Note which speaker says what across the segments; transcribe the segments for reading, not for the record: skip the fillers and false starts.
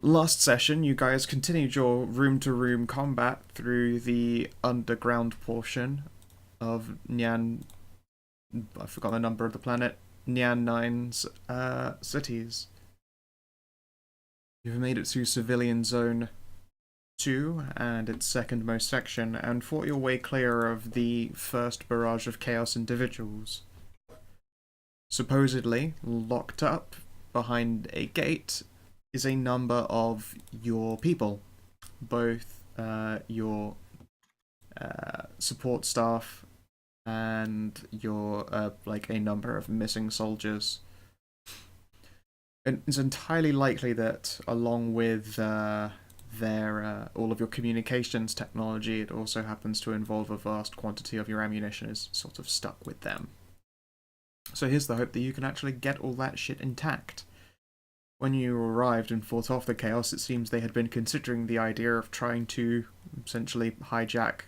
Speaker 1: Last session, you guys continued your room-to-room combat through the underground portion of Nyan. I forgot the number of the planet. Nyan Nine's cities. You've made it to Civilian Zone 2 and its second most section, and fought your way clear of the first barrage of Chaos individuals. Supposedly locked up behind a gate is a number of your people, both your support staff and your like a number of missing soldiers. And it's entirely likely that, along with their all of your communications technology, it also happens to involve a vast quantity of your ammunition is sort of stuck with them. So here's the hope that you can actually get all that shit intact. When you arrived and fought off the Chaos, it seems they had been considering the idea of trying to essentially hijack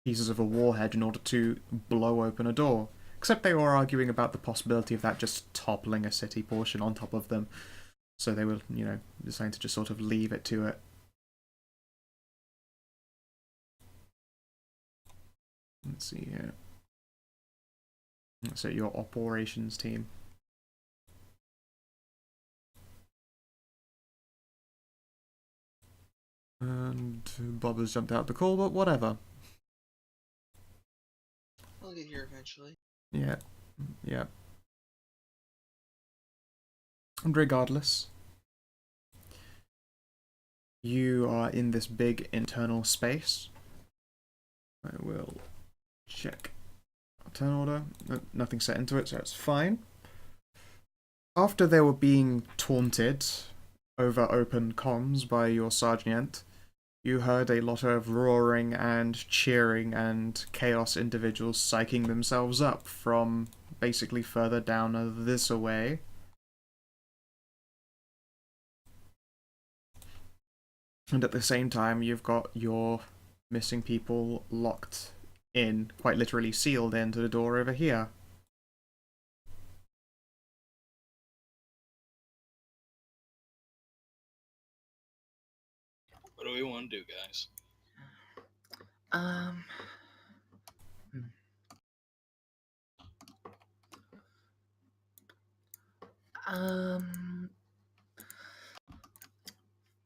Speaker 1: pieces of a warhead in order to blow open a door. Except they were arguing about the possibility of that just toppling a city portion on top of them. So they were, deciding to just sort of leave it to it. Let's see here. So your operations team. And Bob has jumped out the call, but whatever.
Speaker 2: I'll get here eventually.
Speaker 1: Yeah. And regardless, you are in this big internal space. I will check turn order. Nothing set into it, so it's fine. After they were being taunted over open comms by your sergeant, you heard a lot of roaring and cheering and chaos individuals psyching themselves up from basically further down this away. And at the same time, you've got your missing people locked in, quite literally sealed into the door over here.
Speaker 2: What do we want to do, guys?
Speaker 3: Um.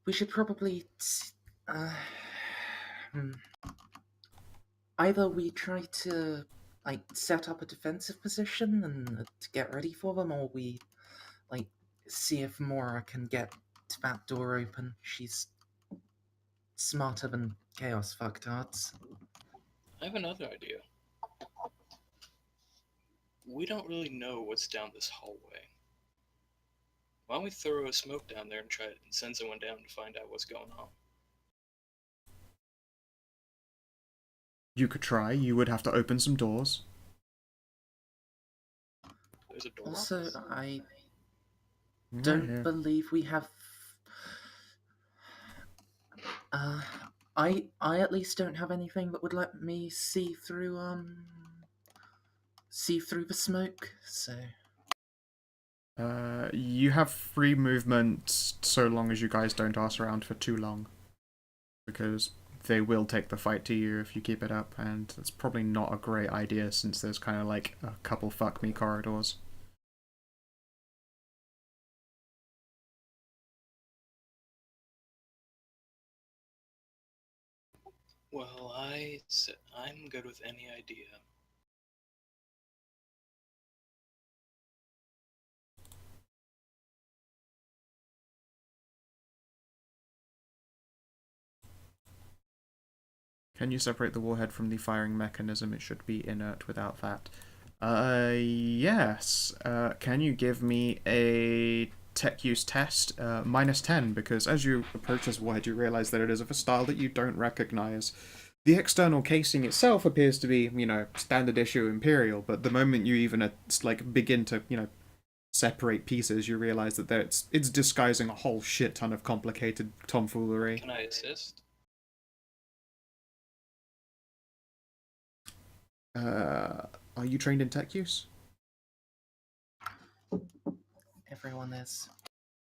Speaker 3: We should probably. Either we try to set up a defensive position and to get ready for them, or we see if Mora can get that door open. She's smarter than Chaos fucktards.
Speaker 2: I have another idea. We don't really know what's down this hallway. Why don't we throw a smoke down there and try to send someone down to find out what's going on?
Speaker 1: You could try. You would have to open some doors.
Speaker 2: There's a door.
Speaker 3: Also, I don't believe we have. I at least don't have anything that would let me see through the smoke. So.
Speaker 1: You have free movement so long as you guys don't ask around for too long. Because they will take the fight to you if you keep it up, and it's probably not a great idea since there's kind of like a couple fuck me corridors.
Speaker 2: Well, I'm good with any idea.
Speaker 1: Can you separate the warhead from the firing mechanism? It should be inert without that. Yes. Can you give me a tech use test? -10, because as you approach this warhead, you realize that it is of a style that you don't recognize. The external casing itself appears to be, standard issue Imperial, but the moment you even, begin to, separate pieces, you realize that it's disguising a whole shit ton of complicated tomfoolery.
Speaker 2: Can I assist?
Speaker 1: Are you trained in tech use?
Speaker 3: Everyone is.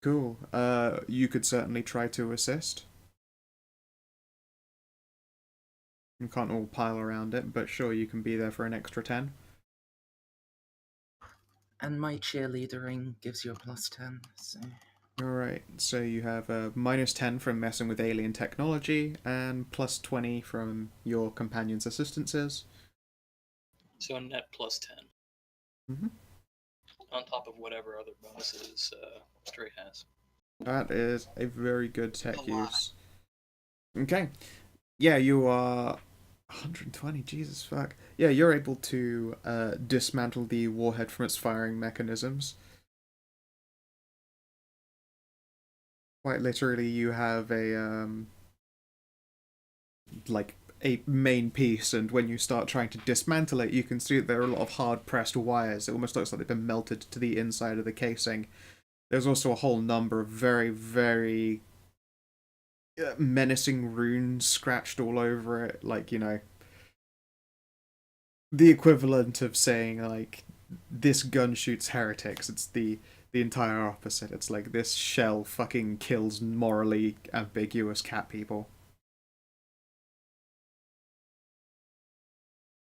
Speaker 1: Cool. You could certainly try to assist. You can't all pile around it, but sure, you can be there for an extra 10.
Speaker 3: And my cheerleadering gives you a +10, so...
Speaker 1: Alright, so you have a -10 from messing with alien technology, and +20 from your companion's assistances.
Speaker 2: So a net +10.
Speaker 1: Mm-hmm.
Speaker 2: On top of whatever other bonuses Stray has.
Speaker 1: That is a very good tech
Speaker 2: A lot.
Speaker 1: use. Okay. Yeah, you are 120, Jesus fuck. Yeah, you're able to dismantle the warhead from its firing mechanisms. Quite literally, you have like a main piece, and when you start trying to dismantle it, you can see that there are a lot of hard pressed wires. It almost looks like they've been melted to the inside of the casing. There's also a whole number of very, very menacing runes scratched all over it, like, you know, the equivalent of saying, like, this gun shoots heretics. It's the entire opposite. It's like, this shell fucking kills morally ambiguous cat people.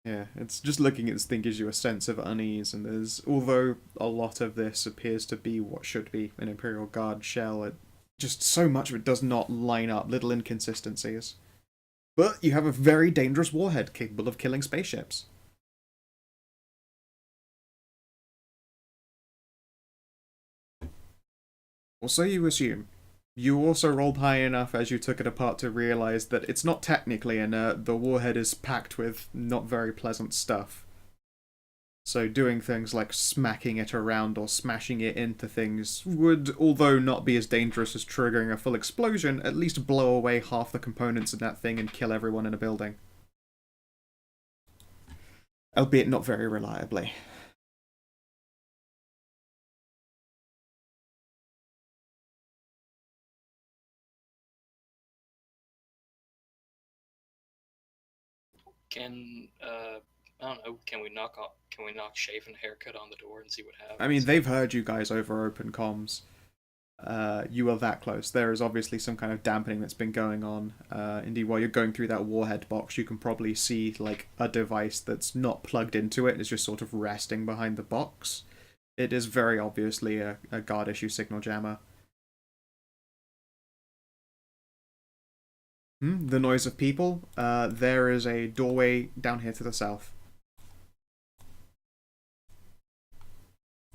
Speaker 1: Yeah, it's just looking at this thing gives you a sense of unease, and there's, although a lot of this appears to be what should be an Imperial Guard shell, it just so much of it does not line up, little inconsistencies. But you have a very dangerous warhead capable of killing spaceships. Or so you assume. You also rolled high enough as you took it apart to realize that it's not technically inert, the warhead is packed with not very pleasant stuff. So doing things like smacking it around or smashing it into things would, although not be as dangerous as triggering a full explosion, at least blow away half the components in that thing and kill everyone in a building. Albeit not very reliably.
Speaker 2: Can I don't know? Can we knock shave and haircut on the door and see what happens?
Speaker 1: I mean, they've heard you guys over open comms. You are that close. There is obviously some kind of dampening that's been going on. Indeed, while you're going through that warhead box, you can probably see like a device that's not plugged into it. It's just sort of resting behind the box. It is very obviously a guard issue signal jammer. The noise of people. There is a doorway down here to the south.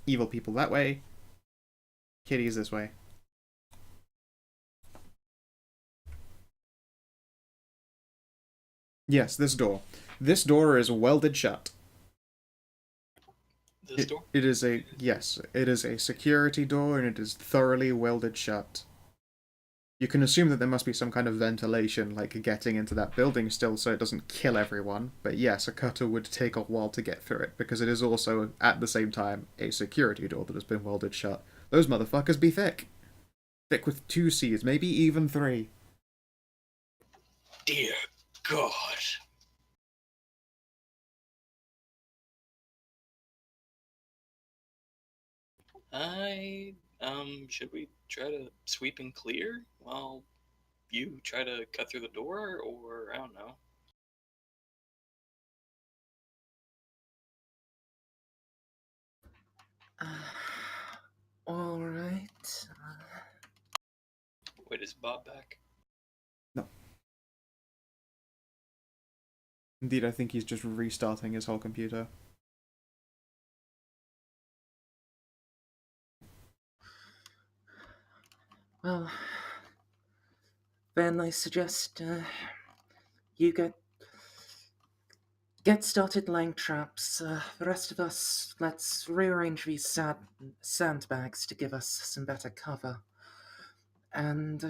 Speaker 1: Evil people that way. Kitties this way. Yes, this door. This door is welded shut.
Speaker 2: This door?
Speaker 1: It is a yes. It is a security door, and it is thoroughly welded shut. You can assume that there must be some kind of ventilation, like getting into that building still, so it doesn't kill everyone. But yes, a cutter would take a while to get through it, because it is also, at the same time, a security door that has been welded shut. Those motherfuckers be thick. Thick with 2 C's, maybe even 3.
Speaker 2: Dear God. Should we try to sweep and clear while you try to cut through the door, or I don't know.
Speaker 3: Alright.
Speaker 2: Wait, is Bob back?
Speaker 1: No. Indeed, I think he's just restarting his whole computer.
Speaker 3: Well, then I suggest you get started laying traps. The rest of us, let's rearrange these sandbags to give us some better cover. And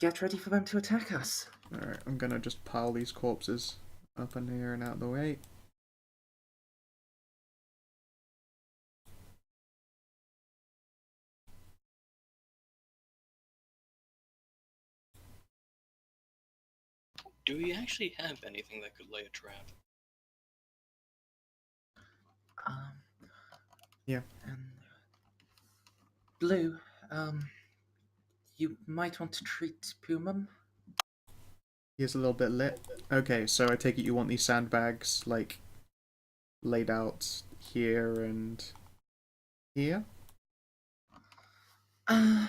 Speaker 3: get ready for them to attack us.
Speaker 1: Alright, I'm gonna just pile these corpses up in here and out of the way.
Speaker 2: Do we actually have anything that could lay a trap?
Speaker 3: Um,
Speaker 1: Yeah.
Speaker 3: And Blue, you might want to treat Pumum.
Speaker 1: He is a little bit lit. Okay, so I take it you want these sandbags, like, laid out here and here?
Speaker 3: Uh,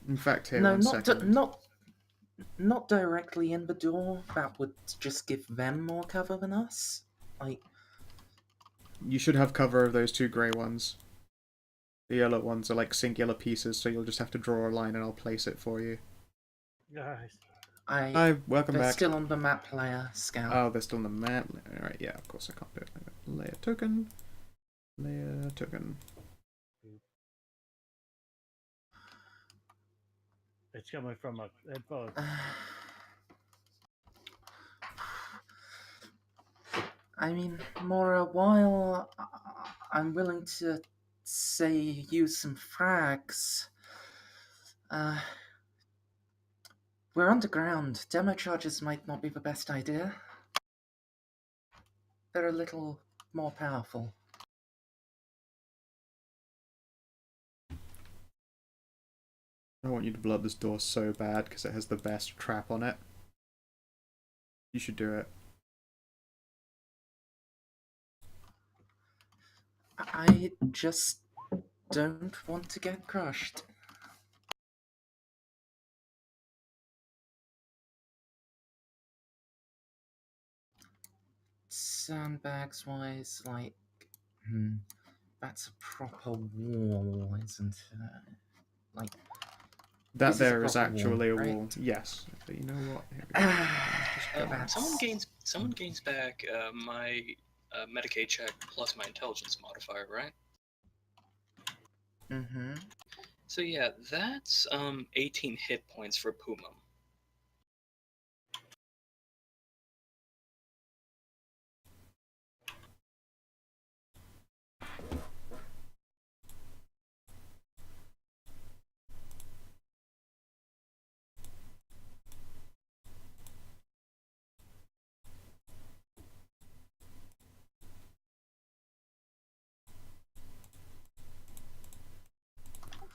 Speaker 1: In fact, here,
Speaker 3: no,
Speaker 1: one second.
Speaker 3: not directly in the door. That would just give them more cover than us. Like,
Speaker 1: You should have cover of those two grey ones. The yellow ones are like singular pieces, so you'll just have to draw a line and I'll place it for you.
Speaker 4: Guys,
Speaker 1: Hi, welcome
Speaker 3: they're
Speaker 1: back.
Speaker 3: still on the map layer, Scout.
Speaker 1: Oh, they're still on the map. Alright, yeah, of course I can't do it like that. Layer token. Layer token.
Speaker 4: it's coming from a headphone.
Speaker 3: I mean, Mora, while I'm willing to say use some frags, we're underground. Demo charges might not be the best idea. They're a little more powerful.
Speaker 1: I want you to blow up this door so bad because it has the best trap on it. You should do it.
Speaker 3: I just don't want to get crushed. Sandbags wise, like, that's a proper wall, isn't it? Like,
Speaker 1: That
Speaker 3: this
Speaker 1: there
Speaker 3: is
Speaker 1: is
Speaker 3: a proper
Speaker 1: actually
Speaker 3: wall,
Speaker 1: a wall.
Speaker 3: right?
Speaker 1: Yes. But you know what? Here we go. Just go.
Speaker 3: That's-
Speaker 2: Someone gains back my Medicaid check plus my intelligence modifier, right?
Speaker 3: Mm-hmm.
Speaker 2: So yeah, that's 18 hit points for Puma.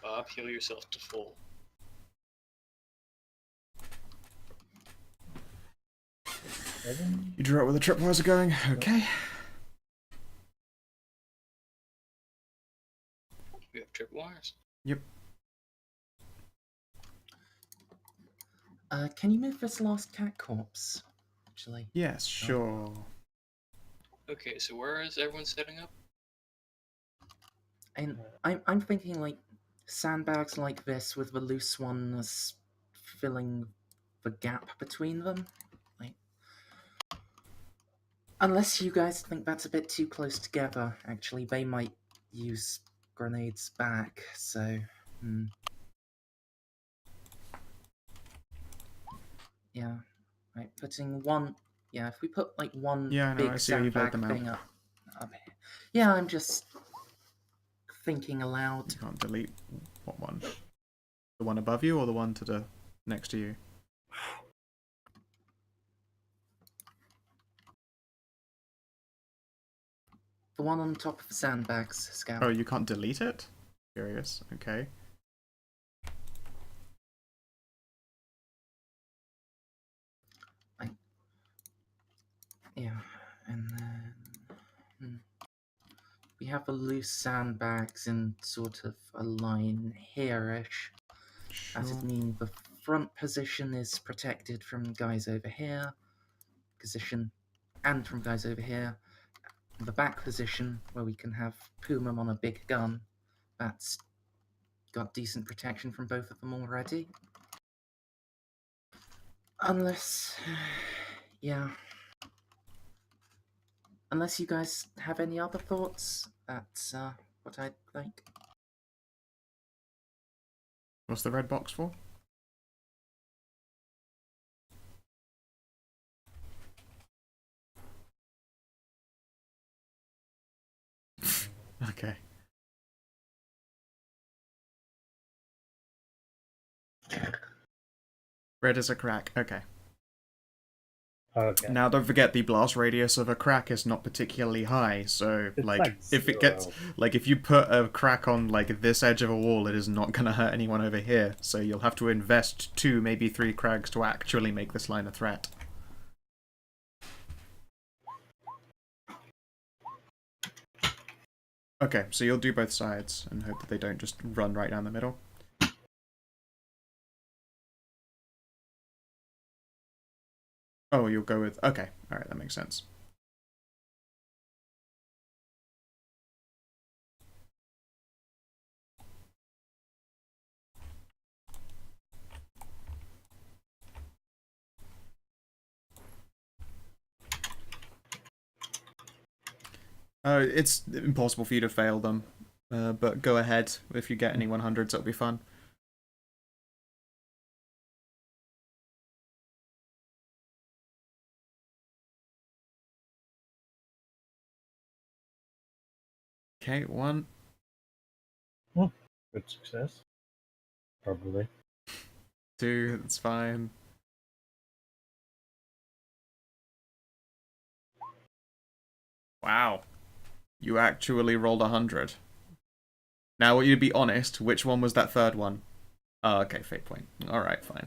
Speaker 2: Bob, heal yourself to full.
Speaker 1: You drew out where the tripwires are going? Okay.
Speaker 2: We have tripwires.
Speaker 1: Yep.
Speaker 3: Can you move this last cat corpse? Actually.
Speaker 1: Yes, sure.
Speaker 2: Okay, so where is everyone setting up?
Speaker 3: And I'm thinking like sandbags like this with the loose ones filling the gap between them. Like, unless you guys think that's a bit too close together, actually, they might use grenades back. So, yeah, right. Putting one. Yeah, if we put like one
Speaker 1: Yeah, I know, I
Speaker 3: big
Speaker 1: see how you've laid
Speaker 3: sandbag
Speaker 1: them out.
Speaker 3: thing up here. Yeah, I'm just thinking aloud.
Speaker 1: You can't delete what one? The one above you or the one to the next to you?
Speaker 3: The one on top of the sandbags, Scout.
Speaker 1: Oh, you can't delete it? Curious. Okay.
Speaker 3: Yeah, and then we have the loose sandbags in sort of a line here-ish.
Speaker 1: Sure.
Speaker 3: That would mean the front position is protected from guys over here, position, and from guys over here. The back position, where we can have Puma on a big gun, that's got decent protection from both of them already. Unless, yeah. Unless you guys have any other thoughts, that's what I'd like.
Speaker 1: What's the red box for? Okay. Red is a crack. Okay.
Speaker 4: Okay.
Speaker 1: Now, don't forget the blast radius of a crack is not particularly high, so
Speaker 4: It's
Speaker 1: like if it
Speaker 4: 0.
Speaker 1: gets like if you put a crack on like this edge of a wall, it is not gonna hurt anyone over here. So you'll have to invest 2, maybe 3 cracks to actually make this line a threat. Okay, so you'll do both sides and hope that they don't just run right down the middle. Oh, you'll go with... Okay, alright, that makes sense. It's impossible for you to fail them, but go ahead. If you get any 100s, it'll be fun. Okay, 1.
Speaker 4: Good success. Probably.
Speaker 1: 2, that's fine. Wow. You actually rolled 100. Now, will you be honest, which one was that third one? Oh, okay, fate point. Alright, fine.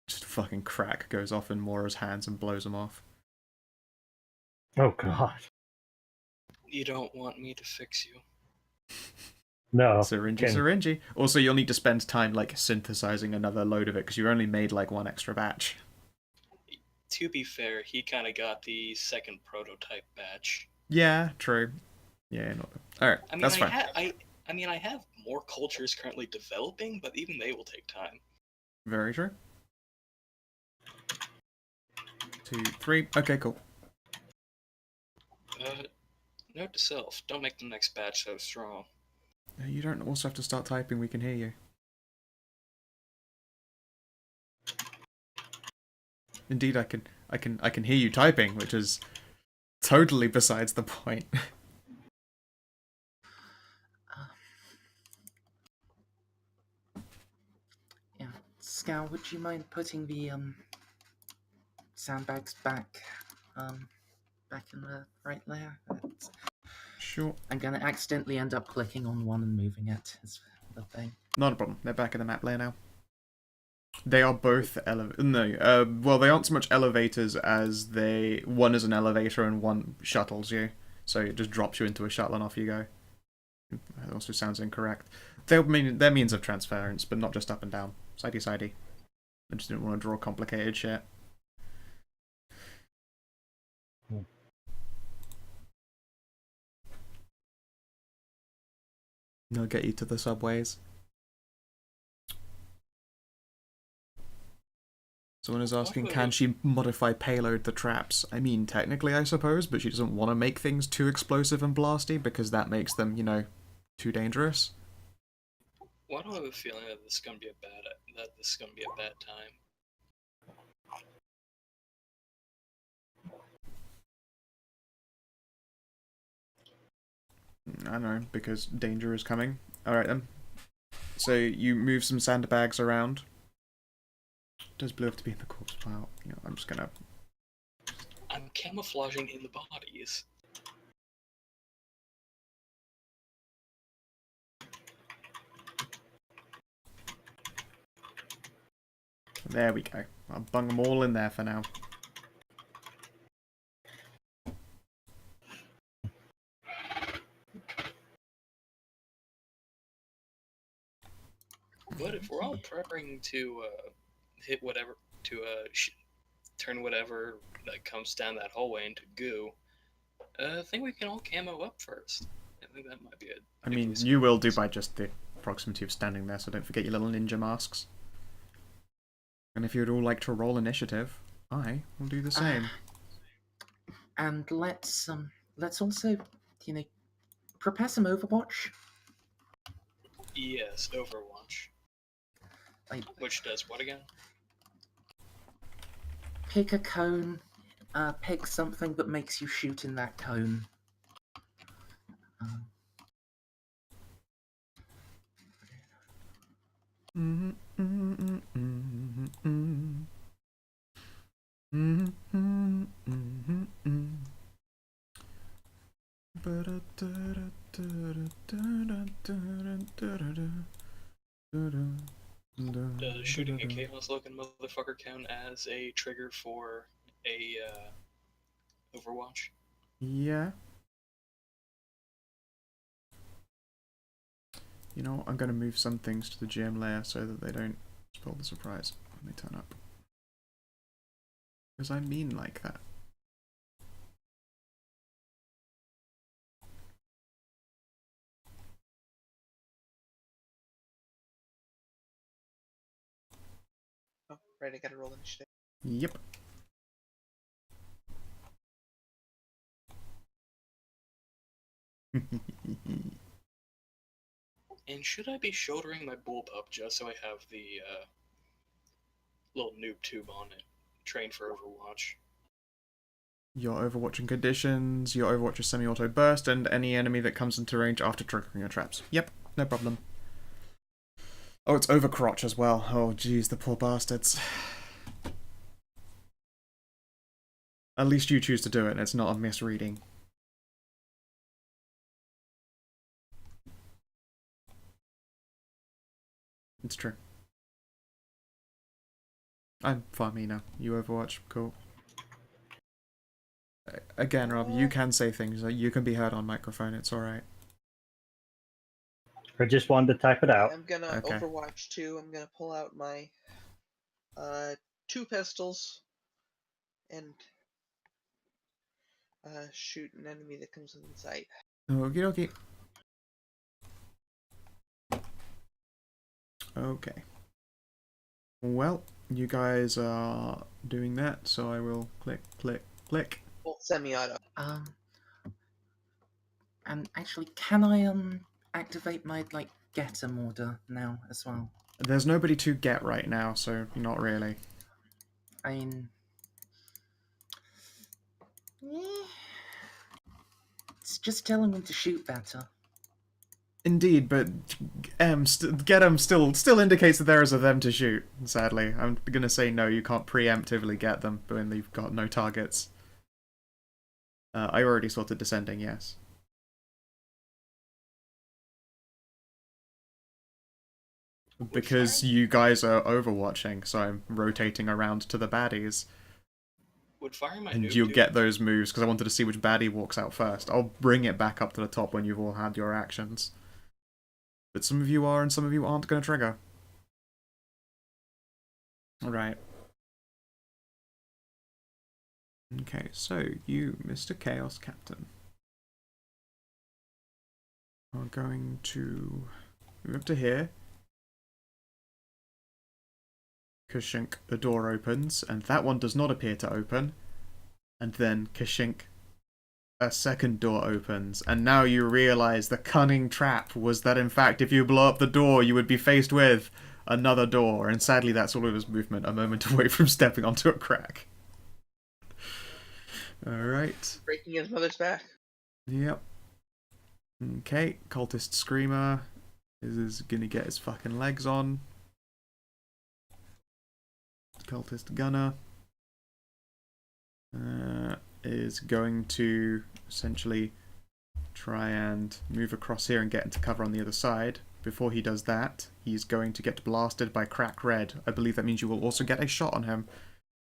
Speaker 1: Just a fucking crack goes off in Mora's hands and blows him off.
Speaker 4: Oh god.
Speaker 2: You don't want me to fix you.
Speaker 4: No.
Speaker 1: Syringy. Also, you'll need to spend time, like, synthesizing another load of it, because you only made, like, 1 extra batch.
Speaker 2: To be fair, he kind of got the second prototype batch.
Speaker 1: Yeah, true. Yeah, not bad. Alright,
Speaker 2: I mean,
Speaker 1: that's fine.
Speaker 2: I have more cultures currently developing, but even they will take time.
Speaker 1: Very true. 2, 3. Okay, cool.
Speaker 2: Note to self, don't make the next batch so strong.
Speaker 1: You don't also have to start typing, we can hear you. Indeed, I can hear you typing, which is totally besides the point.
Speaker 3: Yeah, Scout, would you mind putting the sandbags back in the right layer?
Speaker 1: Sure.
Speaker 3: I'm gonna accidentally end up clicking on one and moving it. Is the thing.
Speaker 1: Not a problem. They're back in the map layer now. They are both well, they aren't so much elevators as one is an elevator and one shuttles you. So it just drops you into a shuttle and off you go. That also sounds incorrect. They're means of transference, but not just up and down. Sidey-sidey. I just didn't want to draw complicated shit. They'll get you to the subways. Someone is asking, can she modify payload the traps? I mean, technically, I suppose, but she doesn't want to make things too explosive and blasty because that makes them, you know, too dangerous.
Speaker 2: Why do I have a feeling that this is gonna be a bad time?
Speaker 1: I don't know, because danger is coming. Alright then. So you move some sandbags around. Does blue have to be in the corpse pile? You know, I'm just gonna...
Speaker 2: I'm camouflaging in the bodies.
Speaker 1: There we go. I'll bung them all in there for now.
Speaker 2: But if we're all prepping to hit whatever, to turn whatever that comes down that hallway into goo, I think we can all camo up first. I think that might be it.
Speaker 1: I mean, you will do by just the proximity of standing there, so don't forget your little ninja masks. And if you'd all like to roll initiative, I will do the same.
Speaker 3: And let's also, you know, prepare some Overwatch.
Speaker 2: Yes, Overwatch. Which does what again?
Speaker 3: Pick a cone. Pick something that makes you shoot in that cone.
Speaker 2: Does shooting a chaos-looking motherfucker count as a trigger for a Overwatch?
Speaker 1: Yeah. You know, I'm going to move some things to the GM layer so that they don't spoil the surprise when they turn up. Because I mean like that.
Speaker 5: Oh, right, I gotta roll initiative.
Speaker 1: Yep.
Speaker 2: And should I be shouldering my bullpup just so I have the little noob tube on it, trained for Overwatch?
Speaker 1: Your overwatching conditions, your overwatcher semi-auto burst, and any enemy that comes into range after triggering your traps. Yep, no problem. Oh, it's overcrotch as well. Oh, jeez, the poor bastards. At least you choose to do it, and it's not a misreading. It's true. I'm fine, me now. You Overwatch, cool. Again, Rob, you can say things. You can be heard on microphone. It's all right.
Speaker 4: I just wanted to type it out.
Speaker 5: I'm gonna
Speaker 1: Okay.
Speaker 5: Overwatch 2. I'm gonna pull out my 2 pistols and shoot an enemy that comes in sight.
Speaker 1: Okie dokie. Okay. Well, you guys are doing that, so I will click, click, click.
Speaker 5: Well, semi-auto.
Speaker 3: And actually, can I activate my getter order now as well?
Speaker 1: There's nobody to get right now, so not really.
Speaker 3: I mean, it's just telling me to shoot better.
Speaker 1: Indeed, but get 'em still indicates that there is a them to shoot. Sadly, I'm gonna say no. You can't preemptively get them when they've got no targets. I already sorted descending. Yes. Because you guys are overwatching, so I'm rotating around to the baddies.
Speaker 2: Would firing my
Speaker 1: And
Speaker 2: noob
Speaker 1: you'll
Speaker 2: tube...
Speaker 1: get those moves, because I wanted to see which baddie walks out first. I'll bring it back up to the top when you've all had your actions. But some of you are, and some of you aren't going to trigger. Alright. Okay, so you, Mr. Chaos Captain, are going to move up to here. Kashink, the door opens, and that one does not appear to open. And then Kashink, a second door opens, and now you realize the cunning trap was that in fact if you blow up the door you would be faced with another door, and sadly that's all of his movement, a moment away from stepping onto a crack. Alright.
Speaker 5: Breaking his mother's back.
Speaker 1: Yep. Okay, Cultist Screamer is gonna get his fucking legs on. Cultist Gunner is going to essentially try and move across here and get into cover on the other side. Before he does that, he's going to get blasted by Crack Red. I believe that means you will also get a shot on him.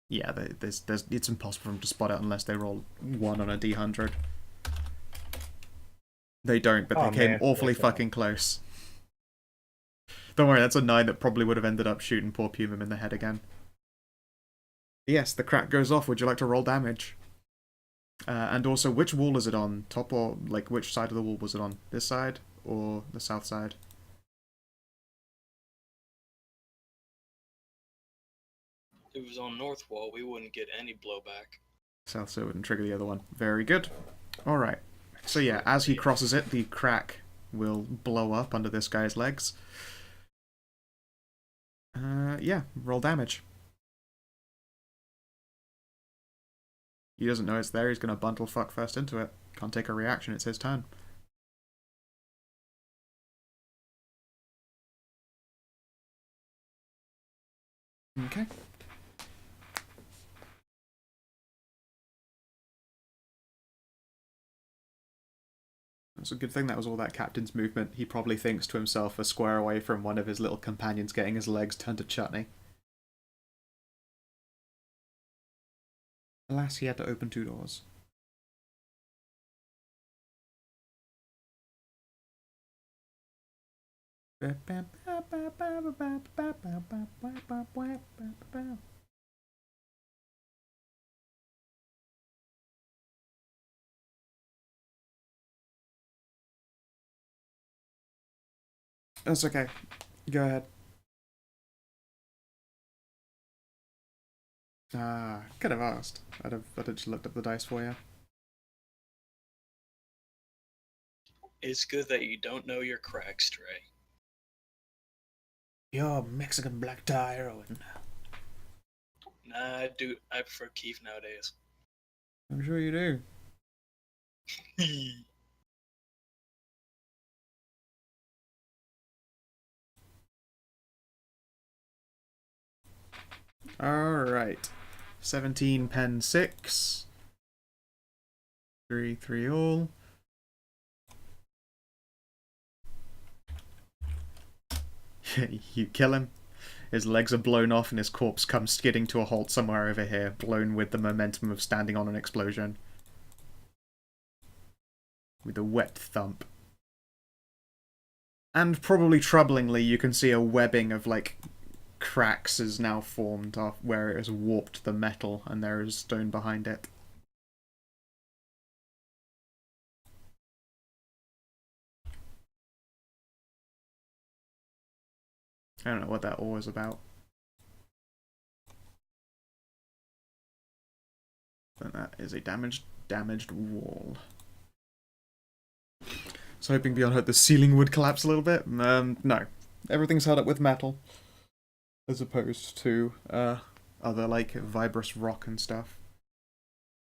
Speaker 1: Yeah, it's impossible for him to spot it unless they roll 1 on a D100. They don't, but they came awfully fucking close. Don't worry, that's a 9 that probably would have ended up shooting poor Pumim in the head again. Yes, the crack goes off. Would you like to roll damage? And also, which wall is it on? Top or, which side of the wall was it on? This side or the south side?
Speaker 2: If it was on north wall, we wouldn't get any blowback.
Speaker 1: South, so it wouldn't trigger the other one. Very good. Alright. So yeah, as he crosses it, the crack will blow up under this guy's legs. Yeah, roll damage. He doesn't know it's there, he's gonna bundle fuck first into it. Can't take a reaction, it's his turn. Okay. It's a good thing that was all that captain's movement. He probably thinks to himself a square away from one of his little companions getting his legs turned to chutney. Alas, he had to open 2 doors. That's okay. Go ahead. Could have asked. I'd have just looked up the dice for you.
Speaker 2: It's good that you don't know your crack, Stray.
Speaker 1: You're Mexican black tie heroin.
Speaker 2: Nah, I prefer Keith nowadays.
Speaker 1: I'm sure you do. Alright. 17 pen 6. 3 all. You kill him. His legs are blown off and his corpse comes skidding to a halt somewhere over here, blown with the momentum of standing on an explosion. With a wet thump. And probably troublingly, you can see a webbing of, like, cracks is now formed off where it has warped the metal and there is stone behind it. I don't know what that ore is about. But that is a damaged wall. So hoping beyond hope the ceiling would collapse a little bit. No. Everything's held up with metal. As opposed to other like vibrous rock and stuff.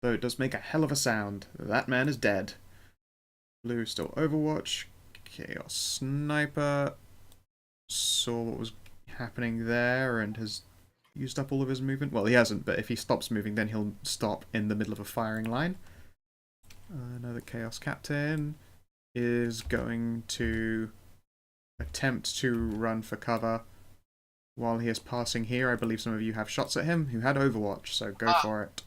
Speaker 1: Though it does make a hell of a sound. That man is dead. Blue is still Overwatch. Chaos Sniper saw what was happening there and has used up all of his movement. Well, he hasn't, but if he stops moving, then he'll stop in the middle of a firing line. Another Chaos Captain is going to attempt to run for cover while he is passing here. I believe some of you have shots at him who had Overwatch, so go for it.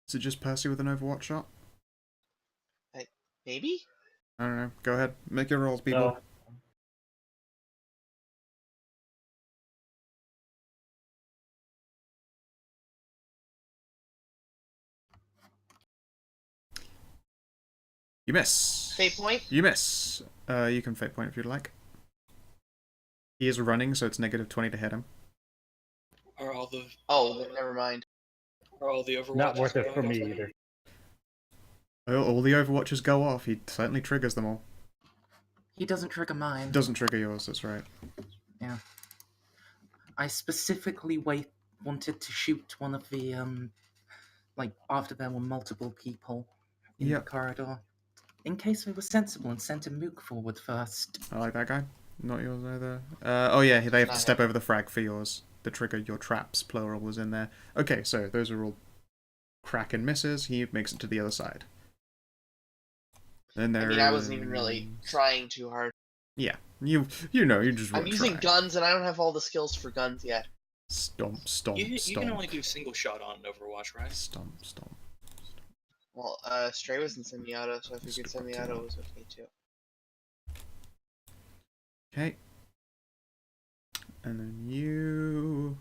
Speaker 1: Is it just Percy with an Overwatch shot?
Speaker 5: Maybe?
Speaker 1: I don't know. Go ahead. Make your rolls, people.
Speaker 4: No.
Speaker 1: You miss.
Speaker 5: Fate point?
Speaker 1: You miss. You can fate point if you'd like. He is running, so it's -20 to hit him.
Speaker 2: Are all the
Speaker 5: Oh, then never mind.
Speaker 2: Overwatches
Speaker 4: Not worth it
Speaker 2: going
Speaker 4: for
Speaker 2: off
Speaker 4: me
Speaker 2: on
Speaker 4: either.
Speaker 1: All the Overwatches go off. He certainly triggers them all.
Speaker 3: He doesn't trigger mine.
Speaker 1: Doesn't trigger yours, that's right.
Speaker 3: Yeah. I specifically wanted to shoot one of the, like, after there were multiple people in the
Speaker 1: Yep.
Speaker 3: corridor. In case they were sensible and sent a mook forward first.
Speaker 1: I like that guy. Not yours either. Oh yeah, they have to
Speaker 5: Not
Speaker 1: step over the frag for yours. The trigger, your traps, plural, was in there. Okay, so those are all crack and misses. He makes it to the other side. Then
Speaker 5: I
Speaker 1: there
Speaker 5: mean, I wasn't even really trying too hard.
Speaker 1: Yeah, you know, you just
Speaker 5: I'm
Speaker 1: won't
Speaker 5: using
Speaker 1: try.
Speaker 5: guns, and I don't have all the skills for guns yet.
Speaker 1: Stomp, stomp,
Speaker 2: You
Speaker 1: stomp.
Speaker 2: can only do single shot on Overwatch, right?
Speaker 1: Stomp, stomp.
Speaker 5: Well, Stray was in semi-auto, so I figured semi-auto was okay too.
Speaker 1: Okay. And then you...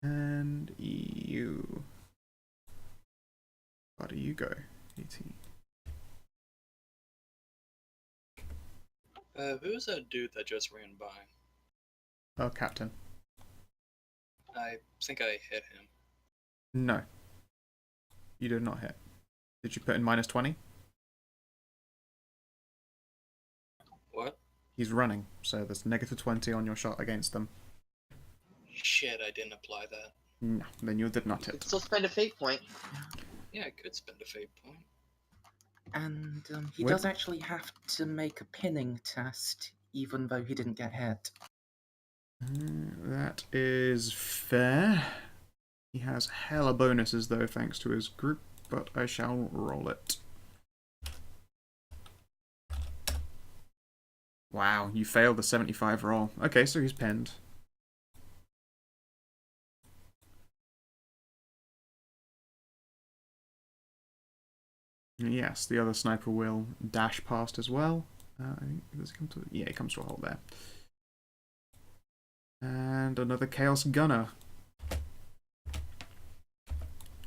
Speaker 1: And you... Where do you go? 18.
Speaker 2: Who's that dude that just ran by?
Speaker 1: Oh, Captain.
Speaker 2: I think I hit him.
Speaker 1: No. You did not hit. Did you put in -20? He's running, so there's -20 on your shot against them.
Speaker 2: Shit, I didn't apply that.
Speaker 1: No, then you did not
Speaker 5: You could
Speaker 1: hit.
Speaker 5: still spend a fate point.
Speaker 2: Yeah, I could spend a fate point.
Speaker 3: And he
Speaker 1: Wait.
Speaker 3: does actually have to make a pinning test, even though he didn't get hit.
Speaker 1: That is fair. He has hella bonuses though, thanks to his group, but I shall roll it. Wow, you failed the 75 roll. Okay, so he's pinned. Yes, the other sniper will dash past as well. Does he come to? Yeah, he comes to a hold there. And another Chaos Gunner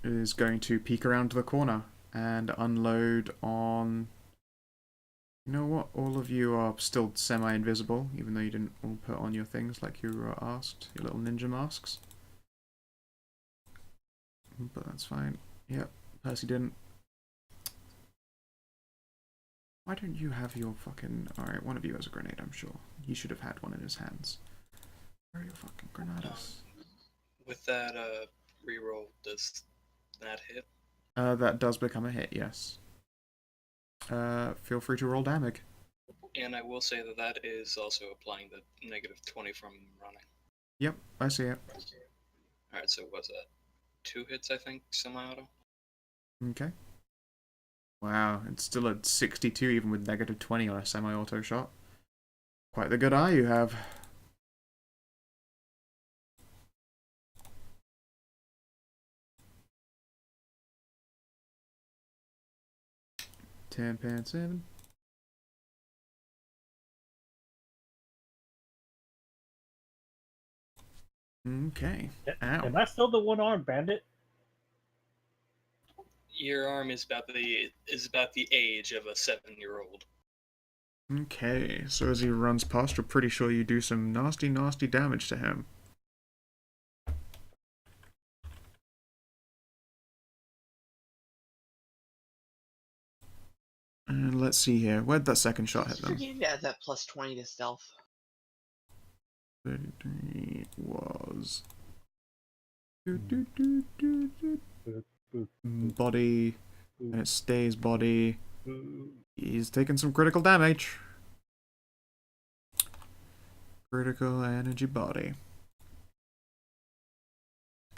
Speaker 1: is going to peek around the corner and unload on... You know what? All of you are still semi-invisible, even though you didn't all put on your things like you were asked, your little ninja masks. But that's fine. Yep, Percy didn't. Why don't you have your fucking... Alright, one of you has a grenade, I'm sure. He should have had one in his hands. Where are your fucking granadas?
Speaker 2: With that reroll, does that hit?
Speaker 1: That does become a hit, yes. Feel free to roll damage.
Speaker 2: And I will say that that is also applying the -20 from running.
Speaker 1: Yep, I see it.
Speaker 2: Alright, so was that 2 hits, I think, semi-auto?
Speaker 1: Okay. Wow, it's still at 62 even with -20 on a semi-auto shot. Quite the good eye you have. £10.7. Okay. Ow.
Speaker 4: Am I still the one-armed bandit?
Speaker 2: Your arm is about the age of a 7-year-old.
Speaker 1: Okay, so as he runs past, you're pretty sure you do some nasty, nasty damage to him. And let's see here. Where'd that second shot hit them?
Speaker 5: Forgetting to add that +20 to stealth.
Speaker 1: 33 was... Body, and it stays body. He's taking some critical damage. Critical energy body.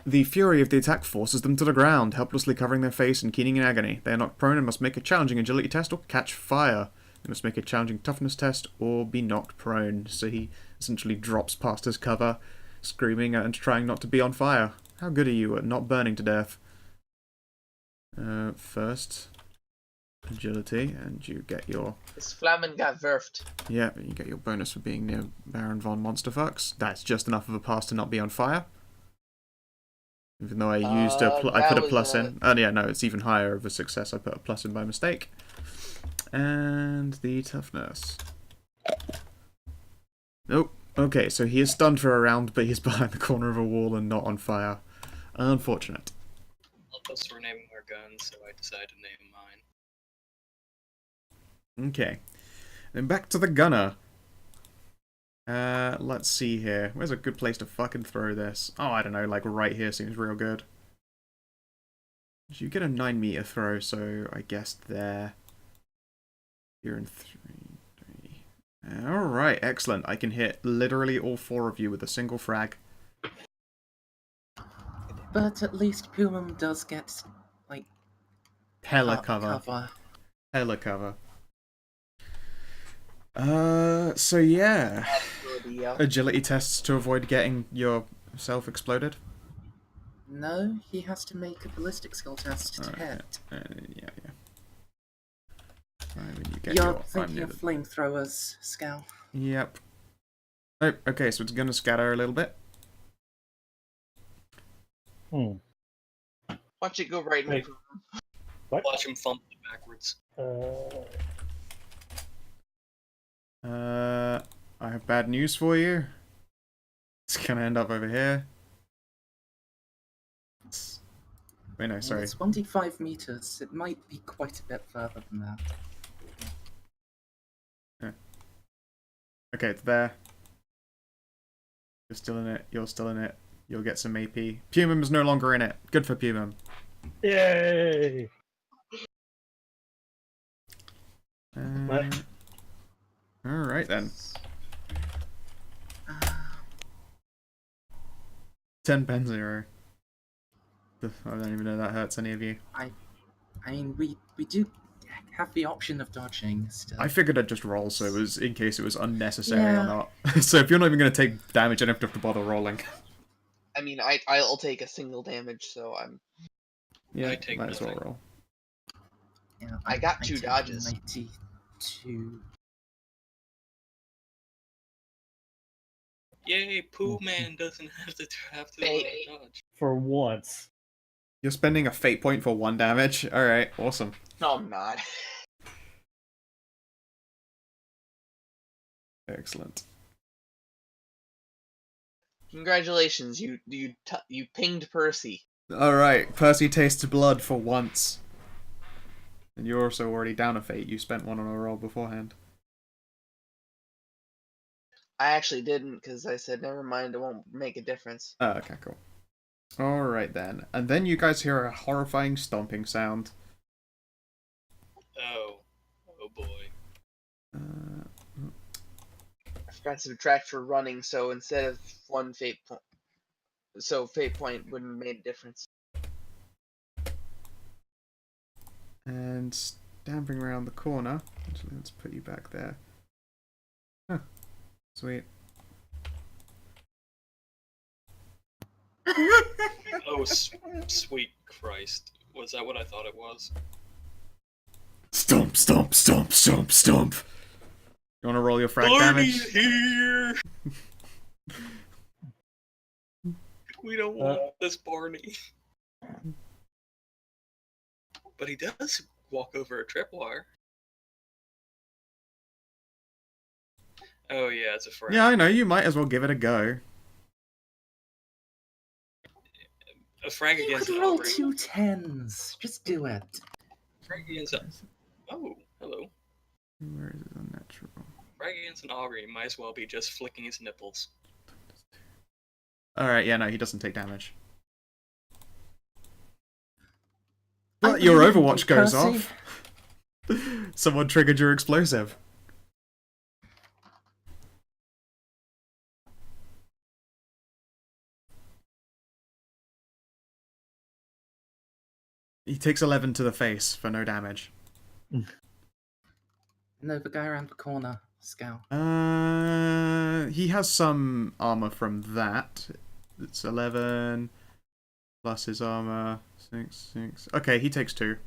Speaker 1: The fury of the attack forces them to the ground, helplessly covering their face and keening in agony. They are knocked prone and must make a challenging agility test or catch fire. They must make a challenging toughness test or be knocked prone. So he essentially drops past his cover, screaming and trying not to be on fire. How good are you at not burning to death? First, agility, and you get your...
Speaker 5: This Flammen got verfed.
Speaker 1: Yeah, you get your bonus for being near Baron von Monsterfucks. That's just enough of a pass to not be on fire. Even though I used I put a plus in. Oh yeah, no, it's even higher of a success. I put a plus in by mistake. And the toughness. Nope. Okay, so he is stunned for a round, but he's behind the corner of a wall and not on fire. Unfortunate.
Speaker 2: All of us were naming our guns, so I decided to name mine.
Speaker 1: Okay. Then back to the gunner. Let's see here. Where's a good place to fucking throw this? Oh, I don't know, like right here seems real good. You get a 9-meter throw, so I guess there. Here in 3. Alright, excellent. I can hit literally all 4 of you with a single frag.
Speaker 3: But at least Pumum does get, like,
Speaker 1: Hella cover. Hella cover. So yeah. Agility tests to avoid getting yourself exploded?
Speaker 3: No, he has to make a ballistic skill test to hit.
Speaker 1: Yeah. I mean, you get
Speaker 3: You're thinking of flamethrowers, Scal.
Speaker 1: Yep. Oh, okay, so it's gonna scatter a little bit.
Speaker 5: Watch it go right in.
Speaker 4: What?
Speaker 2: Watch him fumble it backwards.
Speaker 1: I have bad news for you. It's gonna end up over here. Wait, no, sorry.
Speaker 3: It's 25 meters. It might be quite a bit further than that.
Speaker 1: Okay, it's there. You're still in it. You're still in it. You'll get some AP. Pumum is no longer in it. Good for Pumum.
Speaker 4: Yay!
Speaker 1: Alright then.
Speaker 3: Uh,
Speaker 1: 10 pen 0. I don't even know that hurts any of you.
Speaker 3: I mean, we do have the option of dodging still.
Speaker 1: I figured I'd just roll so it was in case it was unnecessary or
Speaker 3: Yeah.
Speaker 1: not. So if you're not even going to take damage, I don't have to bother rolling.
Speaker 5: I mean, I'll take a single damage, so I'm.
Speaker 1: Yeah,
Speaker 2: I take
Speaker 1: might as well
Speaker 2: nothing.
Speaker 1: roll.
Speaker 3: Yeah,
Speaker 5: I got two
Speaker 3: take
Speaker 5: dodges.
Speaker 3: 92.
Speaker 2: Yay, Pooh Man doesn't have to
Speaker 5: Hey.
Speaker 2: dodge.
Speaker 4: For once.
Speaker 1: You're spending a fate point for 1 damage? Alright, awesome.
Speaker 5: No, I'm not.
Speaker 1: Excellent.
Speaker 5: Congratulations, you pinged Percy.
Speaker 1: Alright, Percy tastes blood for once. And you're also already down a fate. You spent 1 on a roll beforehand.
Speaker 5: I actually didn't, because I said, never mind, it won't make a difference.
Speaker 1: Oh, okay, cool. Alright then. And then you guys hear a horrifying stomping sound.
Speaker 2: Oh boy.
Speaker 5: I forgot to subtract for running, so instead of 1 fate point, so fate point wouldn't have made a difference.
Speaker 1: And stamping around the corner. Actually, let's put you back there. Huh. Sweet.
Speaker 2: Oh, sweet Christ. Was that what I thought it was?
Speaker 1: Stomp, stomp, stomp, stomp, stomp. You want to roll your frag
Speaker 2: Barney's
Speaker 1: damage?
Speaker 2: here! We don't want this Barney. But he does walk over a tripwire. Oh yeah, it's a frag.
Speaker 1: Yeah, I know. You might as well give it a go.
Speaker 2: A frag
Speaker 3: You
Speaker 2: against
Speaker 3: could
Speaker 2: an
Speaker 3: roll
Speaker 2: ogre.
Speaker 3: 2 10s. Just do it.
Speaker 2: Frag against a... Oh, hello.
Speaker 1: Where is it unnatural?
Speaker 2: Frag against an ogre might as well be just flicking his nipples.
Speaker 1: Alright, yeah, no, he doesn't take damage.
Speaker 3: I
Speaker 1: But your
Speaker 3: believe in
Speaker 1: Overwatch
Speaker 3: you,
Speaker 1: goes
Speaker 3: Percy.
Speaker 1: off. Someone triggered your explosive. He takes 11 to the face for no damage.
Speaker 3: No, the guy around the corner, Scout.
Speaker 1: He has some armor from that. It's 11 plus his armor. 6. Okay, he takes 2.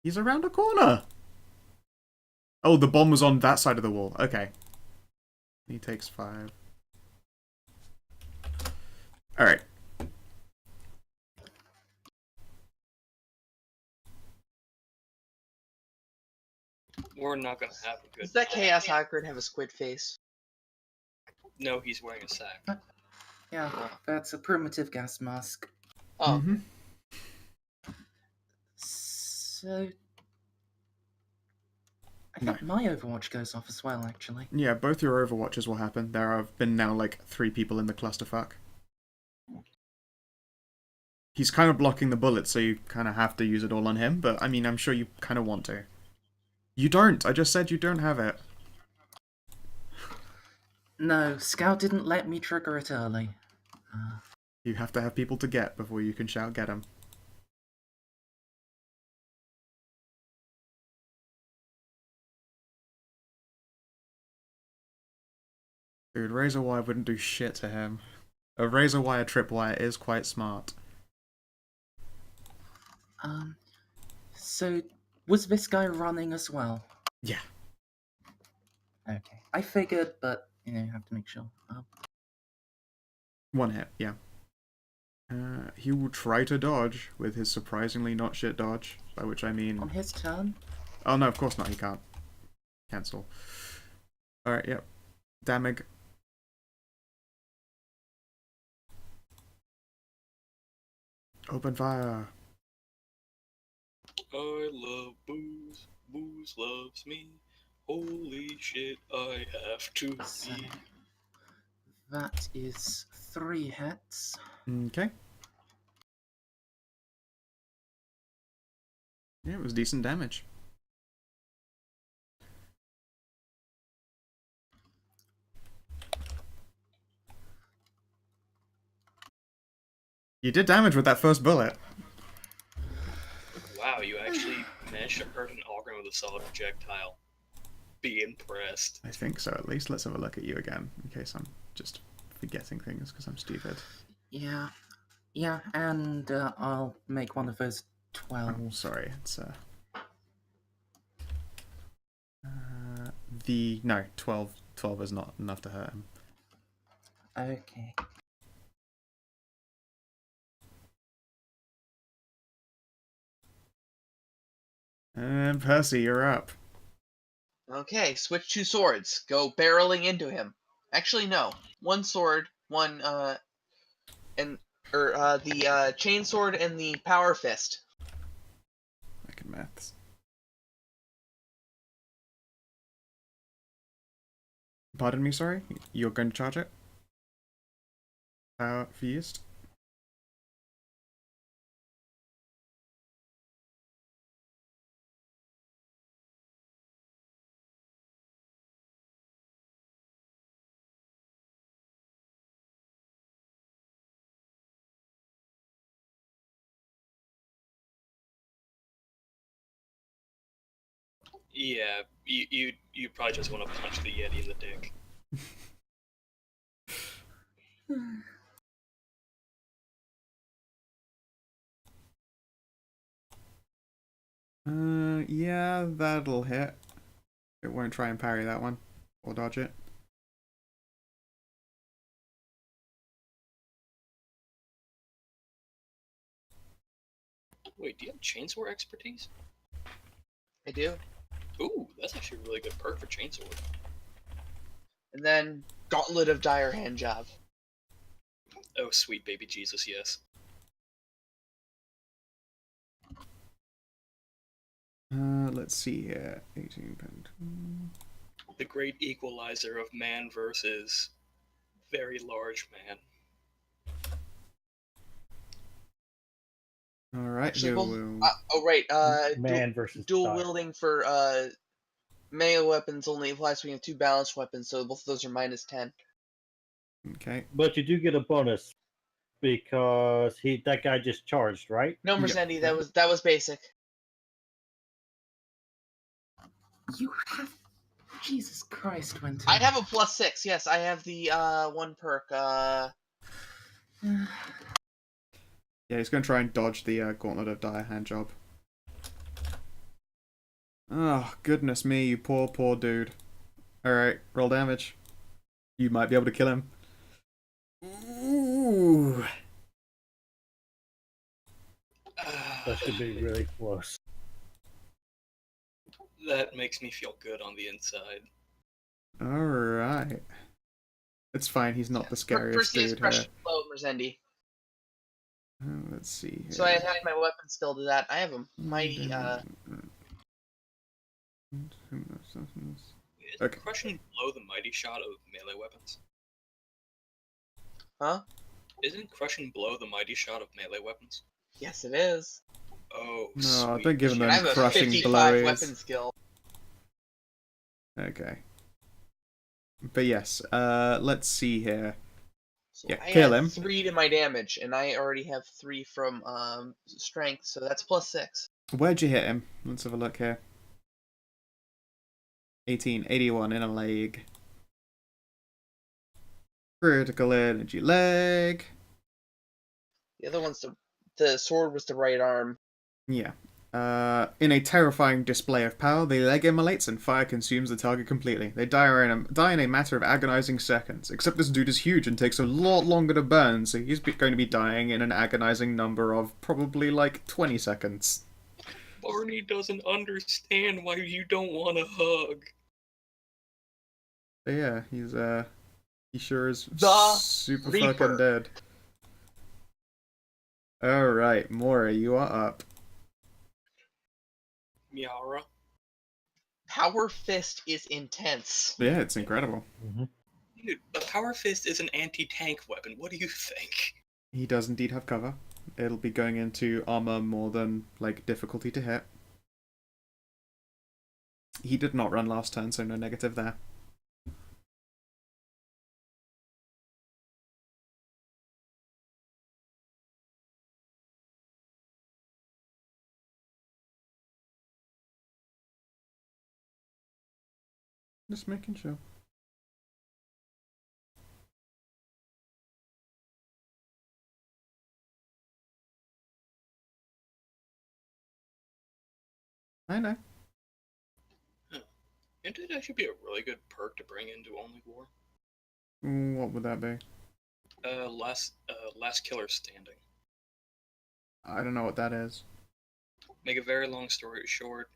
Speaker 1: He's around a corner. Oh, the bomb was on that side of the wall. Okay. He takes 5. Alright.
Speaker 2: We're not gonna have a good...
Speaker 5: Does that Chaos Hybrid have a squid face?
Speaker 2: No, he's wearing a sack.
Speaker 3: Yeah, that's a primitive gas mask.
Speaker 5: Oh,
Speaker 1: Mhm.
Speaker 3: So... I think my Overwatch goes off as well, actually.
Speaker 1: Yeah, both your Overwatches will happen. There have been now like 3 people in the clusterfuck. He's kind of blocking the bullets, so you kind of have to use it all on him, but I mean, I'm sure you kind of want to. You don't! I just said you don't have it.
Speaker 3: No, Scout didn't let me trigger it early.
Speaker 1: You have to have people to get before you can shout get him. Dude, razor wire wouldn't do shit to him. A razor wire tripwire is quite smart.
Speaker 3: So, was this guy running as well?
Speaker 1: Yeah.
Speaker 3: Okay. I figured, but, you know, you have to make sure.
Speaker 1: 1 hit, yeah. He will try to dodge with his surprisingly not shit dodge, by which I mean...
Speaker 3: On his turn?
Speaker 1: Oh no, of course not, he can't. Cancel. Alright, yep. Damage. Open fire.
Speaker 2: I love booze. Booze loves me. Holy shit, I have to
Speaker 3: So
Speaker 2: pee.
Speaker 3: that is 3 hits.
Speaker 1: Okay. Yeah, it was decent damage. You did damage with that first bullet.
Speaker 2: Wow, you actually managed to hurt an auger with a solid projectile. Be impressed.
Speaker 1: I think so, at least. Let's have a look at you again, in case I'm just forgetting things because I'm stupid.
Speaker 3: Yeah. Yeah, and I'll make one of those 12.
Speaker 1: Oh, sorry, it's no, 12 is not enough to hurt him.
Speaker 3: Okay.
Speaker 1: And Percy, you're up.
Speaker 5: Okay, switch 2 swords. Go barreling into him. Actually, no. 1 sword, one and the chain sword and the power fist.
Speaker 1: Fucking maths. Pardon me, sorry? You're going to charge it? Power fist?
Speaker 2: Yeah, you probably just want to punch the Yeti in the dick.
Speaker 1: Yeah, that'll hit. It won't try and parry that one. Or dodge it.
Speaker 2: Wait, do you have chainsaw expertise?
Speaker 5: I do.
Speaker 2: Ooh, that's actually a really good perk for chainsaw.
Speaker 5: And then Gauntlet of Dire Handjob.
Speaker 2: Oh, sweet baby Jesus, yes.
Speaker 1: Let's see here. 18 pound.
Speaker 2: The great equalizer of man versus very large man.
Speaker 1: Alright,
Speaker 5: Actually,
Speaker 1: you
Speaker 5: well,
Speaker 1: will...
Speaker 4: Man versus
Speaker 5: dual
Speaker 4: dire.
Speaker 5: wielding for melee weapons only applies when you have 2 balanced weapons, so both of those are -10.
Speaker 1: Okay.
Speaker 4: But you do get a bonus because that guy just charged, right?
Speaker 5: No,
Speaker 1: Yep.
Speaker 5: Mercendi, that was basic.
Speaker 3: You have. Jesus Christ, Winter.
Speaker 5: I have a +6. Yes, I have the 1 perk.
Speaker 1: Yeah, he's going to try and dodge the Gauntlet of Dire Handjob. Oh, goodness me, you poor, poor dude. Alright, roll damage. You might be able to kill him. Ooh.
Speaker 4: That should be really close.
Speaker 2: That makes me feel good on the inside.
Speaker 1: Alright. It's fine, he's not the scariest
Speaker 5: Percy is
Speaker 1: dude
Speaker 5: fresh
Speaker 1: here.
Speaker 5: low, Mercendi.
Speaker 1: Let's see here.
Speaker 5: So I attach my weapon skill to that. I have a mighty
Speaker 2: Is
Speaker 1: Okay.
Speaker 2: crushing blow the mighty shot of melee weapons?
Speaker 5: Huh?
Speaker 2: Isn't crushing blow the mighty shot of melee weapons?
Speaker 5: Yes, it is.
Speaker 2: Oh,
Speaker 1: No,
Speaker 2: sweet.
Speaker 1: don't give him
Speaker 5: I
Speaker 1: them
Speaker 5: have a
Speaker 1: crushing
Speaker 5: 55
Speaker 1: blows.
Speaker 5: weapon skill.
Speaker 1: Okay. But yes, let's see here.
Speaker 5: So
Speaker 1: Yeah,
Speaker 5: I
Speaker 1: kill
Speaker 5: add
Speaker 1: him.
Speaker 5: 3 to my damage, and I already have 3 from strength, so that's +6.
Speaker 1: Where'd you hit him? Let's have a look here. 1881 in a leg. Critical energy leg.
Speaker 5: The other one's the sword was the right arm.
Speaker 1: Yeah. In a terrifying display of power, the leg immolates and fire consumes the target completely. They die in a matter of agonizing seconds. Except this dude is huge and takes a lot longer to burn, so he's going to be dying in an agonizing number of probably like 20 seconds.
Speaker 2: Barney doesn't understand why you don't want a hug.
Speaker 1: But yeah, he sure is
Speaker 5: The
Speaker 1: super
Speaker 5: Reaper.
Speaker 1: fucking dead. Alright, Mora, you are up.
Speaker 2: Miara.
Speaker 5: power fist is intense.
Speaker 1: Yeah, it's incredible.
Speaker 2: Dude, a power fist is an anti-tank weapon. What do you think?
Speaker 1: He does indeed have cover. It'll be going into armor more than, like, difficulty to hit. He did not run last turn, so no negative there. Just making sure. I know.
Speaker 2: Isn't it actually be a really good perk to bring into Only War?
Speaker 1: What would that be?
Speaker 2: Last killer standing.
Speaker 1: I don't know what that is.
Speaker 2: Make a very long story short.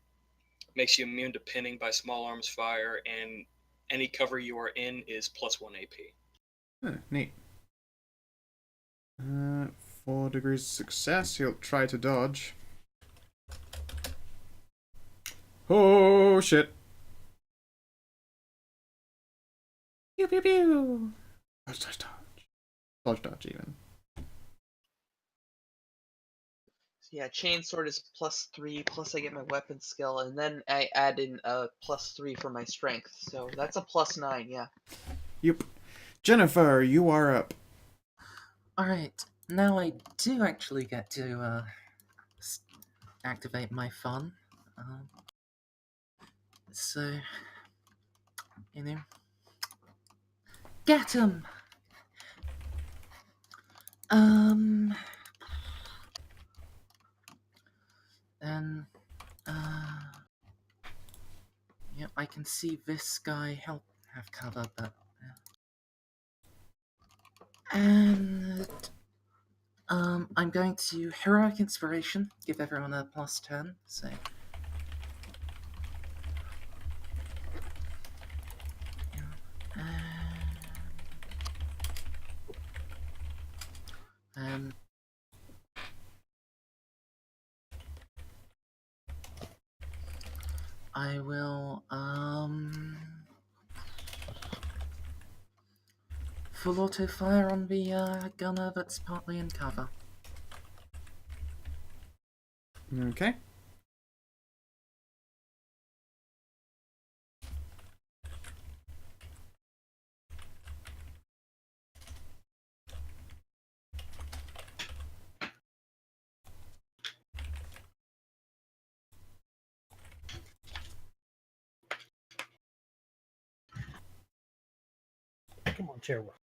Speaker 2: Makes you immune to pinning by small arms fire, and any cover you are in is +1 AP.
Speaker 1: Neat. 4 degrees of success. He'll try to dodge. Oh, shit. Pew, pew, pew. Dodge, dodge, dodge. Dodge, dodge, even.
Speaker 5: Yeah, chainsword is +3, plus I get my weapon skill, and then I add in a +3 for my strength. So that's a +9, yeah.
Speaker 1: Yep. Jennifer, you are up.
Speaker 3: Alright, now I do actually get to activate my fun. So, you know, get him! Then, yeah, I can see this guy have cover, but, and, I'm going to Heroic Inspiration, give everyone a +10, so. And I will, full auto fire on the gunner that's partly in cover.
Speaker 1: Okay.
Speaker 4: Come on, chair one.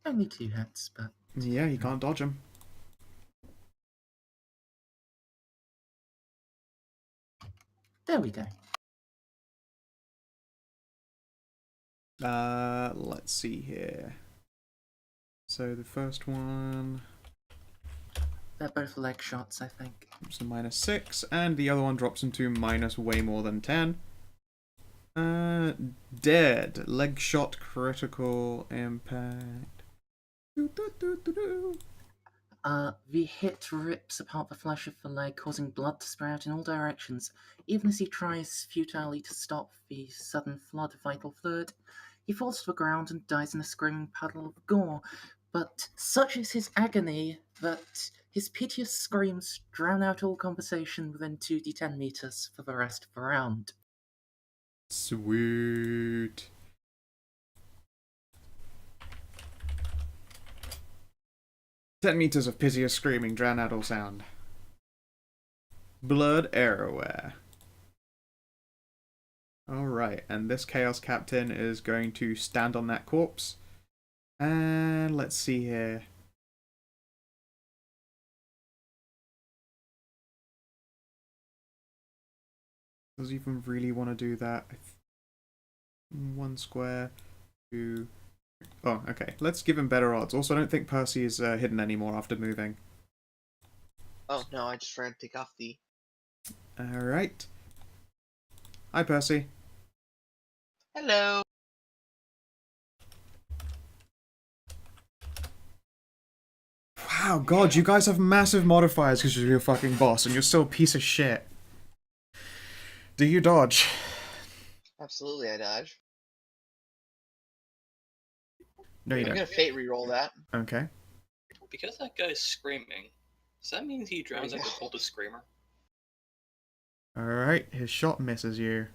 Speaker 3: Only 2 hits, but
Speaker 1: Yeah, you can't dodge him.
Speaker 3: there we go.
Speaker 1: Let's see here. So the first one
Speaker 3: They're both leg shots, I think.
Speaker 1: drops to -6, and the other one drops him to minus way more than 10. Dead. Leg shot, critical impact.
Speaker 3: The hit rips apart the flesh of the leg, causing blood to spray out in all directions. Even as he tries futilely to stop the sudden flood of vital fluid, he falls to the ground and dies in a screaming puddle of gore. But such is his agony that his piteous screams drown out all conversation within 2d10 meters for the rest of the round.
Speaker 1: Sweet. Ten meters of piteous screaming drown out all sound. Blood everywhere. Alright, and this Chaos Captain is going to stand on that corpse. And let's see here. Does he even really want to do that? 1 square, 2. Oh, okay. Let's give him better odds. Also, I don't think Percy is hidden anymore after moving.
Speaker 5: Oh no, I just forgot to take off the.
Speaker 1: Alright. Hi, Percy.
Speaker 5: Hello.
Speaker 1: Wow, God, you guys have massive modifiers because you're your fucking boss, and you're still a piece of shit. Do you dodge?
Speaker 5: Absolutely, I dodge.
Speaker 1: No, you
Speaker 5: I'm
Speaker 1: don't.
Speaker 5: gonna fate reroll that.
Speaker 1: Okay.
Speaker 2: Because that guy's screaming, does that mean he drowns out the
Speaker 5: go.
Speaker 2: coldest screamer?
Speaker 1: Alright, his shot misses you.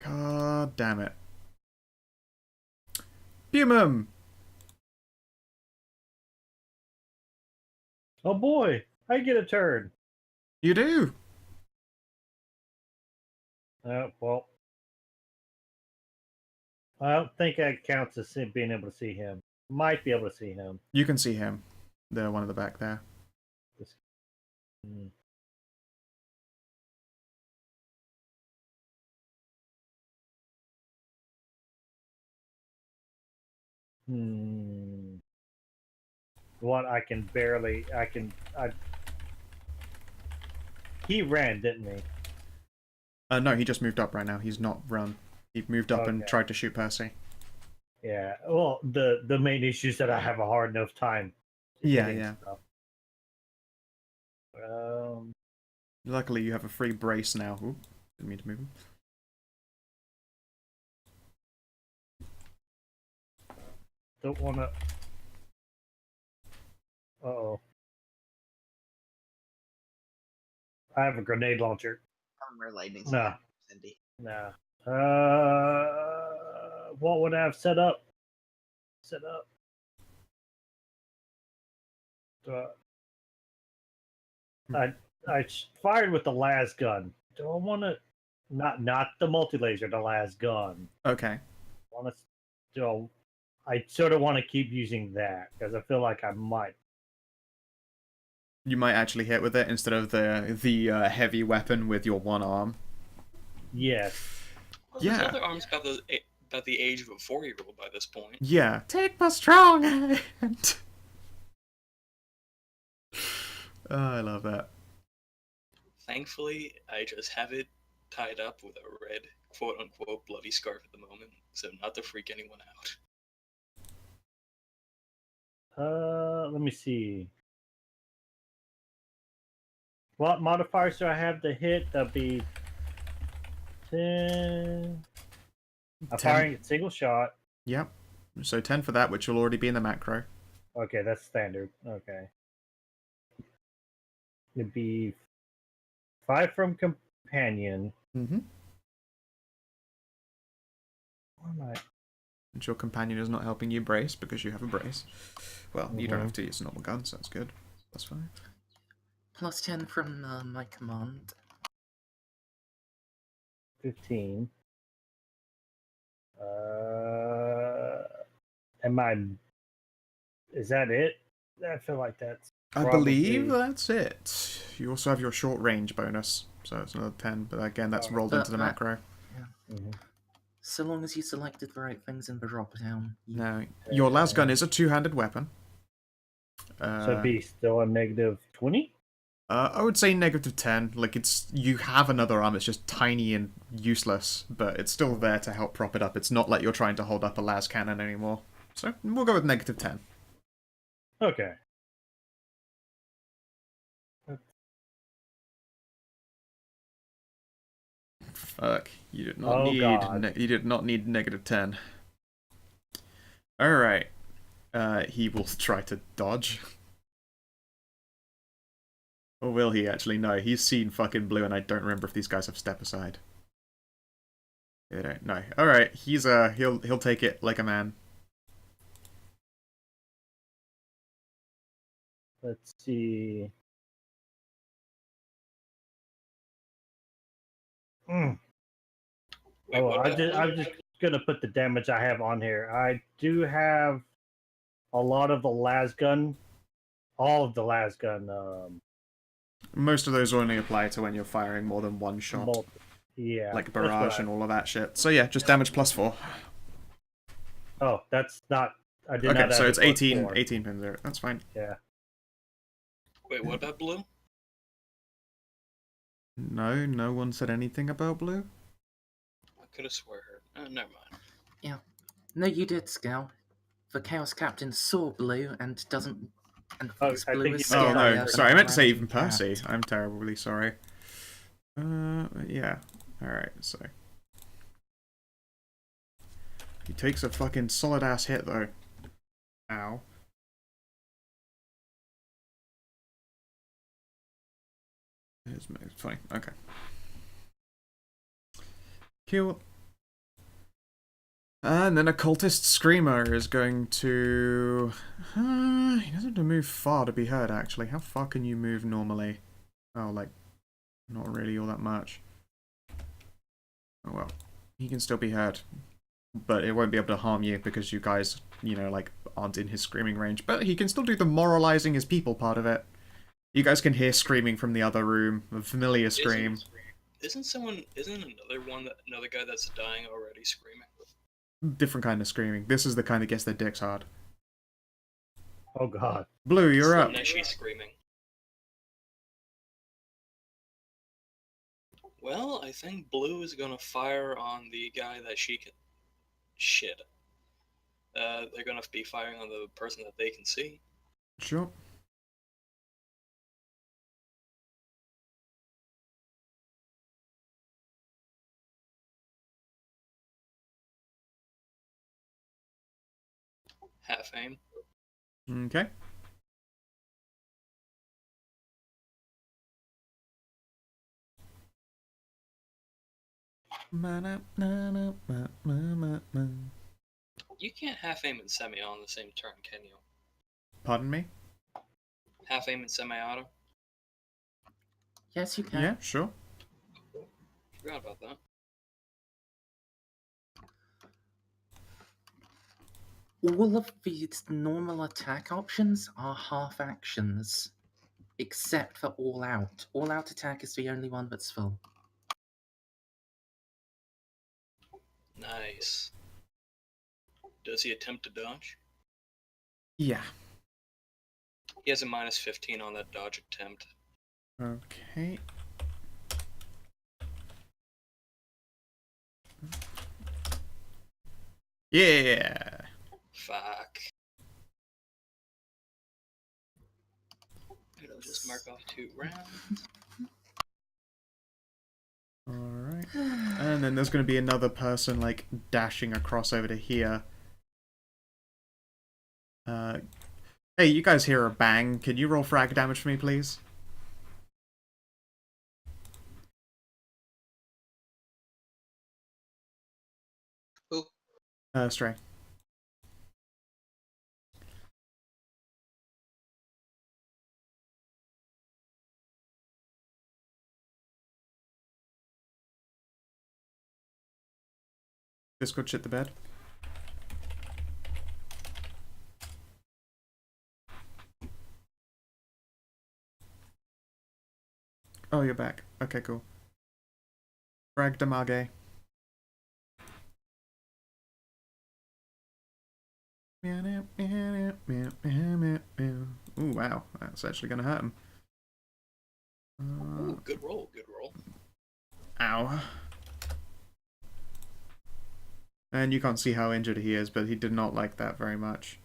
Speaker 1: God damn it. Bumum!
Speaker 4: Oh boy, I get a turn.
Speaker 1: You do!
Speaker 4: Well, I don't think that counts as being able to see him. Might be able to see him.
Speaker 1: You can see him. The one at the back there.
Speaker 4: Hmm. Hmm. What I can barely. He ran, didn't he?
Speaker 1: No, he just moved up right now. He's not run. He moved up and
Speaker 4: Okay.
Speaker 1: tried to shoot Percy.
Speaker 4: Yeah. Well, the main issue is that I have a hard enough time.
Speaker 1: Yeah,
Speaker 4: hitting
Speaker 1: yeah.
Speaker 4: stuff.
Speaker 1: Luckily, you have a free brace now. Ooh, didn't mean to move him.
Speaker 4: Don't want to. Uh-oh. I have a grenade launcher.
Speaker 5: Armor lightning.
Speaker 4: No.
Speaker 5: Cindy.
Speaker 4: No. What would I have set up? I fired with the last gun. Do I want to? Not the multi-laser, the last gun.
Speaker 1: Okay.
Speaker 4: Want to? Do I sort of want to keep using that because I feel like I might.
Speaker 1: You might actually hit with it instead of the heavy weapon with your one arm.
Speaker 4: Yes.
Speaker 2: Well,
Speaker 1: Yeah.
Speaker 2: His other arm's about the age of a 4-year-old by this point.
Speaker 1: Yeah. Take my strong hand. Oh, I love that.
Speaker 2: Thankfully, I just have it tied up with a red, quote-unquote, bloody scarf at the moment, so not to freak anyone out.
Speaker 4: Let me see. What modifiers do I have to hit? That'd be 10. I'm
Speaker 1: 10.
Speaker 4: firing a single shot.
Speaker 1: Yep. So 10 for that, which will already be in the macro.
Speaker 4: Okay, that's standard. Okay. It'd be 5 from companion.
Speaker 1: Mm-hmm.
Speaker 4: Why am I?
Speaker 1: And your companion is not helping you brace because you have a brace. Well, you don't have to use a normal gun, so that's good. That's fine.
Speaker 3: Plus 10 from my command.
Speaker 4: 15. Am I? Is that it? I feel like that's.
Speaker 1: I
Speaker 4: probably...
Speaker 1: believe that's it. You also have your short range bonus, so it's another 10, but again, that's rolled into the macro.
Speaker 3: Yeah. So long as you selected the right things in the drop down.
Speaker 1: Now, your last gun is a two-handed weapon.
Speaker 4: So it'd be still a negative 20?
Speaker 1: I would say negative 10. Like, you have another arm, it's just tiny and useless, but it's still there to help prop it up. It's not like you're trying to hold up a las cannon anymore. So, we'll go with negative 10.
Speaker 4: Okay.
Speaker 1: Fuck, you did not need negative 10. Alright. He will try to dodge. Or will he actually? No, he's seen fucking blue and I don't remember if these guys have step aside. They don't. No. Alright, he'll take it like a man.
Speaker 4: Let's see.
Speaker 2: Wait,
Speaker 4: I'm just gonna put the damage I have on here. I do have a lot of the las gun, all of the las gun.
Speaker 1: Most of those only apply to when you're firing more than one shot.
Speaker 4: Yeah,
Speaker 1: like barrage and all of that shit. So yeah, just damage plus 4.
Speaker 4: Oh, that's not. I did
Speaker 1: okay,
Speaker 4: not
Speaker 1: so it's 18
Speaker 4: 4.
Speaker 1: 18 pins there. That's fine.
Speaker 4: Yeah.
Speaker 2: Wait, what about blue?
Speaker 1: No one said anything about blue.
Speaker 2: Could have swore her. Never mind.
Speaker 3: No, you did, Scout. The Chaos Captain saw Blue and doesn't. And
Speaker 4: Oh,
Speaker 3: thinks
Speaker 4: I
Speaker 3: Blue
Speaker 4: think
Speaker 3: is
Speaker 4: he meant
Speaker 1: Oh
Speaker 3: scarier
Speaker 1: no,
Speaker 3: than
Speaker 1: sorry, I
Speaker 3: a
Speaker 1: meant to say
Speaker 3: random
Speaker 1: even
Speaker 3: cat.
Speaker 1: Percy. I'm terribly sorry. Yeah. Alright, so. He takes a fucking solid ass hit though. Ow. It's funny. Okay. Cool. And then Occultist Screamer is going to... he doesn't have to move far to be heard, actually. How far can you move normally? Oh, like, not really all that much. Oh well. He can still be heard. But it won't be able to harm you because you guys, you know, like, aren't in his screaming range. But he can still do the moralizing his people part of it. You guys can hear screaming from the other room. A familiar scream.
Speaker 2: Isn't another guy that's dying already screaming?
Speaker 1: Different kind of screaming. This is the kind that gets their dicks hard.
Speaker 4: Oh god.
Speaker 1: Blue, you're up.
Speaker 2: Neshi screaming. Well, I think Blue is gonna fire on the guy that she can. Shit. They're gonna be firing on the person that they can see.
Speaker 1: Sure.
Speaker 2: Half aim.
Speaker 1: Okay.
Speaker 2: You can't half aim and semi on the same turn, can you?
Speaker 1: Pardon me?
Speaker 2: Half aim and semi-auto?
Speaker 3: Yes, you can.
Speaker 1: Yeah, sure.
Speaker 2: Forgot about that.
Speaker 3: All of these normal attack options are half actions, except for All Out. All Out attack is the only one that's full.
Speaker 2: Nice. Does he attempt to dodge?
Speaker 1: Yeah.
Speaker 2: He has a minus 15 on that dodge attempt.
Speaker 1: Okay. Yeah.
Speaker 2: Fuck. It'll just mark off 2 rounds.
Speaker 1: Alright. And then there's going to be another person, like, dashing across over to here. Hey, you guys hear a bang. Can you roll frag damage for me, please?
Speaker 5: Who?
Speaker 1: Stray. Discord shit the bed. Oh, you're back. Okay, cool. Frag damage. Ooh, wow. That's actually gonna hurt him.
Speaker 2: Ooh, good roll, good roll.
Speaker 1: Ow. And you can't see how injured he is, but he did not like that very much.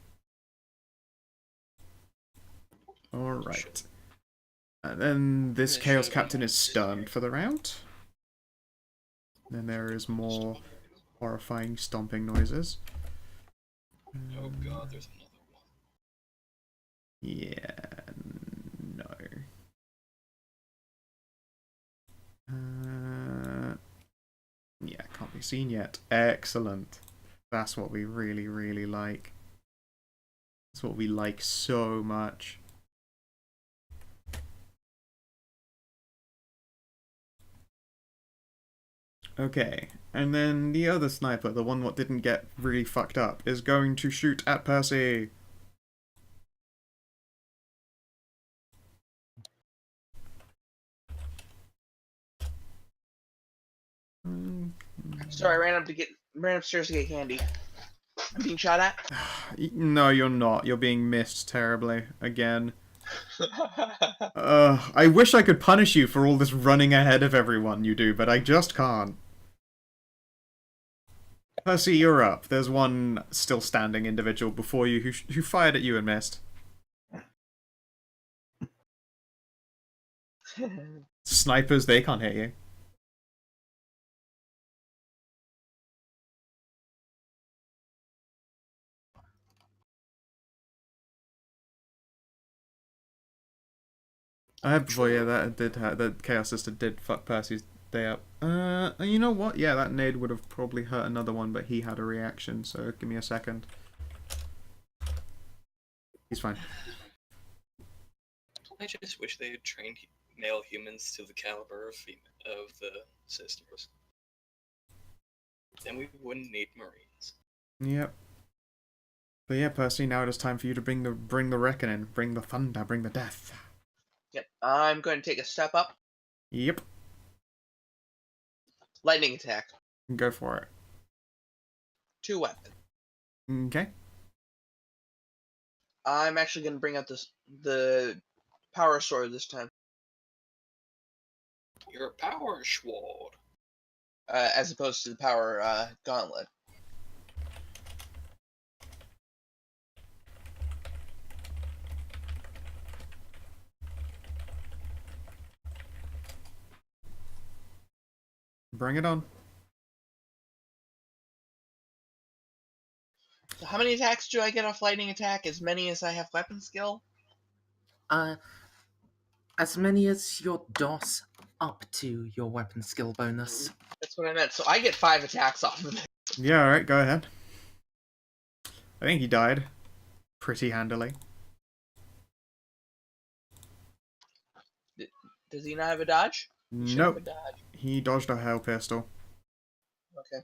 Speaker 1: Alright. And then this Chaos Captain is stunned for the round. Then there is more horrifying stomping noises.
Speaker 2: Oh god, there's another one.
Speaker 1: Yeah, no. Yeah, can't be seen yet. Excellent. That's what we really, really like. That's what we like so much. Okay, and then the other sniper, the one what didn't get really fucked up, is going to shoot at Percy.
Speaker 5: Sorry, I ran upstairs to get candy. I'm being shot at.
Speaker 1: No, you're not. You're being missed terribly again. I wish I could punish you for all this running ahead of everyone you do, but I just can't. Percy, you're up. There's one still standing individual before you who fired at you and missed. Snipers, they can't hit you. Before, yeah, that Chaos Sister did fuck Percy's day up. You know what? Yeah, that nade would have probably hurt another one, but he had a reaction, so give me a second. He's fine.
Speaker 2: I just wish they had trained male humans to the caliber of the sisters. Then we wouldn't need Marines.
Speaker 1: Yep. But yeah, Percy, now it is time for you to bring the reckoning, bring the thunder, bring the death.
Speaker 5: Yep. I'm going to take a step up.
Speaker 1: Yep.
Speaker 5: Lightning attack.
Speaker 1: Go for it.
Speaker 5: 2 weapon.
Speaker 1: Okay.
Speaker 5: I'm actually going to bring out the power sword this time.
Speaker 2: Your power sword.
Speaker 5: As opposed to the power gauntlet.
Speaker 1: Bring it on.
Speaker 5: So how many attacks do I get off lightning attack? As many as I have weapon skill?
Speaker 3: As many as your DOS up to your weapon skill bonus.
Speaker 5: That's what I meant. So I get 5 attacks off of it.
Speaker 1: Yeah, alright, go ahead. I think he died. Pretty handily.
Speaker 5: Does he not have a dodge? He should have a
Speaker 1: Nope.
Speaker 5: dodge.
Speaker 1: He dodged a hail pistol.
Speaker 5: Okay.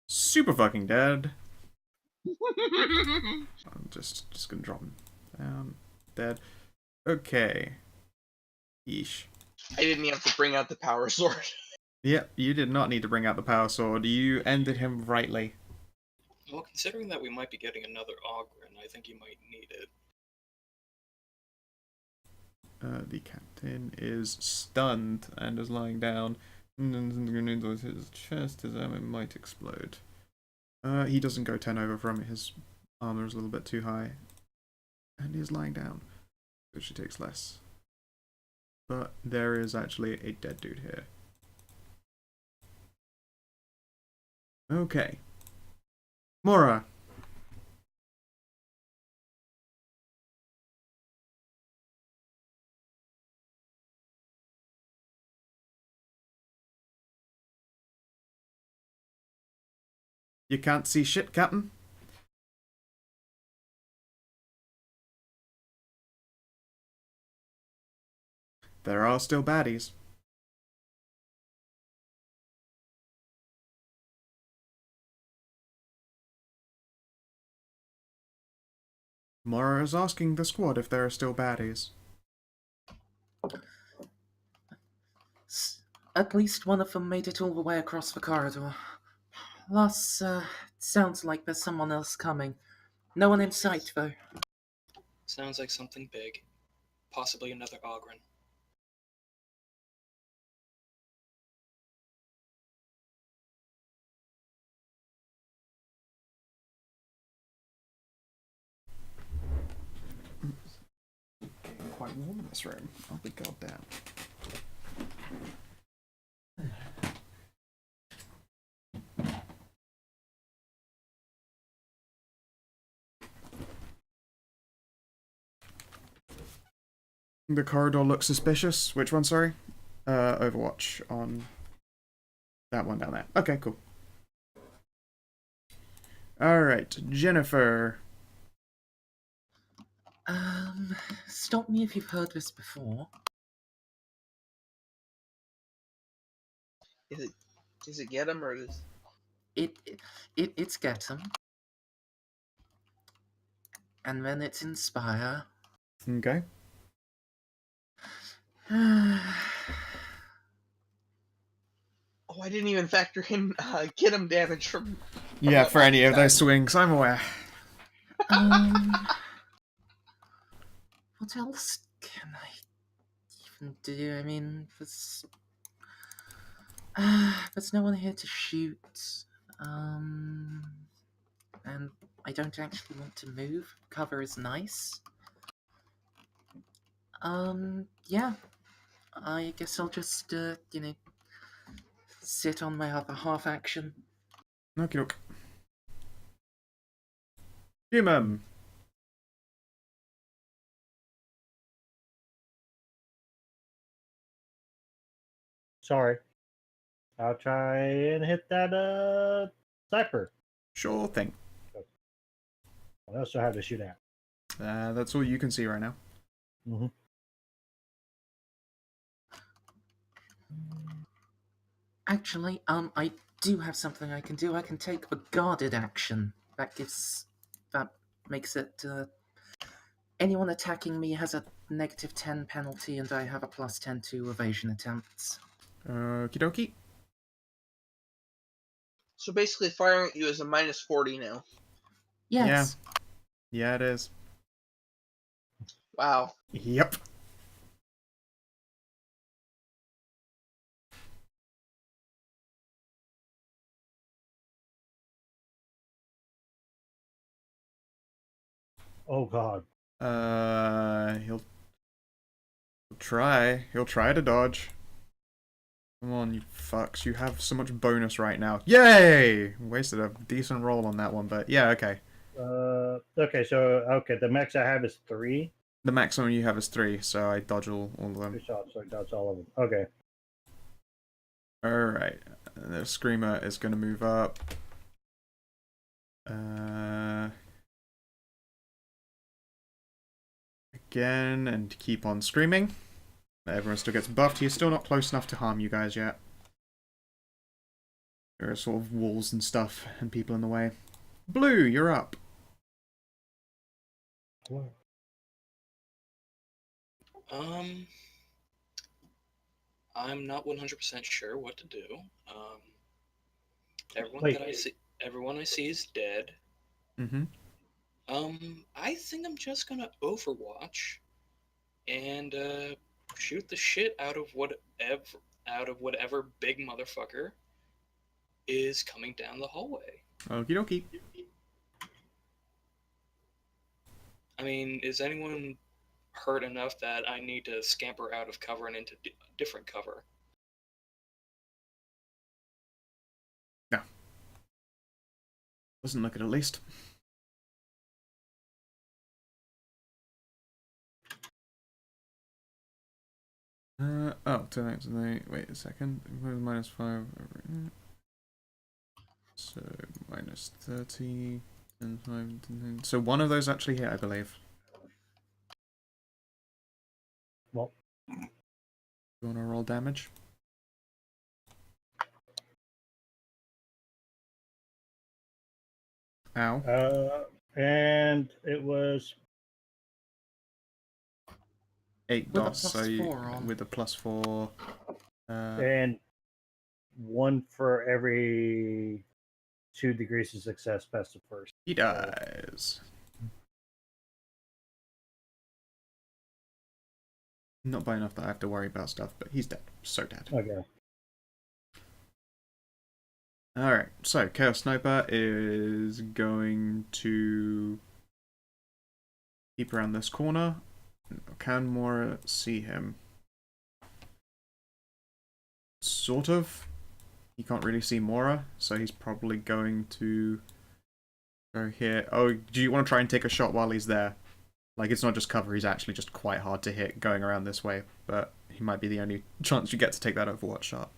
Speaker 1: Super fucking dead. I'm just gonna drop him down. Dead. Okay. Yeesh.
Speaker 5: I didn't even have to bring out the power sword.
Speaker 1: Yep, you did not need to bring out the power sword. You ended him rightly.
Speaker 2: Well, considering that we might be getting another Ogren, I think you might need it.
Speaker 1: The captain is stunned and is lying down. His chest, his armor might explode. He doesn't go 10 over from it. His armor is a little bit too high. And he's lying down, so she takes less. But there is actually a dead dude here. Okay. Mora. You can't see shit, Captain? There are still baddies. Mora is asking the squad if there are still baddies.
Speaker 3: At least one of them made it all the way across the corridor. Plus, sounds like there's someone else coming. No one in sight, though.
Speaker 2: Sounds like something big. Possibly another Ogren.
Speaker 1: Quite warm in this room. I'll be goddamn. The corridor looks suspicious. Which one, sorry? Overwatch on that one down there. Okay, cool. Alright, Jennifer.
Speaker 3: Stop me if you've heard this before.
Speaker 5: Does it get him or does...
Speaker 3: It's get 'em. And then it's inspire.
Speaker 1: Okay.
Speaker 5: Oh, I didn't even factor in get him damage from...
Speaker 1: Yeah, for any of those swings, I'm aware.
Speaker 3: What else can I can do. I mean, there's no one here to shoot. And I don't actually want to move. Cover is nice. Yeah. I guess I'll just, sit on my other half action.
Speaker 1: Okie doke. Human.
Speaker 4: Sorry. I'll try and hit that sniper.
Speaker 1: Sure thing.
Speaker 4: I also have to shoot at.
Speaker 1: That's all you can see right now.
Speaker 4: Mm-hmm.
Speaker 3: Actually, I do have something I can do. I can take the guarded action. That makes it, anyone attacking me has a -10 penalty, and I have a +10 to evasion attempts.
Speaker 1: Okie dokie.
Speaker 5: So basically, firing at you is a -40 now.
Speaker 3: Yes.
Speaker 1: Yeah, it is.
Speaker 5: Wow.
Speaker 1: Yep.
Speaker 4: Oh God.
Speaker 1: He'll try. He'll try to dodge. Come on, you fucks. You have so much bonus right now. Yay! Wasted a decent roll on that one, but yeah, okay.
Speaker 4: Okay, the max I have is 3.
Speaker 1: The maximum you have is 3, so I dodge all of
Speaker 4: 3
Speaker 1: them.
Speaker 4: shots, so I dodge all of them. Okay.
Speaker 1: Alright. The Screamer is going to move up. Again, and keep on screaming. Everyone still gets buffed. He's still not close enough to harm you guys yet. There are sort of walls and stuff and people in the way. Blue, you're up.
Speaker 4: What?
Speaker 2: I'm not 100% sure what to do. Everyone I see is dead.
Speaker 1: Mm-hmm.
Speaker 2: I think I'm just gonna Overwatch and shoot the shit out of whatever big motherfucker is coming down the hallway.
Speaker 1: Okie dokie.
Speaker 2: I mean, is anyone hurt enough that I need to scamper out of cover and into different cover?
Speaker 1: No. Doesn't look it, at least. Wait a second. -5. So, -30. And 5, 10. So one of those actually hit, I believe.
Speaker 4: Well,
Speaker 1: You want to roll damage? Ow.
Speaker 4: and it was
Speaker 1: 8
Speaker 3: With a
Speaker 1: dots, so
Speaker 3: +4 on.
Speaker 1: with a +4.
Speaker 4: and 1 for every 2 degrees of success past the first.
Speaker 1: He dies. Not by enough that I have to worry about stuff, but he's dead. So dead.
Speaker 4: Okay.
Speaker 1: Alright, so Chaos Sniper is going to keep around this corner. Can Mora see him? Sort of. He can't really see Mora, so he's probably going to go here. Oh, do you want to try and take a shot while he's there? Like, it's not just cover, he's actually just quite hard to hit going around this way, but he might be the only chance you get to take that Overwatch shot.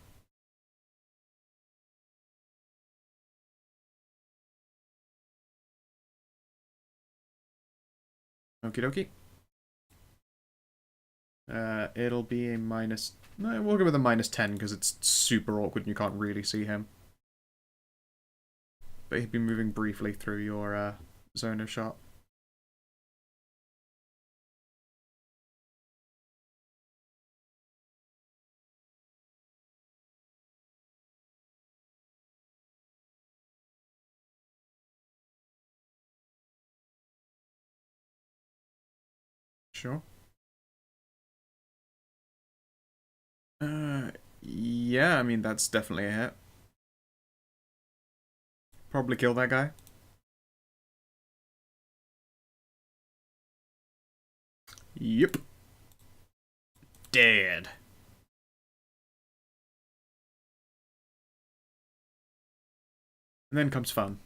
Speaker 1: Okie dokie. It'll be a minus... No, we'll go with a -10 because it's super awkward and you can't really see him. But he'd be moving briefly through your zone of shot. Sure. Yeah, I mean, that's definitely a hit. Probably kill that guy. Yep. Dead. And then comes fun.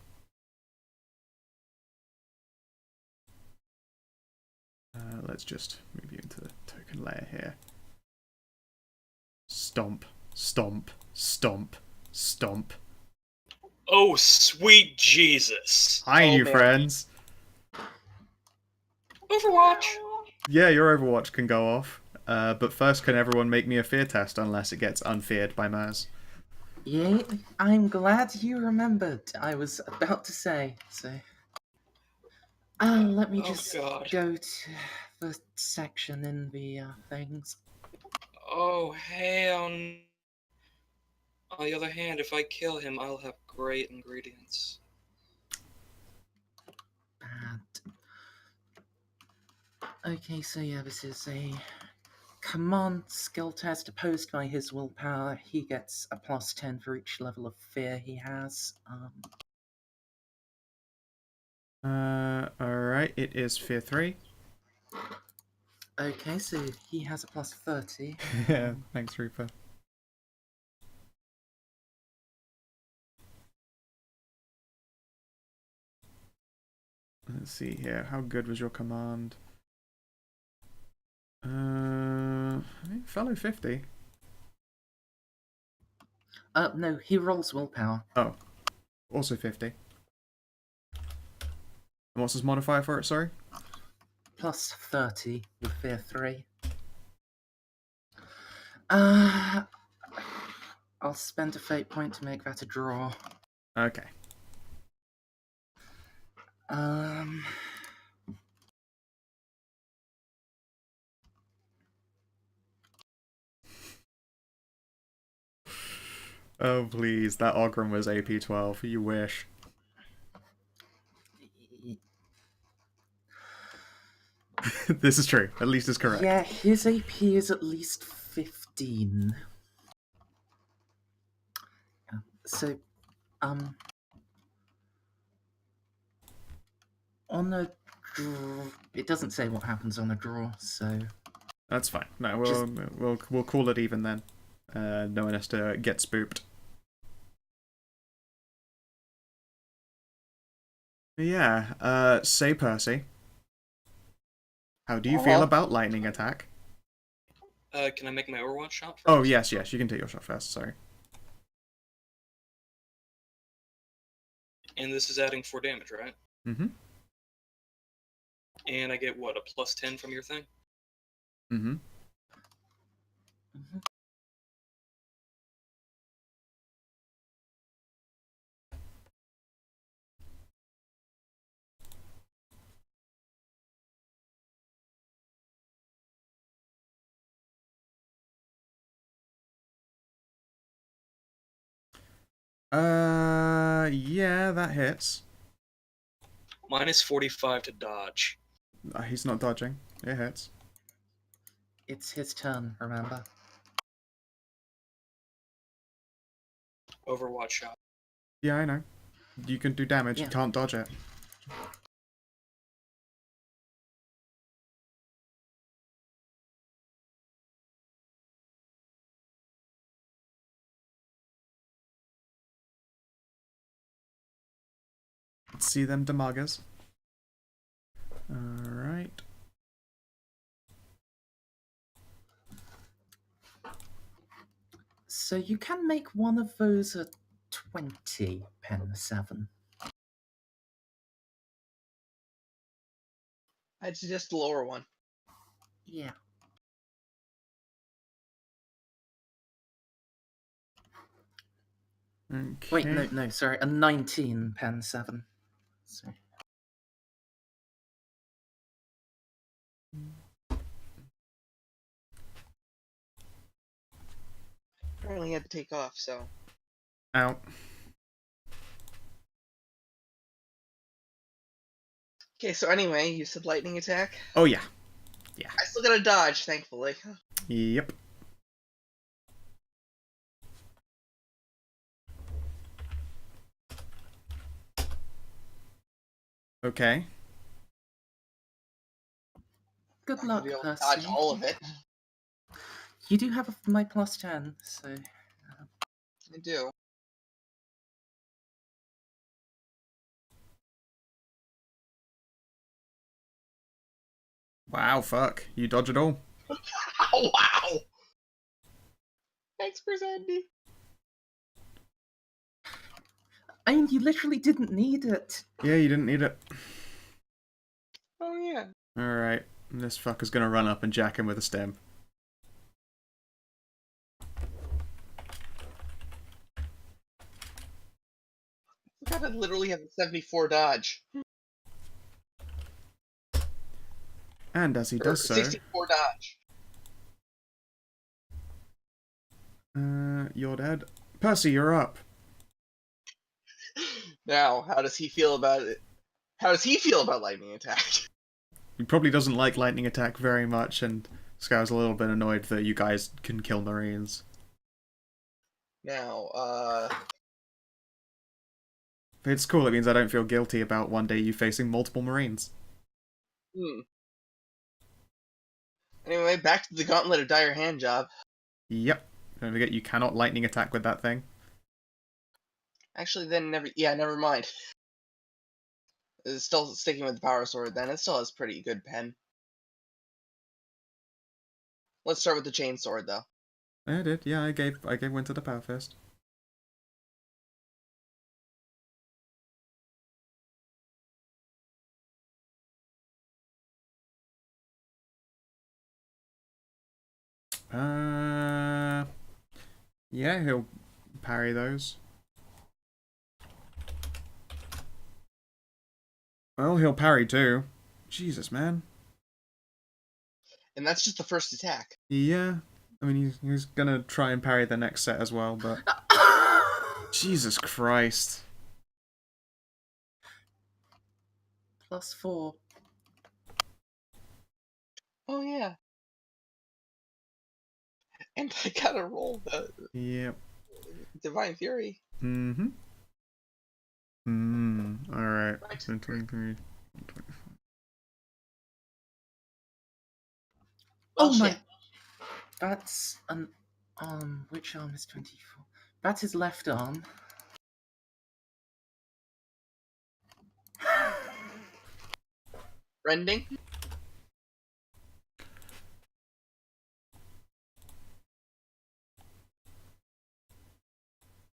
Speaker 1: Let's just move you into the token layer here. Stomp, stomp, stomp, stomp.
Speaker 2: Oh, sweet Jesus.
Speaker 1: Hi,
Speaker 5: Oh,
Speaker 1: new
Speaker 5: man.
Speaker 1: friends.
Speaker 2: Overwatch.
Speaker 1: Yeah, your Overwatch can go off. But first, can everyone make me a fear test unless it gets unfeared by Mers?
Speaker 3: Yeah, I'm glad you remembered. I was about to say, so. Let me
Speaker 2: Oh,
Speaker 3: just
Speaker 2: God.
Speaker 3: go to the section in the things.
Speaker 2: Oh, hell. On the other hand, if I kill him, I'll have great ingredients.
Speaker 3: Bad. Okay, so yeah, this is a command skill test opposed by his willpower. He gets a +10 for each level of fear he has.
Speaker 1: Alright, it is fear 3.
Speaker 3: Okay, so he has a +30.
Speaker 1: Yeah, thanks, Reaper. Let's see here. How good was your command? I think fellow 50.
Speaker 3: No, he rolls willpower.
Speaker 1: Oh, also 50. And what's his modifier for it, sorry?
Speaker 3: +30 with fear 3. I'll spend a fate point to make that a draw.
Speaker 1: Okay. Oh, please. That Ogren was AP 12. You wish. This is true. At least it's correct.
Speaker 3: Yeah, his AP is at least 15. Yeah, so, on a draw, it doesn't say what happens on a draw, so
Speaker 1: That's fine. No,
Speaker 3: Just-
Speaker 1: we'll call it even then. No one has to get spooked. Yeah, say Percy. How do you feel about lightning attack?
Speaker 2: Can I make my Overwatch shot first?
Speaker 1: Oh, yes, you can take your shot first, sorry.
Speaker 2: And this is adding 4 damage, right?
Speaker 1: Mm-hmm.
Speaker 2: And I get, what, a +10 from your thing?
Speaker 1: Mm-hmm. Yeah, that hits.
Speaker 2: -45 to dodge.
Speaker 1: He's not dodging. It hits.
Speaker 3: it's his turn, remember?
Speaker 2: Overwatch shot.
Speaker 1: Yeah, I know. You can do damage, you
Speaker 3: Yeah.
Speaker 1: can't dodge it. Let's see them damagas. Alright.
Speaker 3: So you can make one of those a 20 pen 7.
Speaker 5: I'd suggest the lower one.
Speaker 3: Yeah.
Speaker 1: Okay.
Speaker 3: Wait, no, sorry, a 19 pen 7. Sorry.
Speaker 5: Apparently had to take off, so.
Speaker 1: Out.
Speaker 5: Okay, so anyway, you said lightning attack.
Speaker 1: Oh, yeah.
Speaker 5: I still got a dodge, thankfully.
Speaker 1: Yep. Okay.
Speaker 3: Good
Speaker 5: Not gonna
Speaker 3: luck,
Speaker 5: be able to
Speaker 3: Percy.
Speaker 5: dodge all of it.
Speaker 3: You do have my +10, so
Speaker 5: I do.
Speaker 1: Wow, fuck. You dodge it all.
Speaker 5: Oh, wow! Thanks, Andy.
Speaker 3: I mean, you literally didn't need it.
Speaker 1: Yeah, you didn't need it.
Speaker 5: Oh, yeah.
Speaker 1: Alright. This fucker's gonna run up and jack him with a stem.
Speaker 5: I gotta literally have a 74 dodge.
Speaker 1: And as he
Speaker 5: Or
Speaker 1: does so,
Speaker 5: 64 dodge.
Speaker 1: you're dead. Percy, you're up.
Speaker 5: Now, how does he feel about it? How does he feel about lightning attack?
Speaker 1: He probably doesn't like lightning attack very much, and Sky's a little bit annoyed that you guys can kill Marines.
Speaker 5: Now,
Speaker 1: But it's cool, it means I don't feel guilty about one day you facing multiple Marines.
Speaker 5: Anyway, back to the Gauntlet of Dire Handjob.
Speaker 1: Yep. Don't forget you cannot lightning attack with that thing.
Speaker 5: Actually, then never mind. It's still sticking with the power sword then. It still has pretty good pen. Let's start with the chain sword though.
Speaker 1: I did, yeah, I gave Winter the Power Fist. Yeah, he'll parry those. Well, he'll parry too. Jesus, man.
Speaker 5: And that's just the first attack.
Speaker 1: Yeah. I mean, he's gonna try and parry the next set as well, but... Jesus Christ.
Speaker 3: +4.
Speaker 5: Oh yeah. And I gotta roll the
Speaker 1: Yep.
Speaker 5: Divine Fury.
Speaker 1: Mm-hmm. Alright. So 23, 25.
Speaker 5: Well,
Speaker 3: Oh my!
Speaker 5: shit.
Speaker 3: That's an arm. Which arm is 24? That's his left arm.
Speaker 5: Rending.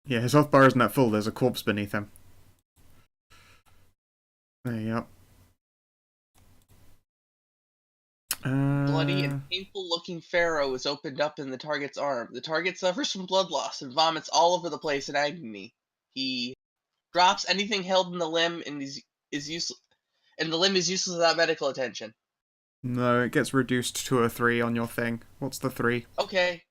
Speaker 1: Yeah, his health bar isn't that full, there's a corpse beneath him. There you go.
Speaker 5: Bloody and painful looking Pharaoh is opened up in the target's arm. The target suffers from blood loss and vomits all over the place in agony. He drops anything held in the limb and is useless, and the limb is useless without medical attention.
Speaker 1: No, it gets reduced to a 3 on your thing. What's the 3?
Speaker 5: Okay.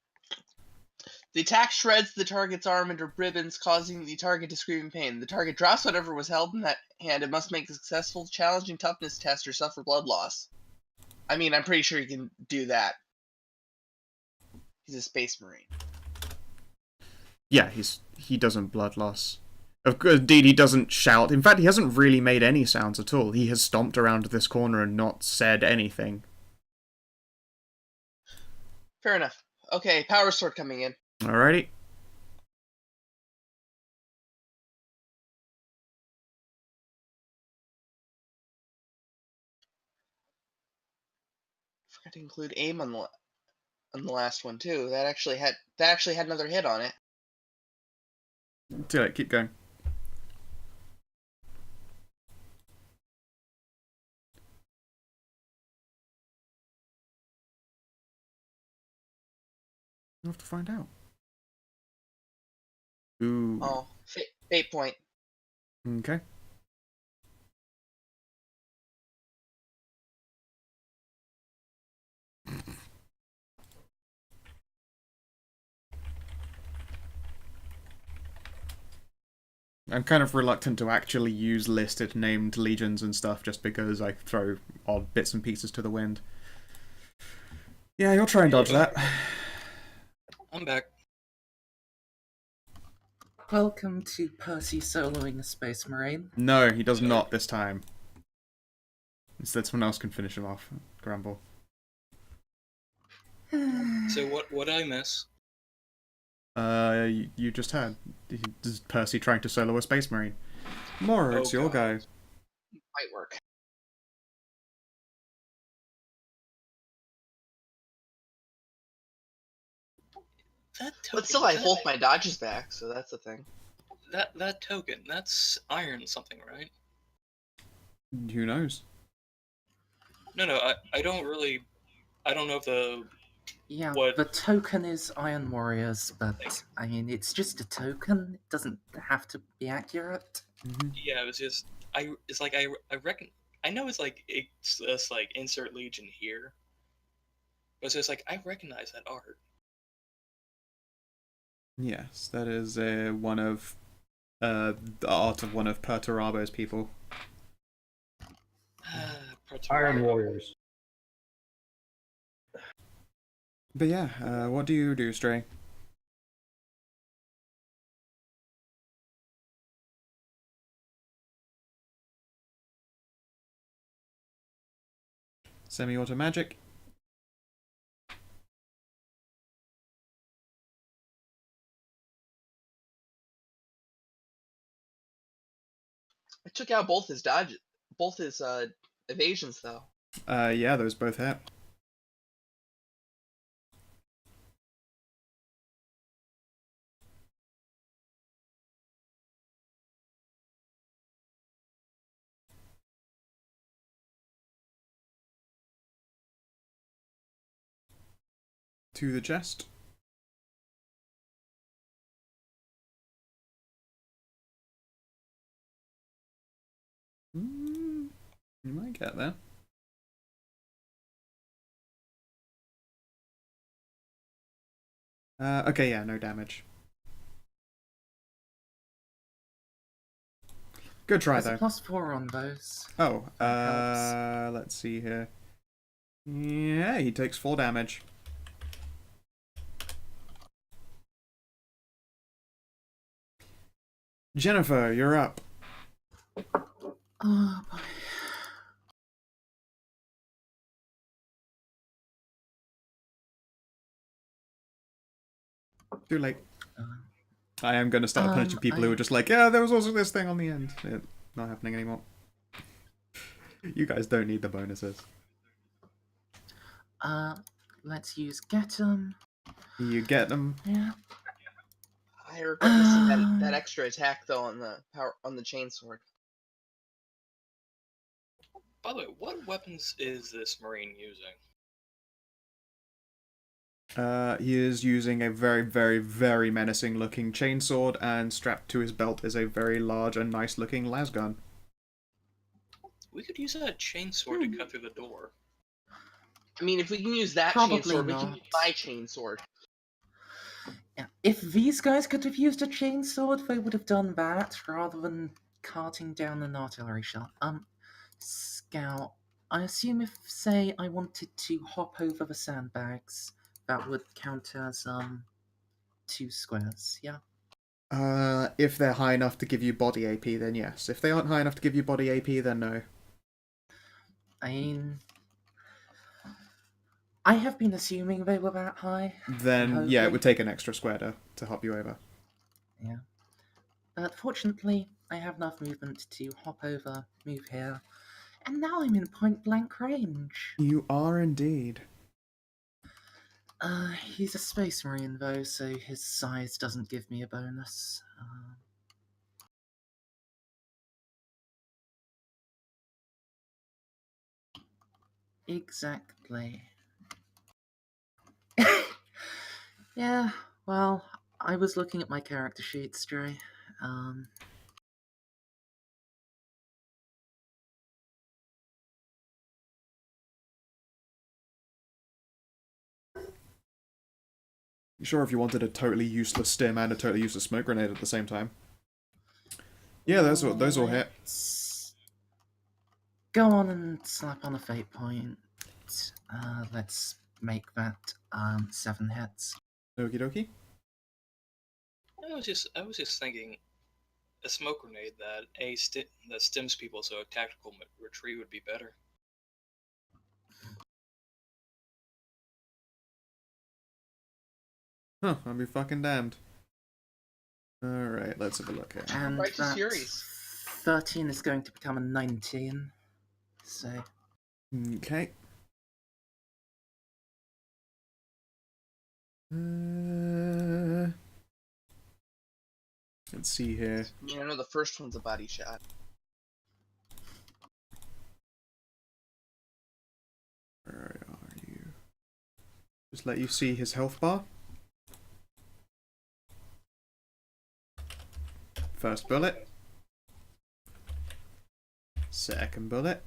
Speaker 5: The attack shreds the target's arm into ribbons, causing the target to scream in pain. The target drops whatever was held in that hand and must make a successful challenging toughness test or suffer blood loss. I mean, I'm pretty sure he can do that. He's a space marine.
Speaker 1: Yeah, he doesn't blood loss. Indeed, he doesn't shout. In fact, he hasn't really made any sounds at all. He has stomped around this corner and not said anything.
Speaker 5: Fair enough. Okay, power sword coming in.
Speaker 1: Alrighty.
Speaker 5: Forgot to include aim on the last one too. That actually had another hit on it.
Speaker 1: Too late, keep going. You'll have to find out. Ooh.
Speaker 5: Oh, fate point.
Speaker 1: Okay. I'm kind of reluctant to actually use listed named legions and stuff just because I throw odd bits and pieces to the wind. Yeah, you'll try and dodge that.
Speaker 2: I'm back.
Speaker 3: Welcome to Percy soloing a Space Marine.
Speaker 1: No, he does not this time. Instead, someone else can finish him off. Grumble.
Speaker 2: So what did I miss?
Speaker 1: You just heard. This is Percy trying to solo a space marine. Mwawr, it's
Speaker 2: Oh,
Speaker 1: your
Speaker 2: God.
Speaker 1: go.
Speaker 5: Might work.
Speaker 2: That token.
Speaker 5: But still, I hold my dodges back, so that's the thing.
Speaker 2: That token. That's iron something, right?
Speaker 1: Who knows?
Speaker 2: No. I don't really. I don't know if the.
Speaker 3: Yeah,
Speaker 2: What-
Speaker 3: the token is Iron Warriors, but I mean, it's just a token. It doesn't have to be accurate.
Speaker 2: Yeah, it was just. It's like I reckon. I know it's like insert Legion here. But it's just like I recognize that art.
Speaker 1: Yes, that is one of the art of one of Perturabo's people.
Speaker 4: Iron Warriors.
Speaker 1: But yeah, what do you do, Stray? Semi-auto magic.
Speaker 5: I took out both his dodges, both his evasions, though.
Speaker 1: Yeah, those both hit. To the chest. You might get there. Okay, yeah, no damage. Good try,
Speaker 3: There's a
Speaker 1: though.
Speaker 3: +4 on those.
Speaker 1: Oh,
Speaker 3: That
Speaker 1: let's see here. Yeah, he takes 4 damage. Jennifer, you're up.
Speaker 3: Oh boy.
Speaker 1: Too late.
Speaker 3: Uh,
Speaker 1: I am going to start punishing people who are just like, yeah, there was also this thing on the end. It's not happening anymore. You guys don't need the bonuses.
Speaker 3: Let's use get 'em.
Speaker 1: You get them.
Speaker 3: Yeah.
Speaker 5: I regret missing that extra attack though on the chainsword.
Speaker 2: By the way, what weapons is this Marine using?
Speaker 1: He is using a very, very, very menacing looking chainsword, and strapped to his belt is a very large and nice looking lasgun.
Speaker 2: We could use that chainsword to cut through the door.
Speaker 5: I mean, if we can use that
Speaker 3: Probably
Speaker 5: chainsword, we can
Speaker 3: not.
Speaker 5: use my chainsword.
Speaker 3: Yeah. If these guys could have used a chainsword, they would have done that rather than carting down an artillery shell. Scout. I assume if, say, I wanted to hop over the sandbags, that would count as 2 squares. Yeah.
Speaker 1: If they're high enough to give you body AP, then yes. If they aren't high enough to give you body AP, then no.
Speaker 3: I mean, I have been assuming they were that high.
Speaker 1: Then yeah, it would take an extra square to hop you over.
Speaker 3: Yeah. But fortunately, I have enough movement to hop over, move here, and now I'm in point blank range.
Speaker 1: You are indeed.
Speaker 3: He's a space marine though, so his size doesn't give me a bonus. Exactly. Yeah, well, I was looking at my character sheet, Stray.
Speaker 1: Sure, if you wanted a totally useless stim and a totally useless smoke grenade at the same time. Yeah, those will hit.
Speaker 3: Let's go on and slap on a fate point. Let's make that 7 hits.
Speaker 1: Okie dokie.
Speaker 2: I was just thinking, a smoke grenade that that stims people, so a tactical retreat would be better.
Speaker 1: Huh, I'll be fucking damned. Alright, let's have a look here.
Speaker 3: And
Speaker 5: Righteous
Speaker 3: that
Speaker 5: Furies.
Speaker 3: 13 is going to become a 19. So,
Speaker 1: Okay. Let's see here.
Speaker 5: I mean, I know the first one's a body shot.
Speaker 1: Where are you? Just let you see his health bar. First bullet. Second bullet.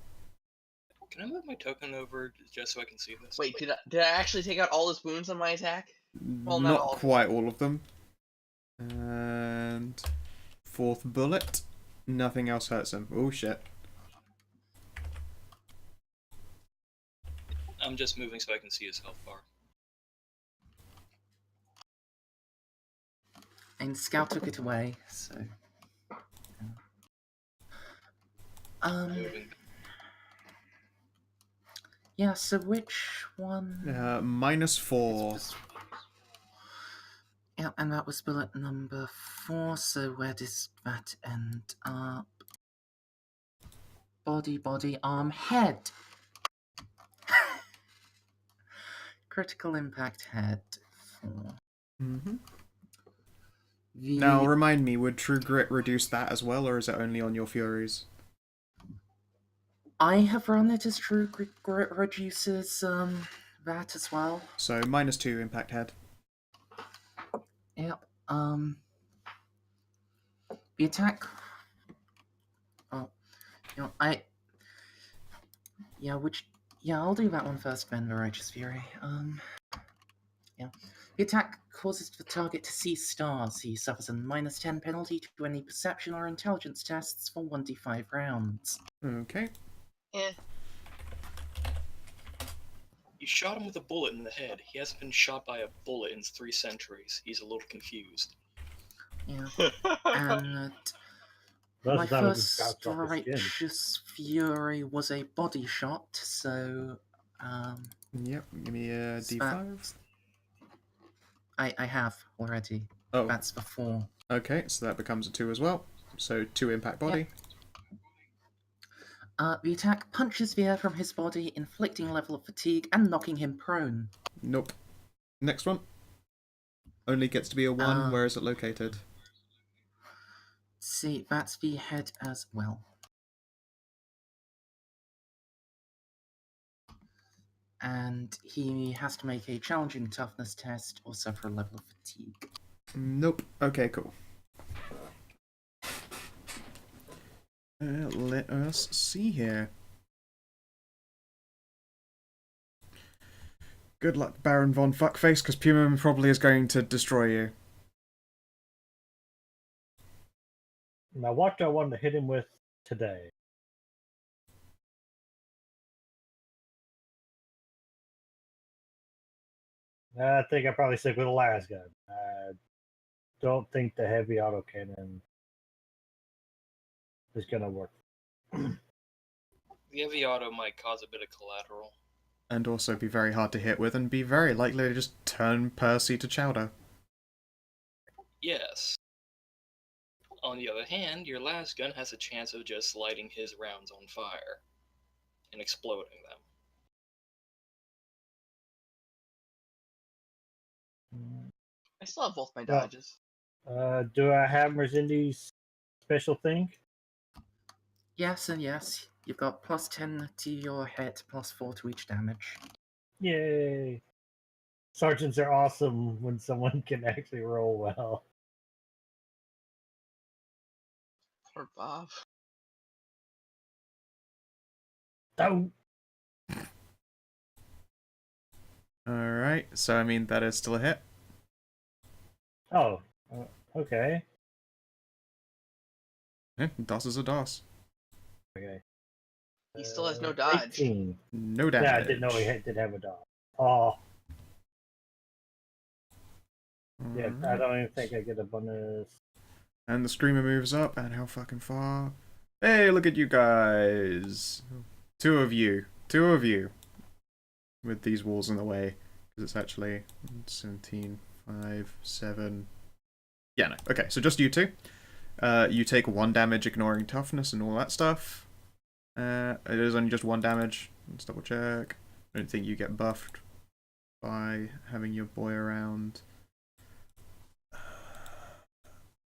Speaker 2: Can I move my token over just so I can see this?
Speaker 5: Wait, did I actually take out all his wounds on my attack? Well, not
Speaker 1: Not
Speaker 5: all of
Speaker 1: quite all of them. And fourth bullet. Nothing else hurts him. Oh shit.
Speaker 2: I'm just moving so I can see his health bar.
Speaker 3: and Scout took it away, so.
Speaker 2: Moving.
Speaker 3: Yeah, so which one?
Speaker 1: -4.
Speaker 3: Yeah, and that was bullet number 4, so where does that end up? Body, arm, head! Critical impact head. 4.
Speaker 1: Mm-hmm.
Speaker 3: The...
Speaker 1: Now, remind me, would True Grit reduce that as well, or is it only on your Furies?
Speaker 3: I have run it as True Grit reduces that as well.
Speaker 1: So, -2 impact head.
Speaker 3: Yep. The attack. Oh, Yeah, I'll do that one first, then the Righteous Fury. Yeah. The attack causes the target to see stars. He suffers a -10 penalty to any perception or intelligence tests for 1d5 rounds.
Speaker 1: Okay.
Speaker 5: Eh.
Speaker 2: You shot him with a bullet in the head. He hasn't been shot by a bullet in 3 centuries. He's a little confused.
Speaker 3: Yeah. And
Speaker 4: Most
Speaker 3: my
Speaker 4: of the time it
Speaker 3: first
Speaker 4: just bounced off his skin.
Speaker 3: Righteous Fury was a body shot, so
Speaker 1: Yep, give me a D5.
Speaker 3: I have already.
Speaker 1: Oh,
Speaker 3: That's the 4.
Speaker 1: okay, so that becomes a 2 as well. So 2 impact body.
Speaker 3: The attack punches the air from his body, inflicting a level of fatigue and knocking him prone.
Speaker 1: Nope. Next one. Only gets to be a 1. Where is it located?
Speaker 3: See, that's the head as well. And he has to make a challenging toughness test or suffer a level of fatigue.
Speaker 1: Nope. Okay, cool. Let us see here. Good luck, Baron Von Fuckface, because Puma probably is going to destroy you.
Speaker 4: Now, what do I want to hit him with today? I think I probably stick with the last gun. I don't think the heavy autocannon is going to work.
Speaker 2: The heavy auto might cause a bit of collateral.
Speaker 1: And also be very hard to hit with, and be very likely to just turn Percy to chowder.
Speaker 2: Yes. On the other hand, your last gun has a chance of just lighting his rounds on fire and exploding them.
Speaker 5: I still have both my dodges.
Speaker 4: Do I have Merzindi's special thing?
Speaker 3: Yes and yes. You've got +10 to your hit, +4 to each damage.
Speaker 4: Yay! Sergeants are awesome when someone can actually roll well.
Speaker 5: Poor Bob.
Speaker 4: Oh!
Speaker 1: Alright, so I mean, that is still a hit.
Speaker 4: Oh, okay.
Speaker 1: Yeah, DOS is a DOS.
Speaker 4: Okay.
Speaker 5: He still has no dodge.
Speaker 4: 18.
Speaker 1: No damage.
Speaker 4: Yeah, I didn't know he did have a dodge. Oh, yeah, I don't even think I get a bonus.
Speaker 1: And the Screamer moves up, and how fucking far? Hey, look at you guys! 2 of you. 2 of you. With these walls in the way. Because it's actually 17, 5, 7. Yeah, no. Okay, so just you two. You take 1 damage, ignoring toughness and all that stuff. It is only just 1 damage. Let's double check. I don't think you get buffed by having your boy around.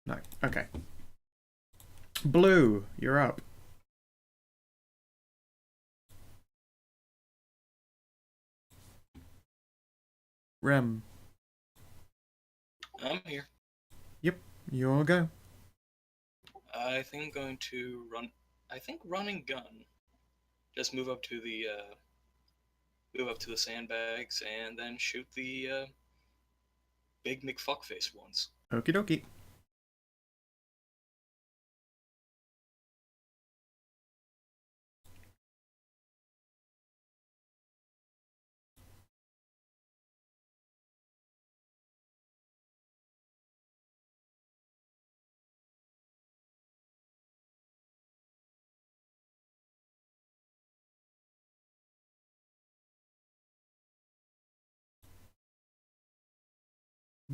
Speaker 1: No. Okay. Blue, you're up. Rem,
Speaker 2: I'm here.
Speaker 1: you all go.
Speaker 2: I think I'm going to run. I think run and gun. Just move up to the sandbags and then shoot the big McFuckface ones.
Speaker 1: Okie dokie.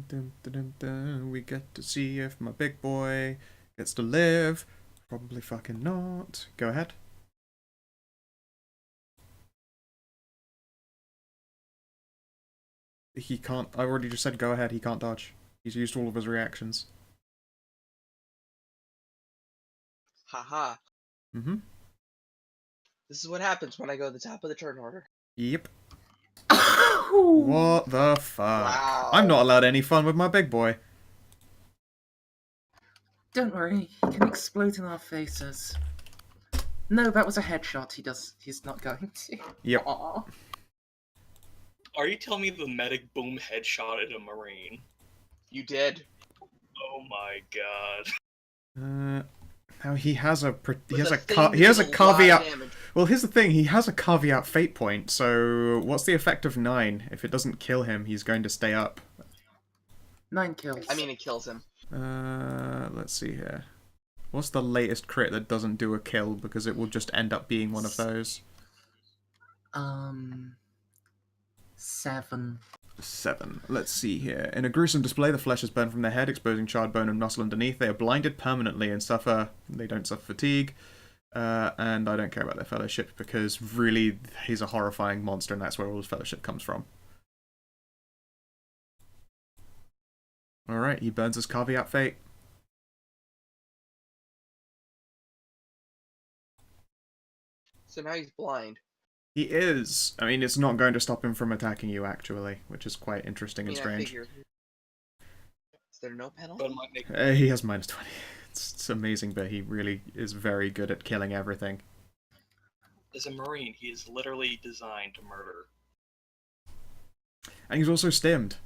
Speaker 1: Dun, dun, dun, dun. We get to see if my big boy gets to live. Probably fucking not. Go ahead. He can't. I already just said go ahead. He can't dodge. He's used all of his reactions.
Speaker 5: Haha.
Speaker 1: Mm-hmm.
Speaker 5: This is what happens when I go to the top of the turn order.
Speaker 1: Yep.
Speaker 3: What?
Speaker 1: What the fuck?
Speaker 5: Wow.
Speaker 1: I'm not allowed any fun with my big boy.
Speaker 3: Don't worry, he can explode in our faces. No, that was a headshot. He's not going to.
Speaker 1: Yep.
Speaker 3: Aw.
Speaker 2: Are you telling me the medic boom headshotted a Marine?
Speaker 5: You did.
Speaker 2: Oh my god.
Speaker 1: Now he has a
Speaker 5: With a thing that
Speaker 1: he has a
Speaker 5: did lot of
Speaker 1: caveat.
Speaker 5: damage.
Speaker 1: Well, here's the thing. He has a caveat fate point. So what's the effect of 9? If it doesn't kill him, he's going to stay up.
Speaker 3: 9 kills.
Speaker 5: I mean, it kills him.
Speaker 1: Let's see here. What's the latest crit that doesn't do a kill because it will just end up being one of those?
Speaker 3: 7.
Speaker 1: 7. Let's see here. In a gruesome display, the flesh is burned from their head, exposing charred bone and muscle underneath. They are blinded permanently and they don't suffer fatigue. And I don't care about their fellowship because really he's a horrifying monster and that's where all his fellowship comes from. Alright, he burns his caveat fate.
Speaker 5: So now he's blind.
Speaker 1: He is. I mean, it's not going to stop him from attacking you, actually, which is quite interesting
Speaker 5: I
Speaker 1: and
Speaker 5: mean, I
Speaker 1: strange.
Speaker 5: figured. Is there no penalty?
Speaker 2: But it might make
Speaker 1: He has minus 20. It's amazing, but he really is very good at killing everything.
Speaker 2: as a Marine, he is literally designed to murder.
Speaker 1: And he's also stimmed.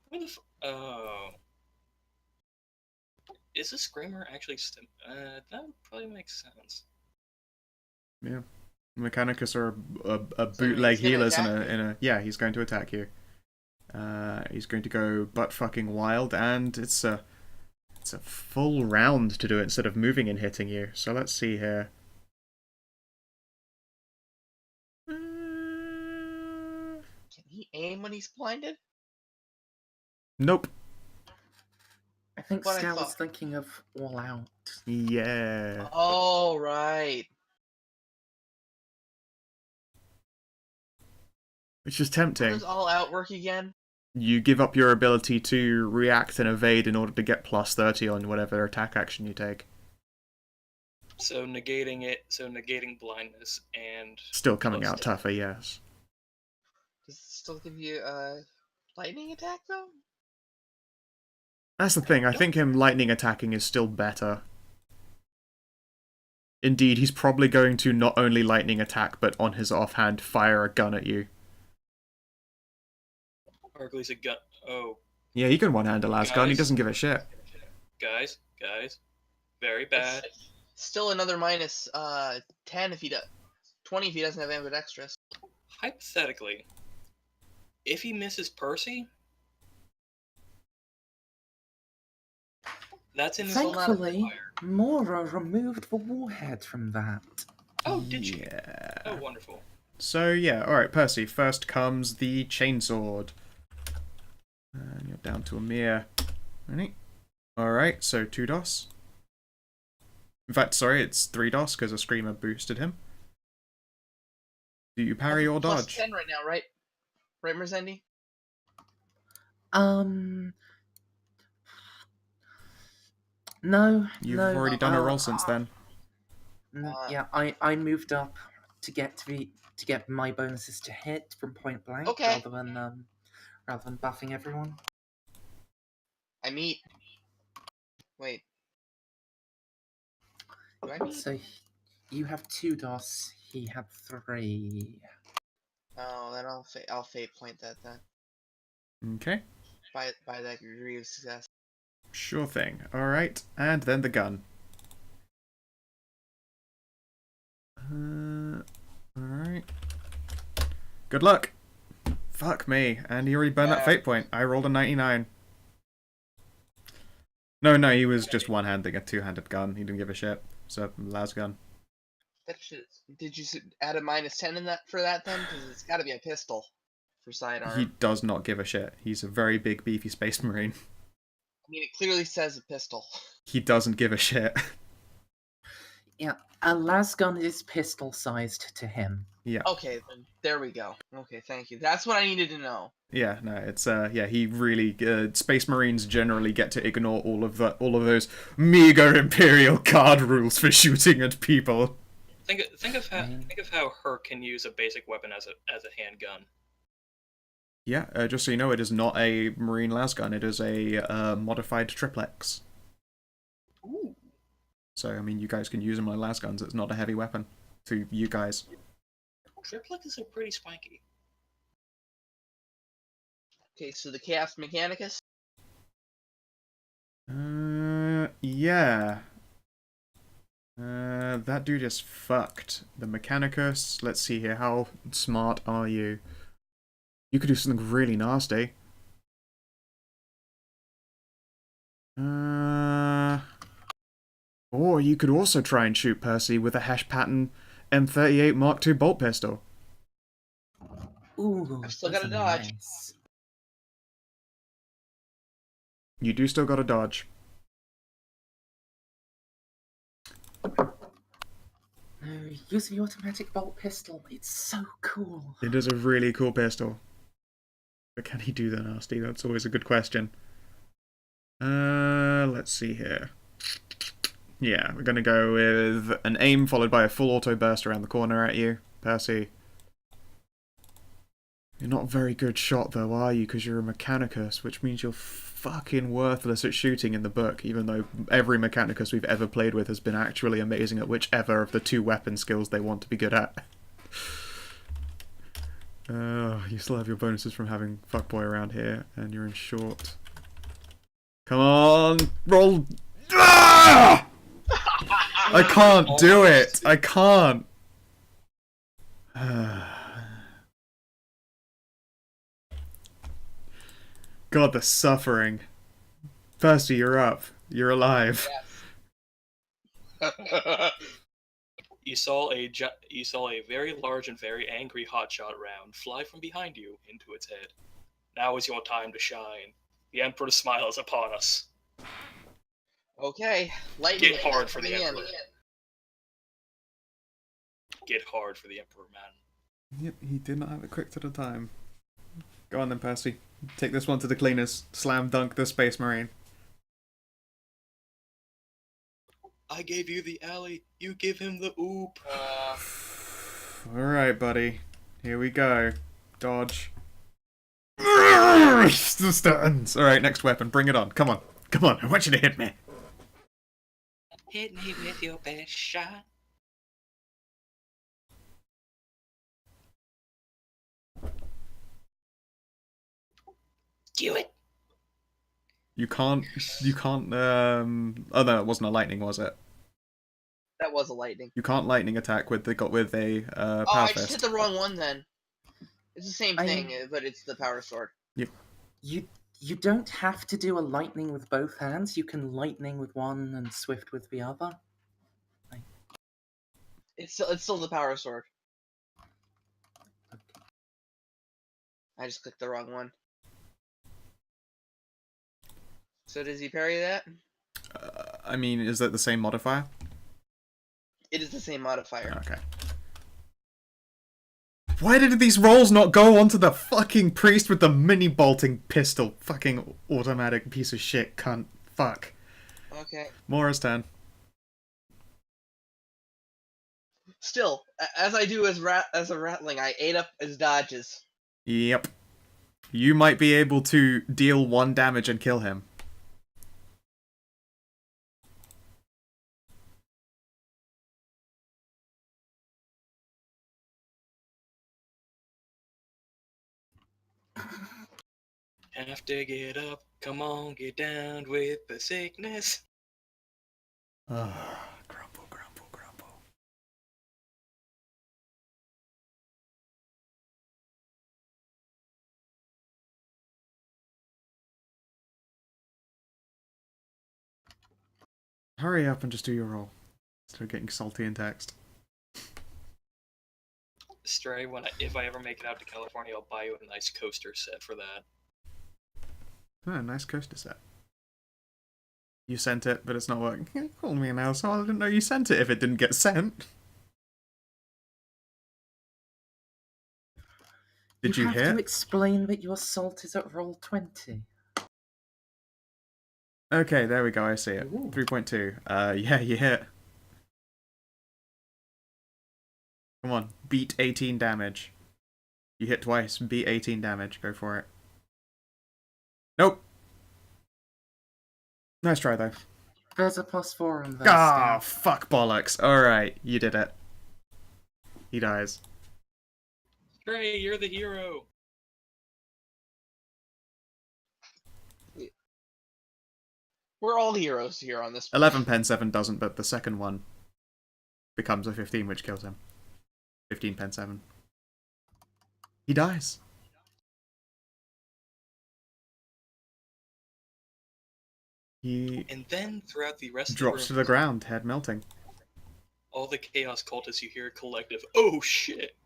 Speaker 2: Where the oh. Is a Screamer actually stim? That would probably make sense.
Speaker 1: Yeah. Mechanicus are a
Speaker 5: So
Speaker 1: bootleg
Speaker 5: he's gonna
Speaker 1: healers
Speaker 5: attack
Speaker 1: in a yeah, he's going to attack you. He's going to go butt fucking wild, and it's a full round to do it instead of moving and hitting you. So let's see here.
Speaker 5: Can he aim when he's blinded?
Speaker 1: Nope.
Speaker 3: I think
Speaker 5: What I
Speaker 3: Scout was
Speaker 5: thought.
Speaker 3: thinking of All Out.
Speaker 1: Yeah.
Speaker 5: Oh, right.
Speaker 1: Which is
Speaker 5: How
Speaker 1: tempting.
Speaker 5: does all out work again?
Speaker 1: You give up your ability to react and evade in order to get plus 30 on whatever attack action you take.
Speaker 2: So negating blindness and
Speaker 1: Still coming
Speaker 2: plus
Speaker 1: out tougher, yes.
Speaker 5: Does it still give you lightning attack though?
Speaker 1: That's the thing, I think him lightning attacking is still better. Indeed, he's probably going to not only lightning attack, but on his offhand fire a gun at you.
Speaker 2: or at least a gun. Oh,
Speaker 1: Yeah, he can one-hand a las gun, he
Speaker 2: Guys.
Speaker 1: doesn't give a shit.
Speaker 2: guys, very bad.
Speaker 5: Still another minus 10 if he does 20 if he doesn't have ambidextrous.
Speaker 2: Hypothetically, if he misses Percy, that's in his
Speaker 5: Thank-
Speaker 3: Thankfully,
Speaker 2: fire.
Speaker 3: Mora removed the warhead from that.
Speaker 2: Oh, did she?
Speaker 1: Yeah.
Speaker 2: Oh, wonderful.
Speaker 1: So yeah, alright, Percy. First comes the chainsword. down to a mere... Ready? Alright, so 2 DOS. In fact, sorry, it's 3 DOS because a screamer boosted him. Do you parry or
Speaker 5: Plus
Speaker 1: dodge?
Speaker 5: 10 right now, right? Right, Merzendi?
Speaker 3: No,
Speaker 1: You've
Speaker 3: no.
Speaker 1: already done a roll since then.
Speaker 3: Yeah, I moved up to get my bonuses to hit from point blank
Speaker 5: Okay.
Speaker 3: rather than buffing everyone.
Speaker 5: I meet. Wait. Do I meet?
Speaker 3: So you have 2 DOS, he had 3.
Speaker 5: Oh, then I'll fate point that then.
Speaker 1: Okay.
Speaker 5: By that degree of success.
Speaker 1: Sure thing. Alright, and then the gun. Alright. Good luck! Fuck me, and he already burned that fate point. I rolled a 99. No, he was just one-handing a two-handed gun. He didn't give a shit. So, las gun.
Speaker 5: That shit. Did you add a -10 in that for that then? Because it's got to be a pistol for sidearm.
Speaker 1: He does not give a shit. He's a very big, beefy space marine.
Speaker 5: I mean, it clearly says a pistol.
Speaker 1: He doesn't give a shit.
Speaker 3: Yeah, a las gun is pistol sized to him.
Speaker 1: Yeah.
Speaker 5: Okay, then there we go. Okay, thank you. That's what I needed to know.
Speaker 1: Yeah, no, it's yeah. He really Space Marines generally get to ignore all of those meager Imperial card rules for shooting at people.
Speaker 2: Think of how Herc can use a basic weapon as a handgun.
Speaker 1: Yeah, just so you know, it is not a Marine lasgun. It is a modified triplex.
Speaker 2: Ooh.
Speaker 1: So I mean, you guys can use them like lasguns. It's not a heavy weapon to you guys.
Speaker 2: Triplexes are pretty spiky.
Speaker 5: Okay, so the Chaos Mechanicus.
Speaker 1: Yeah. That dude is fucked. The Mechanicus. Let's see here. How smart are you? You could do something really nasty. Or you could also try and shoot Percy with a hash pattern M38 Mark II bolt pistol.
Speaker 3: Ooh,
Speaker 5: I've still
Speaker 3: those
Speaker 5: got a
Speaker 3: are
Speaker 5: dodge.
Speaker 3: nice.
Speaker 1: You do still got to dodge.
Speaker 3: No, use the automatic bolt pistol. It's so cool.
Speaker 1: It is a really cool pistol. But can he do the nasty? That's always a good question. Let's see here. Yeah, we're gonna go with an aim followed by a full auto burst around the corner at you, Percy. You're not a very good shot though, are you? Because you're a Mechanicus, which means you're fucking worthless at shooting in the book, even though every Mechanicus we've ever played with has been actually amazing at whichever of the 2 weapon skills they want to be good at. You still have your bonuses from having fuckboy around here, and you're in short. Come on! Roll! Ah! I can't do it! I can't! God, the suffering. Percy, you're up. You're alive.
Speaker 5: Yes.
Speaker 2: You saw a very large and very angry hotshot round fly from behind you into its head. Now is your time to shine. The Emperor's smile is upon us.
Speaker 5: Okay, lightning.
Speaker 2: Get hard for the
Speaker 5: coming in.
Speaker 2: Emperor. Get hard for the Emperor, man.
Speaker 1: Yep, he did not have it quick to the time. Go on then, Percy. Take this one to the cleaners. Slam dunk the Space Marine.
Speaker 2: I gave you the alley. You give him the oop.
Speaker 1: Alright, buddy. Here we go. Dodge. The statins. Alright, next weapon. Bring it on. Come on. Come on. I want you to hit me.
Speaker 2: Hit me with your best shot. Do it.
Speaker 1: You can't, oh no, it wasn't a lightning, was it?
Speaker 5: That was a lightning.
Speaker 1: You can't lightning attack with a,
Speaker 5: Oh,
Speaker 1: power
Speaker 5: I just hit
Speaker 1: fist.
Speaker 5: the wrong one then. It's the same
Speaker 3: I-
Speaker 5: thing, but it's the power sword.
Speaker 3: You don't have to do a lightning with both hands. You can lightning with one and swift with the other.
Speaker 5: It's still the power sword. I just clicked the wrong one. So does he parry that?
Speaker 1: I mean, is that the same modifier?
Speaker 5: It is the same modifier.
Speaker 1: Okay. Why did these rolls not go onto the fucking priest with the mini bolting pistol? Fucking automatic piece of shit cunt. Fuck.
Speaker 5: Okay.
Speaker 1: Mora's turn.
Speaker 5: Still, as I do as a rattling, I ate up his dodges.
Speaker 1: Yep. You might be able to deal 1 damage and kill him.
Speaker 2: Have to get up. Come on, get down with the sickness.
Speaker 1: Grumble, grumble, grumble. Hurry up and just do your roll. Start getting salty in text.
Speaker 2: Stray, if I ever make it out to California, I'll buy you a nice coaster set for that.
Speaker 1: Oh, nice coaster set. You sent it, but it's not working. Call me an asshole. I didn't know you sent it if it didn't get sent. Did you
Speaker 3: have
Speaker 1: hit?
Speaker 3: to explain that your salt is at roll 20.
Speaker 1: Okay, there we go. I see it.
Speaker 3: Ooh.
Speaker 1: 3.2. Yeah, you hit. Come on, beat 18 damage. You hit twice, beat 18 damage. Go for it. Nope. Nice try, though.
Speaker 3: There's a +4 on that.
Speaker 1: Ah, fuck bollocks. Alright, you did it. He dies.
Speaker 2: Stray, you're the hero.
Speaker 5: We're all heroes here on this.
Speaker 1: 11 pen 7 doesn't, but the second one becomes a 15, which kills him. 15 pen 7. He dies. He
Speaker 2: And then throughout the rest
Speaker 1: drops
Speaker 2: of
Speaker 1: to
Speaker 2: the
Speaker 1: the
Speaker 2: room,
Speaker 1: ground, head melting.
Speaker 2: all the Chaos Cultists, you hear a collective, oh shit!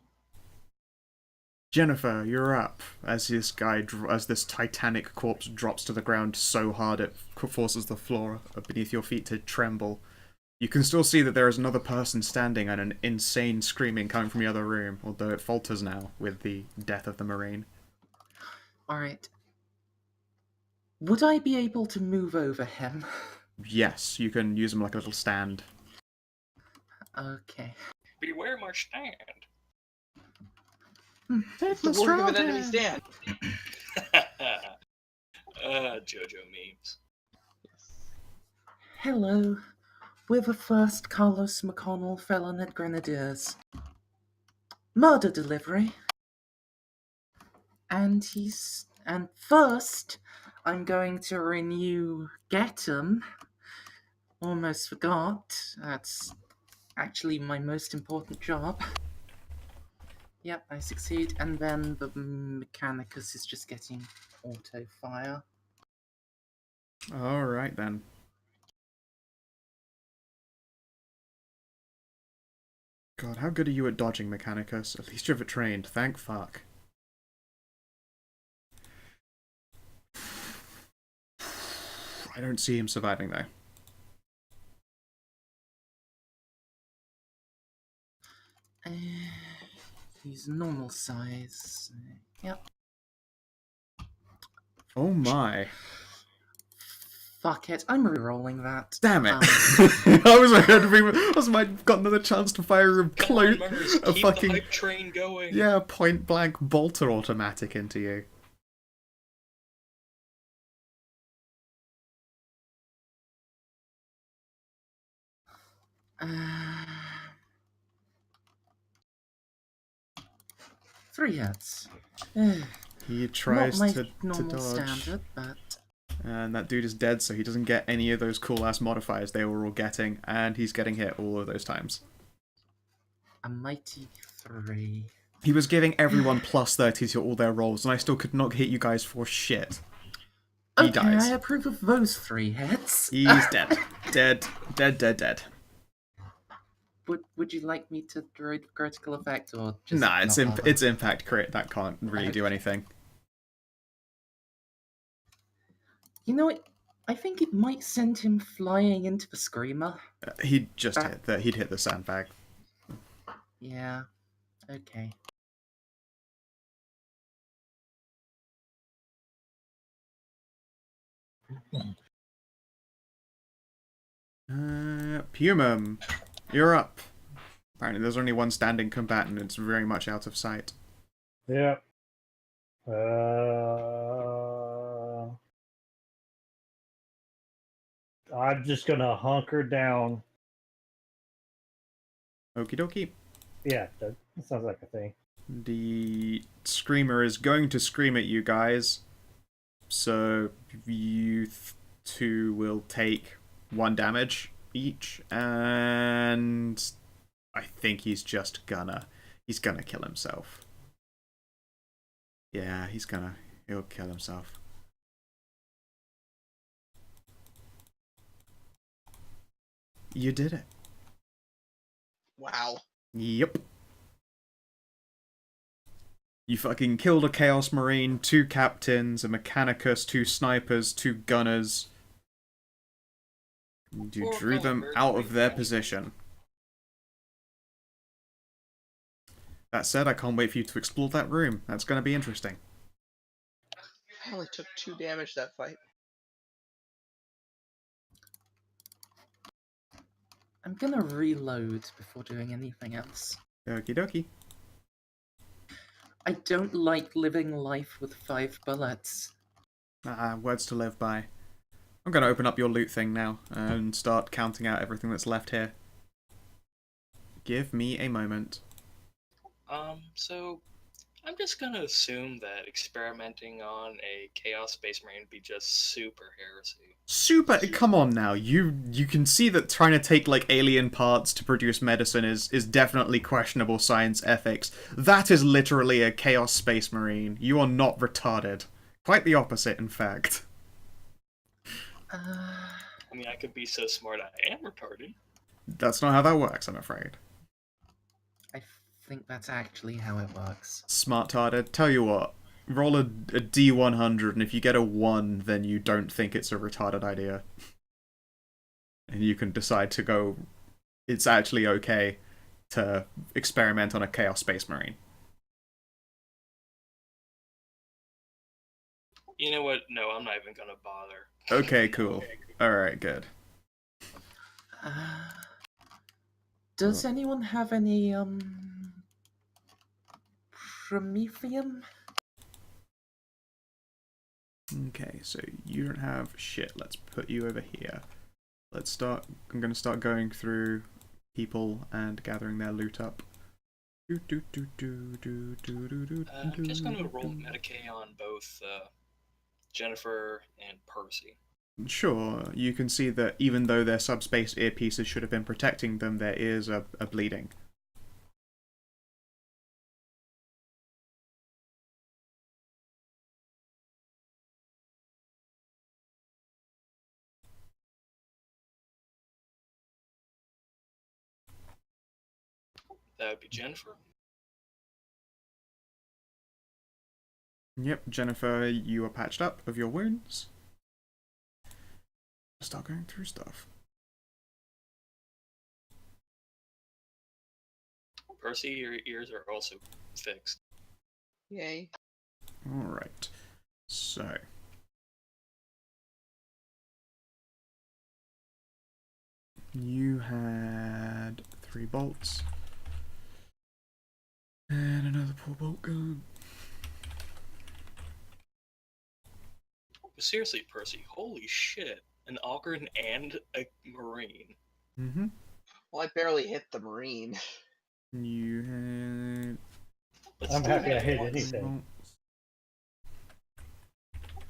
Speaker 1: Jennifer, you're up. As this titanic corpse drops to the ground so hard it forces the floor beneath your feet to tremble. You can still see that there is another person standing and an insane screaming coming from the other room, although it falters now with the death of the Marine.
Speaker 3: Alright. Would I be able to move over him?
Speaker 1: Yes, you can use him like a little stand.
Speaker 3: Okay.
Speaker 2: Beware my stand!
Speaker 5: It's the work of an enemy stand.
Speaker 2: JoJo memes.
Speaker 3: Hello. We're the 1st Carlos McConnell Feloned Grenadiers. Murder delivery. And first, I'm going to renew Get 'em. Almost forgot. That's actually my most important job. Yep, I succeed. And then the Mechanicus is just getting auto fire.
Speaker 1: Alright then. God, how good are you at dodging, Mechanicus? At least you're trained, thank fuck. I don't see him surviving, though.
Speaker 3: He's normal size. Yep.
Speaker 1: Oh my.
Speaker 3: Fuck it, I'm re-rolling that.
Speaker 1: Damn it. I was ahead of him. I might have got another chance to fire a
Speaker 2: Come on, Murders,
Speaker 1: a
Speaker 2: keep
Speaker 1: fucking...
Speaker 2: the hype train going!
Speaker 1: Yeah, point blank bolter automatic into you.
Speaker 3: Three hits.
Speaker 1: He tries
Speaker 3: Not my
Speaker 1: to
Speaker 3: normal
Speaker 1: dodge.
Speaker 3: standard, but
Speaker 1: And that dude is dead, so he doesn't get any of those cool-ass modifiers they were all getting, and he's getting hit all of those times.
Speaker 3: a mighty 3.
Speaker 1: He was giving everyone plus 30 to all their rolls, and I still could not hit you guys for shit. He
Speaker 3: Okay,
Speaker 1: dies.
Speaker 3: I approve of those 3 hits.
Speaker 1: He's dead. Dead.
Speaker 3: Would you like me to droid critical effect or just
Speaker 1: Nah, it's
Speaker 3: not bother?
Speaker 1: it's impact crit. That can't really do anything.
Speaker 3: You know what? I think it might send him flying into the screamer.
Speaker 1: He'd just he'd hit the sandbag.
Speaker 3: Yeah. Okay.
Speaker 1: Pumum, you're up. Apparently there's only one standing combatant, it's very much out of sight.
Speaker 4: Yeah. I'm just gonna hunker down.
Speaker 1: Okie dokie.
Speaker 4: Yeah, that sounds like a thing.
Speaker 1: The screamer is going to scream at you guys, so you two will take 1 damage each, and I think he's gonna kill himself. Yeah, he'll kill himself. You did it.
Speaker 5: Wow.
Speaker 1: Yep. You fucking killed a Chaos Marine, 2 captains, a Mechanicus, 2 snipers, 2 gunners. You drew them out of their position. That said, I can't wait for you to explore that room. That's going to be interesting.
Speaker 5: I only took 2 damage that fight.
Speaker 3: I'm gonna reload before doing anything else.
Speaker 1: Okie dokie.
Speaker 3: I don't like living life with 5 bullets.
Speaker 1: Words to live by. I'm going to open up your loot thing now and start counting out everything that's left here. Give me a moment.
Speaker 2: So I'm just gonna assume that experimenting on a Chaos Space Marine would be just super heresy.
Speaker 1: Super, come on now. You can see that trying to take like alien parts to produce medicine is definitely questionable science ethics. That is literally a Chaos Space Marine. You are not retarded. Quite the opposite, in fact.
Speaker 2: I mean, I could be so smart I am retarded.
Speaker 1: That's not how that works, I'm afraid.
Speaker 3: I think that's actually how it works.
Speaker 1: Smart-tarded. Tell you what, roll a D100, and if you get a 1, then you don't think it's a retarded idea. And you can decide to go, it's actually okay to experiment on a Chaos Space Marine.
Speaker 2: You know what? No, I'm not even gonna bother.
Speaker 1: Okay, cool. Alright, good.
Speaker 3: Does anyone have any, Promethium?
Speaker 1: Okay, so you don't have shit. Let's put you over here. Let's start. I'm going to start going through people and gathering their loot up.
Speaker 2: I'm just gonna roll Medicaid on both Jennifer and Percy.
Speaker 1: Sure, you can see that even though their subspace earpieces should have been protecting them, their ears are bleeding.
Speaker 2: That would be Jennifer.
Speaker 1: Yep, Jennifer, you are patched up of your wounds. Start going through stuff.
Speaker 2: Percy, your ears are also fixed.
Speaker 5: Yay.
Speaker 1: Alright, so. You had 3 bolts. And another poor bolt gun.
Speaker 2: But seriously, Percy, holy shit. An Ogryn and a Marine.
Speaker 1: Mm-hmm.
Speaker 5: Well, I barely hit the Marine.
Speaker 1: You had...
Speaker 2: Let's
Speaker 4: I'm
Speaker 2: do
Speaker 4: happy I
Speaker 2: that
Speaker 4: hit
Speaker 2: once.
Speaker 4: anything.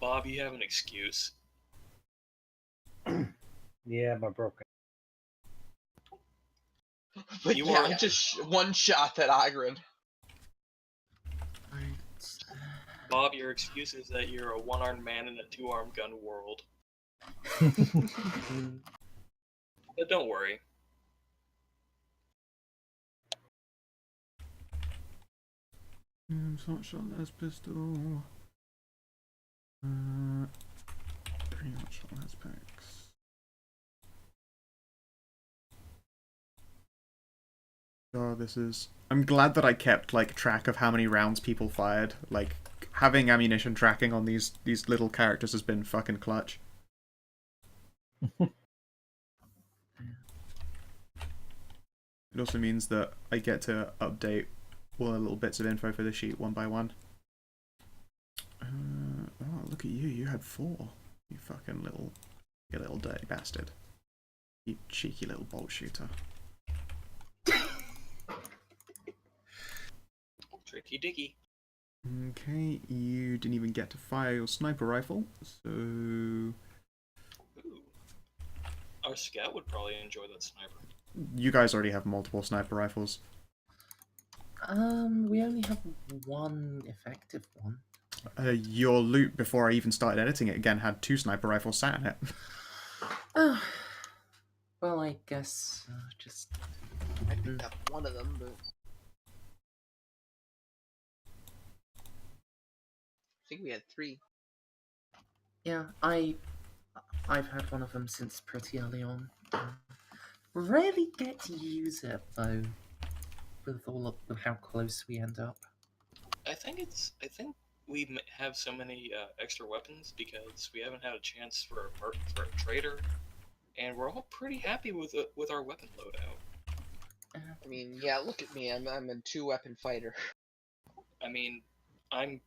Speaker 2: Bob, you have an excuse.
Speaker 4: Yeah, my broken.
Speaker 5: But
Speaker 2: You
Speaker 5: yeah,
Speaker 2: are-
Speaker 5: I just one shot that Ogren.
Speaker 2: Bob, your excuse is that you're a one-armed man in a two-armed gun world. But don't worry.
Speaker 1: Shotgun, as pistol. Pretty much. That's packs. Oh, this is... I'm glad that I kept, like, track of how many rounds people fired. Like, having ammunition tracking on these little characters has been fucking clutch. It also means that I get to update all the little bits of info for the sheet one by one. Oh, look at you. You had 4. You fucking little dirty bastard. You cheeky little bolt shooter.
Speaker 2: Tricky dicky.
Speaker 1: Okay, you didn't even get to fire your sniper rifle, so...
Speaker 2: Ooh. Our scout would probably enjoy that sniper.
Speaker 1: You guys already have multiple sniper rifles.
Speaker 3: We only have one effective one.
Speaker 1: Your loot before I even started editing it again had 2 sniper rifles sat in it.
Speaker 3: Oh, well, I guess just.
Speaker 5: I picked up one of them, but I think we had 3.
Speaker 3: Yeah, I've had one of them since pretty early on. Rarely get to use it though, with all of how close we end up.
Speaker 2: I think we have so many extra weapons because we haven't had a chance for a trader, and we're all pretty happy with our weapon loadout.
Speaker 5: I mean, yeah, look at me. I'm a 2-weapon fighter.
Speaker 2: I mean, I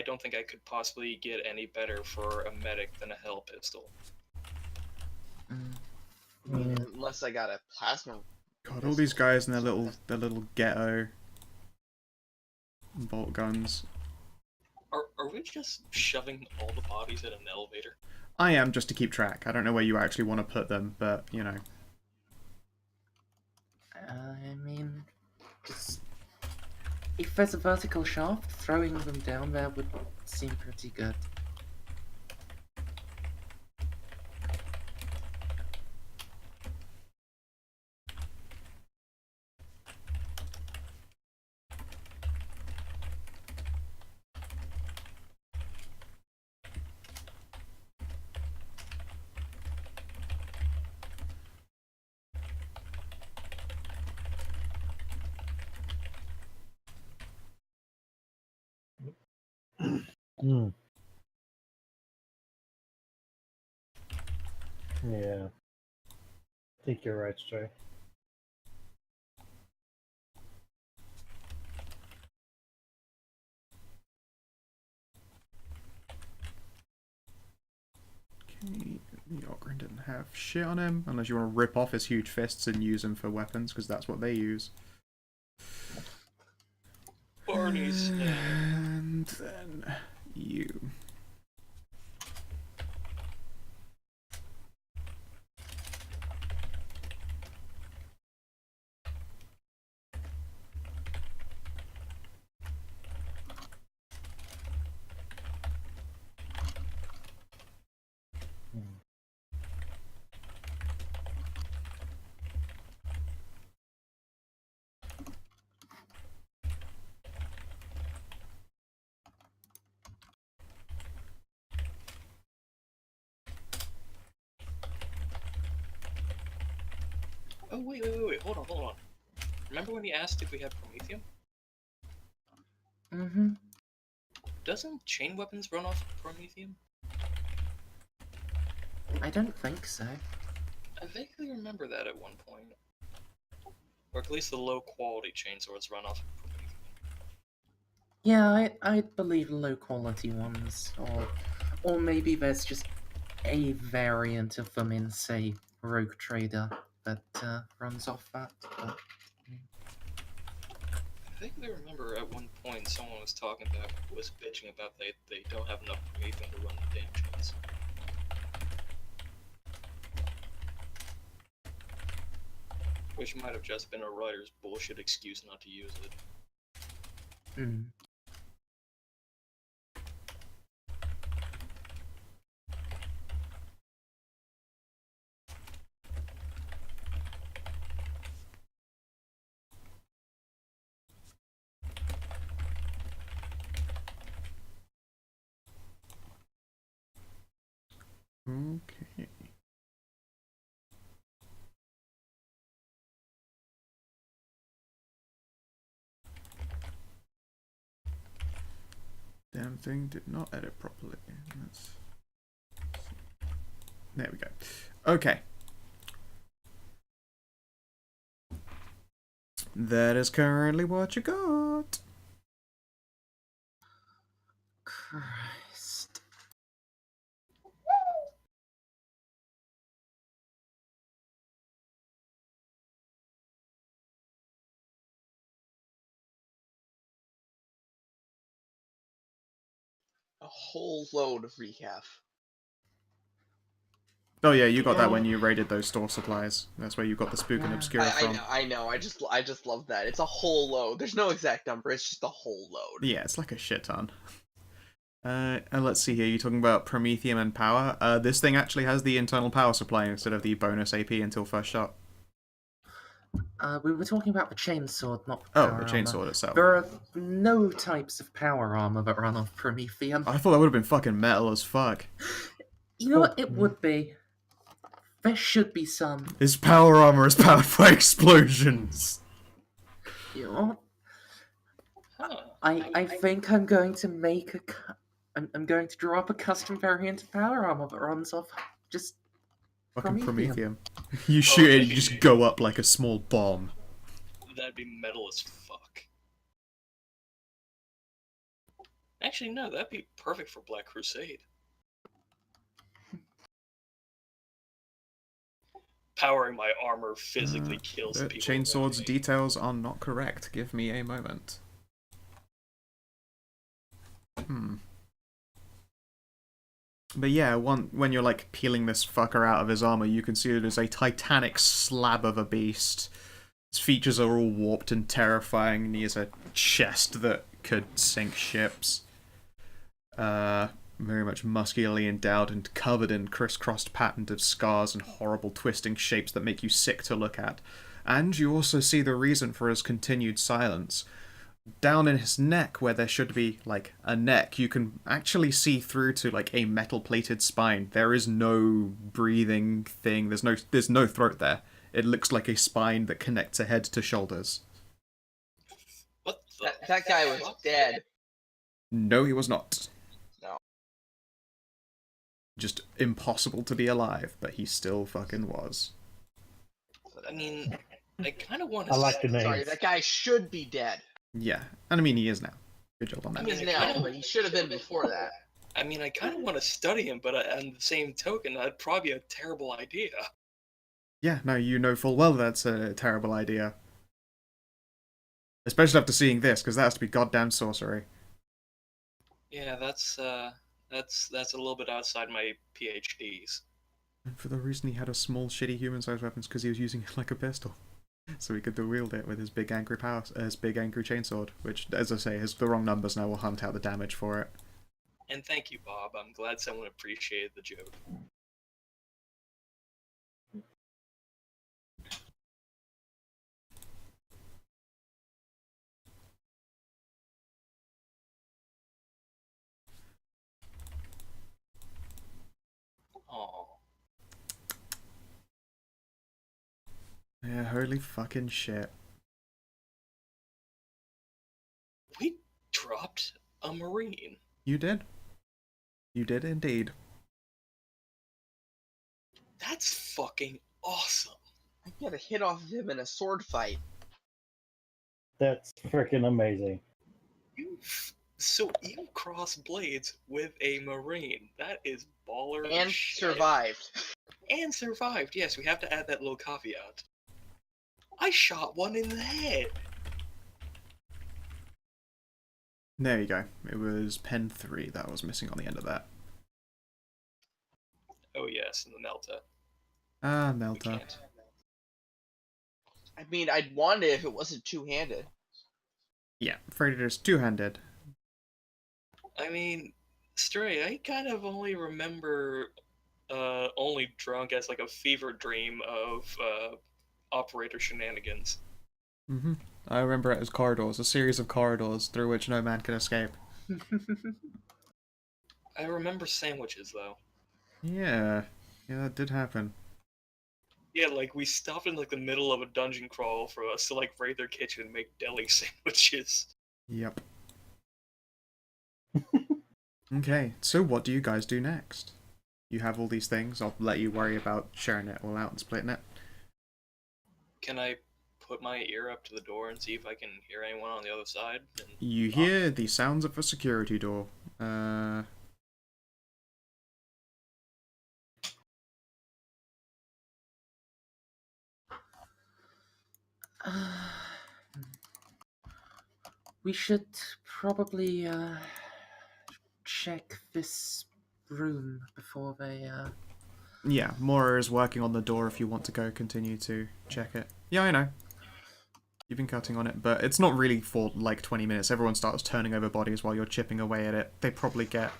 Speaker 2: don't think I could possibly get any better for a medic than a hell pistol.
Speaker 5: I mean, unless I got a plasma.
Speaker 1: God, all these guys and their little ghetto bolt guns.
Speaker 2: Are we just shoving all the bodies in an elevator?
Speaker 1: I am, just to keep track. I don't know where you actually want to put them, but, you know.
Speaker 3: I mean, just if there's a vertical shaft, throwing them down there would seem pretty good.
Speaker 4: Hmm. Yeah. I think you're right, Stray.
Speaker 1: Okay, the Ogren didn't have shit on him, unless you want to rip off his huge fists and use them for weapons, because that's what they use.
Speaker 2: Barney's.
Speaker 1: And then you.
Speaker 2: Oh wait, hold on. Remember when you asked if we had Promethium?
Speaker 3: Mm-hmm.
Speaker 2: Doesn't chain weapons run off Promethium?
Speaker 3: I don't think so.
Speaker 2: I vaguely remember that at one point. Or at least the low quality chainswords run off Promethium.
Speaker 3: Yeah, I believe low quality ones, or maybe there's just a variant of them in, say, Rogue Trader that runs off that. But...
Speaker 2: I vaguely remember at one point someone was bitching about they don't have enough Promethium to run the damn chains. Which might have just been a writer's bullshit excuse not to use it.
Speaker 3: Mm.
Speaker 1: Okay. Damn thing did not edit properly. There we go. Okay. That is currently what you got.
Speaker 3: Christ.
Speaker 5: A whole load of recap.
Speaker 1: Oh yeah, you got that when you raided those store supplies. That's where you got the spook and
Speaker 3: Yeah.
Speaker 1: obscura from.
Speaker 5: I know. I just love that. It's a whole load. There's no exact number. It's just a whole load.
Speaker 1: Yeah, it's like a shit ton. And let's see here. You're talking about Promethium and power. This thing actually has the internal power supply instead of the bonus AP until first shot.
Speaker 3: We were talking about the chainsword, not the
Speaker 1: Oh,
Speaker 3: power
Speaker 1: the
Speaker 3: armor.
Speaker 1: chainsword itself.
Speaker 3: There are no types of power armor that run off Promethium.
Speaker 1: I thought that would have been fucking metal as fuck.
Speaker 3: You know what? It would be. There should be some.
Speaker 1: His power armor is powered by explosions.
Speaker 3: You know what?
Speaker 2: Huh.
Speaker 3: I think I'm going to make a. I'm going to draw up a custom variant of power armor that runs off just
Speaker 1: Fucking
Speaker 3: Promethium.
Speaker 1: Promethium. You shoot it, you just go up like a small bomb.
Speaker 2: That'd be metal as fuck. Actually, no, that'd be perfect for Black Crusade. Powering my armor physically kills
Speaker 1: The
Speaker 2: people.
Speaker 1: chainsword's
Speaker 2: around me.
Speaker 1: details are not correct. Give me a moment. But yeah, when you're like peeling this fucker out of his armor, you can see it as a titanic slab of a beast. His features are all warped and terrifying, and he has a chest that could sink ships. Very much muscularly endowed and covered in crisscrossed patterns of scars and horrible twisting shapes that make you sick to look at. And you also see the reason for his continued silence. Down in his neck, where there should be, like, a neck, you can actually see through to, like, a metal-plated spine. There is no breathing thing. There's no throat there. It looks like a spine that connects a head to shoulders.
Speaker 2: What the
Speaker 5: That guy was
Speaker 2: fuck?
Speaker 5: dead.
Speaker 1: No, he was not.
Speaker 5: No.
Speaker 1: Just impossible to be alive, but he still fucking was.
Speaker 2: I mean, I kind of want to.
Speaker 4: I like the name.
Speaker 5: Sorry, that guy should be dead.
Speaker 1: Yeah, and I mean, he is now. Good job on that.
Speaker 2: I mean,
Speaker 5: He's now, but he should have been before that.
Speaker 2: I mean, I kind of want to study him, but on the same token, that'd probably be a terrible idea.
Speaker 1: Yeah, no, you know full well that's a terrible idea. Especially after seeing this, because that has to be goddamn sorcery.
Speaker 2: Yeah, that's a little bit outside my PhDs.
Speaker 1: And for the reason he had a small, shitty human-sized weapons, because he was using it like a pistol. So he could wield it with his big angry his big angry chainsword, which, as I say, has the wrong numbers now. We'll hunt out the damage for it.
Speaker 2: And thank you, Bob. I'm glad someone appreciated the joke. Aw.
Speaker 1: Yeah, holy fucking shit.
Speaker 2: We dropped a Marine.
Speaker 1: You did. You did indeed.
Speaker 2: That's fucking awesome.
Speaker 5: I get a hit off of him in a sword fight.
Speaker 4: That's freaking amazing.
Speaker 2: So you cross blades with a Marine. That is baller
Speaker 5: And
Speaker 2: shit.
Speaker 5: survived.
Speaker 2: And survived. Yes, we have to add that little caveat. I shot one in the head.
Speaker 1: There you go. It was pen 3 that was missing on the end of that.
Speaker 2: Oh yes, and the Melta.
Speaker 1: Ah,
Speaker 2: We
Speaker 1: Melta.
Speaker 2: can't.
Speaker 5: I mean, I'd want it if it wasn't two-handed.
Speaker 1: Yeah, afraid it is two-handed.
Speaker 2: I mean, Stray, I kind of only remember only drunk as like a fever dream of operator shenanigans.
Speaker 1: Mm-hmm. I remember it as corridors, a series of corridors through which no man can escape.
Speaker 2: I remember sandwiches though.
Speaker 1: Yeah, yeah, that did happen.
Speaker 2: Yeah, like we stopped in like the middle of a dungeon crawl for us to like raid their kitchen and make deli sandwiches.
Speaker 1: Yep. Okay, so what do you guys do next? You have all these things. I'll let you worry about sharing it all out and splitting it.
Speaker 2: Can I put my ear up to the door and see if I can hear anyone on the other side? And
Speaker 1: You
Speaker 2: knock?
Speaker 1: hear the sounds of a security door.
Speaker 3: We should probably check this room before they.
Speaker 1: Yeah, Mora is working on the door if you want to go continue to check it. Yeah, I know. You've been cutting on it, but it's not really for like 20 minutes. Everyone starts turning over bodies while you're chipping away at it. They probably get...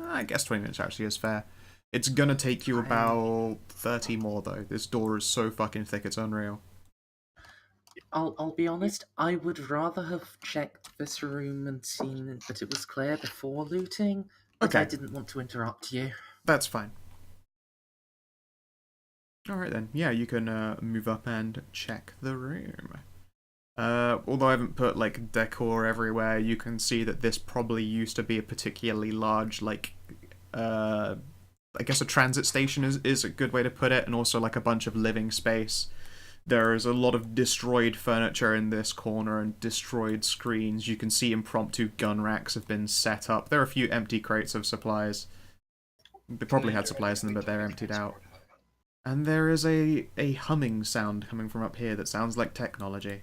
Speaker 1: I guess 20 minutes actually is fair. It's gonna take you about 30 more though. This door is so fucking thick, it's unreal.
Speaker 3: I'll be honest. I would rather have checked this room and seen that it was clear before looting, but I
Speaker 1: Okay,
Speaker 3: didn't want to interrupt you.
Speaker 1: that's fine. Alright then, yeah, you can move up and check the room. Although I haven't put like decor everywhere, you can see that this probably used to be a particularly large, like, I guess a transit station is a good way to put it, and also like a bunch of living space. There is a lot of destroyed furniture in this corner and destroyed screens. You can see impromptu gun racks have been set up. There are a few empty crates of supplies. They probably had
Speaker 2: Commander, I
Speaker 1: supplies in them,
Speaker 2: think
Speaker 1: but they're
Speaker 2: we
Speaker 1: emptied
Speaker 2: can
Speaker 1: out.
Speaker 2: sort out.
Speaker 1: And there is a humming sound coming from up here that sounds like technology.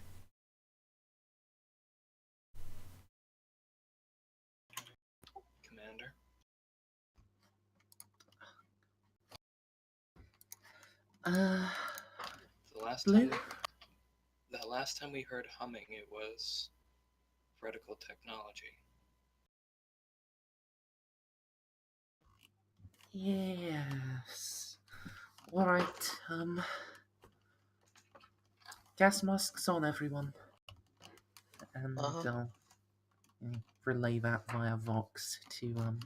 Speaker 2: Commander. The last
Speaker 3: Blue?
Speaker 2: time we heard humming, it was vertical technology.
Speaker 3: Yes. Alright, gas masks on everyone. And
Speaker 5: Uh-huh.
Speaker 3: relay that via Vox to,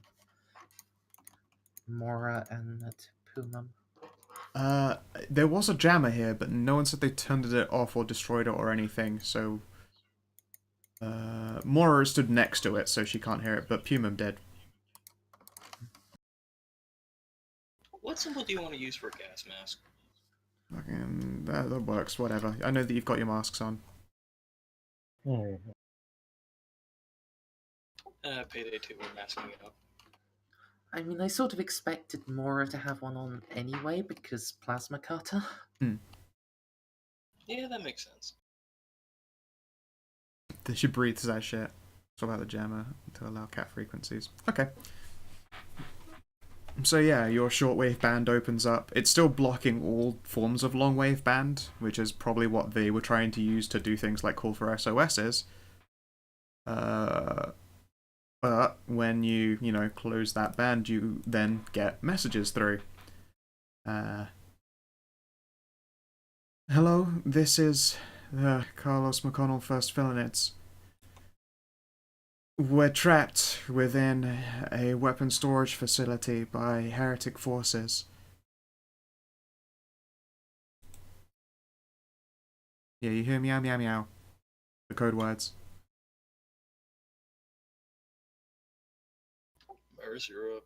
Speaker 3: Mora and to Pumam.
Speaker 1: There was a jammer here, but no one said they turned it off or destroyed it or anything, so... Mora stood next to it, so she can't hear it, but Pumam did.
Speaker 2: What symbol do you want to use for a gas mask?
Speaker 1: Fucking, that works, whatever. I know that you've got your masks on.
Speaker 2: Payday 2, we're masking it up.
Speaker 3: I mean, I sort of expected Mora to have one on anyway because plasma cutter.
Speaker 2: Yeah, that makes sense.
Speaker 1: She breathes that shit. It's about the jammer to allow cat frequencies. Okay. So yeah, your shortwave band opens up. It's still blocking all forms of longwave band, which is probably what they were trying to use to do things like call for SOSs. But when you close that band, you then get messages through. Hello, this is Carlos McConnell, First Fill-In-Its. We're trapped within a weapon storage facility by heretic forces. Yeah, you hear meow meow meow. The code words.
Speaker 2: Mars, you're up.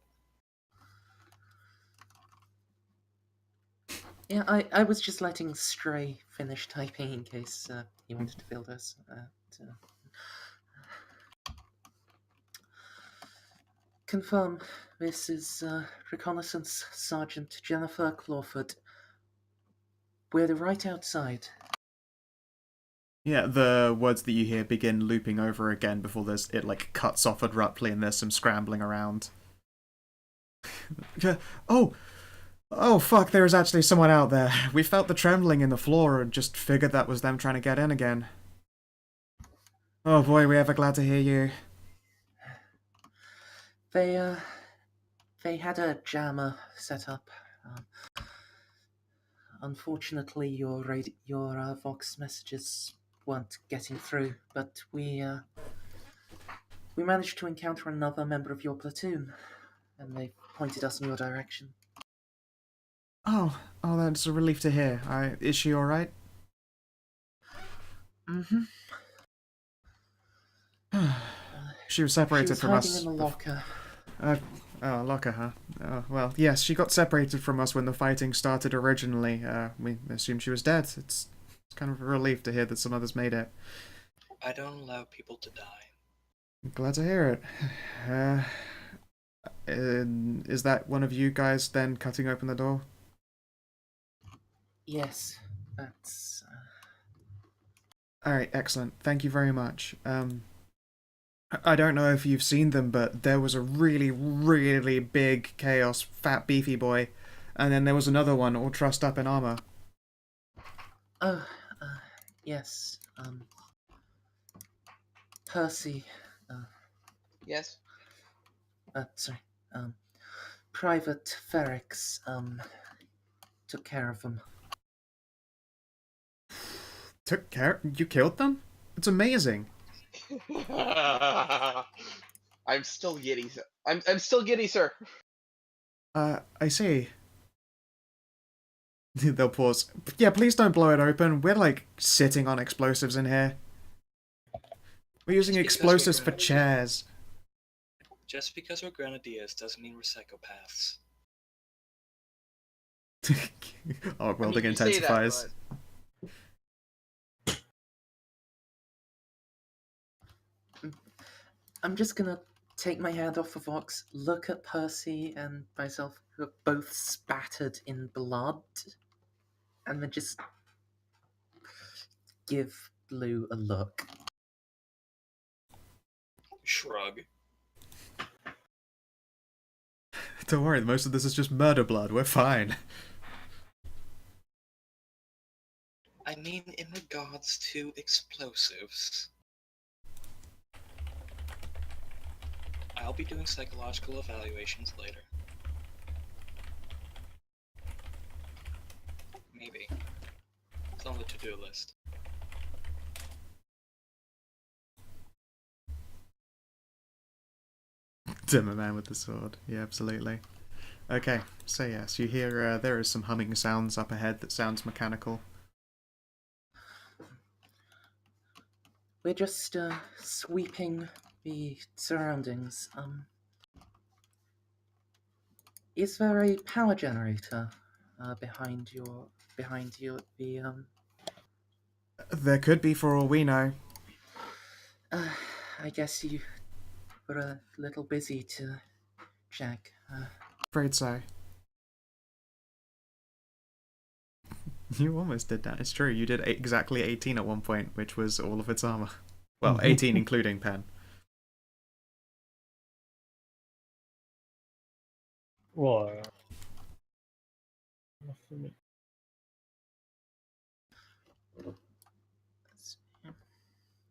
Speaker 3: Yeah, I was just letting Stray finish typing in case he wanted to fill this. Confirm, this is Reconnaissance Sergeant Jennifer Clawford. We're right outside.
Speaker 1: Yeah, the words that you hear begin looping over again before it like cuts off abruptly and there's some scrambling around. Oh fuck, there is actually someone out there. We felt the trembling in the floor and just figured that was them trying to get in again. Oh boy, we're ever glad to hear you.
Speaker 3: They had a jammer set up. Unfortunately, your Vox messages weren't getting through, but we managed to encounter another member of your platoon. and they pointed us in your direction.
Speaker 1: Oh, that's a relief to hear. Is she all right?
Speaker 3: Mm-hmm.
Speaker 1: She was
Speaker 3: She
Speaker 1: separated
Speaker 3: was
Speaker 1: from
Speaker 3: hiding
Speaker 1: us.
Speaker 3: in the locker.
Speaker 1: Locker, huh? Well, yes, she got separated from us when the fighting started originally. We assumed she was dead. It's kind of a relief to hear that some others made it.
Speaker 2: I don't allow people to die.
Speaker 1: Glad to hear it. Is that one of you guys then cutting open the door?
Speaker 3: Yes, that's...
Speaker 1: Alright, excellent. Thank you very much. I don't know if you've seen them, but there was a really, really big Chaos, fat, beefy boy, and then there was another one all trussed up in armor.
Speaker 3: Oh, yes, Percy,
Speaker 5: Yes.
Speaker 3: sorry, Private Ferrex, took care of them.
Speaker 1: Took care? You killed them? It's amazing.
Speaker 5: I'm still giddy, sir. I'm still giddy, sir.
Speaker 1: I see. They'll pause. Yeah, please don't blow it open. We're, like, sitting on explosives in here. We're using
Speaker 2: Just because
Speaker 1: explosives
Speaker 2: we're
Speaker 1: for
Speaker 2: grenadiers.
Speaker 1: chairs.
Speaker 2: Just because we're grenadiers doesn't mean we're psychopaths.
Speaker 1: Arc
Speaker 5: I mean,
Speaker 1: welding
Speaker 5: you say that,
Speaker 1: intensifies.
Speaker 3: I'm just gonna take my hand off the Vox, look at Percy and myself, who are both spattered in blood, and then just give Blue a look.
Speaker 2: Shrug.
Speaker 1: Don't worry, most of this is just murder blood. We're fine.
Speaker 2: I mean, in regards to explosives. I'll be doing psychological evaluations later. Maybe. It's on the to-do list.
Speaker 1: Dimmer man with the sword. Yeah, absolutely. Okay, so yes, you hear there is some humming sounds up ahead that sounds mechanical.
Speaker 3: We're just sweeping the surroundings. Is there a power generator behind the
Speaker 1: There could be for all we know.
Speaker 3: I guess you were a little busy to check.
Speaker 1: Afraid so. You almost did that. It's true. You did exactly 18 at one point, which was all of its armor. Well, 18 including pen.
Speaker 4: Well,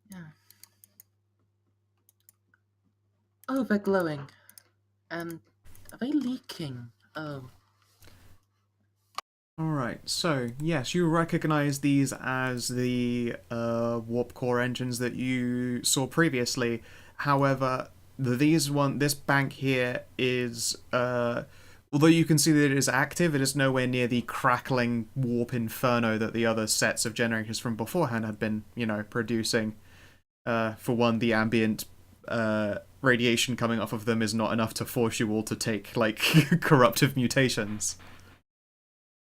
Speaker 3: Yeah. Oh, they're glowing. And are they leaking? Oh.
Speaker 1: Alright, so, yes, you recognize these as the warp core engines that you saw previously. However, this bank here is, although you can see that it is active, it is nowhere near the crackling warp inferno that the other sets of generators from beforehand had been, producing. For one, the ambient radiation coming off of them is not enough to force you all to take, like, corruptive mutations.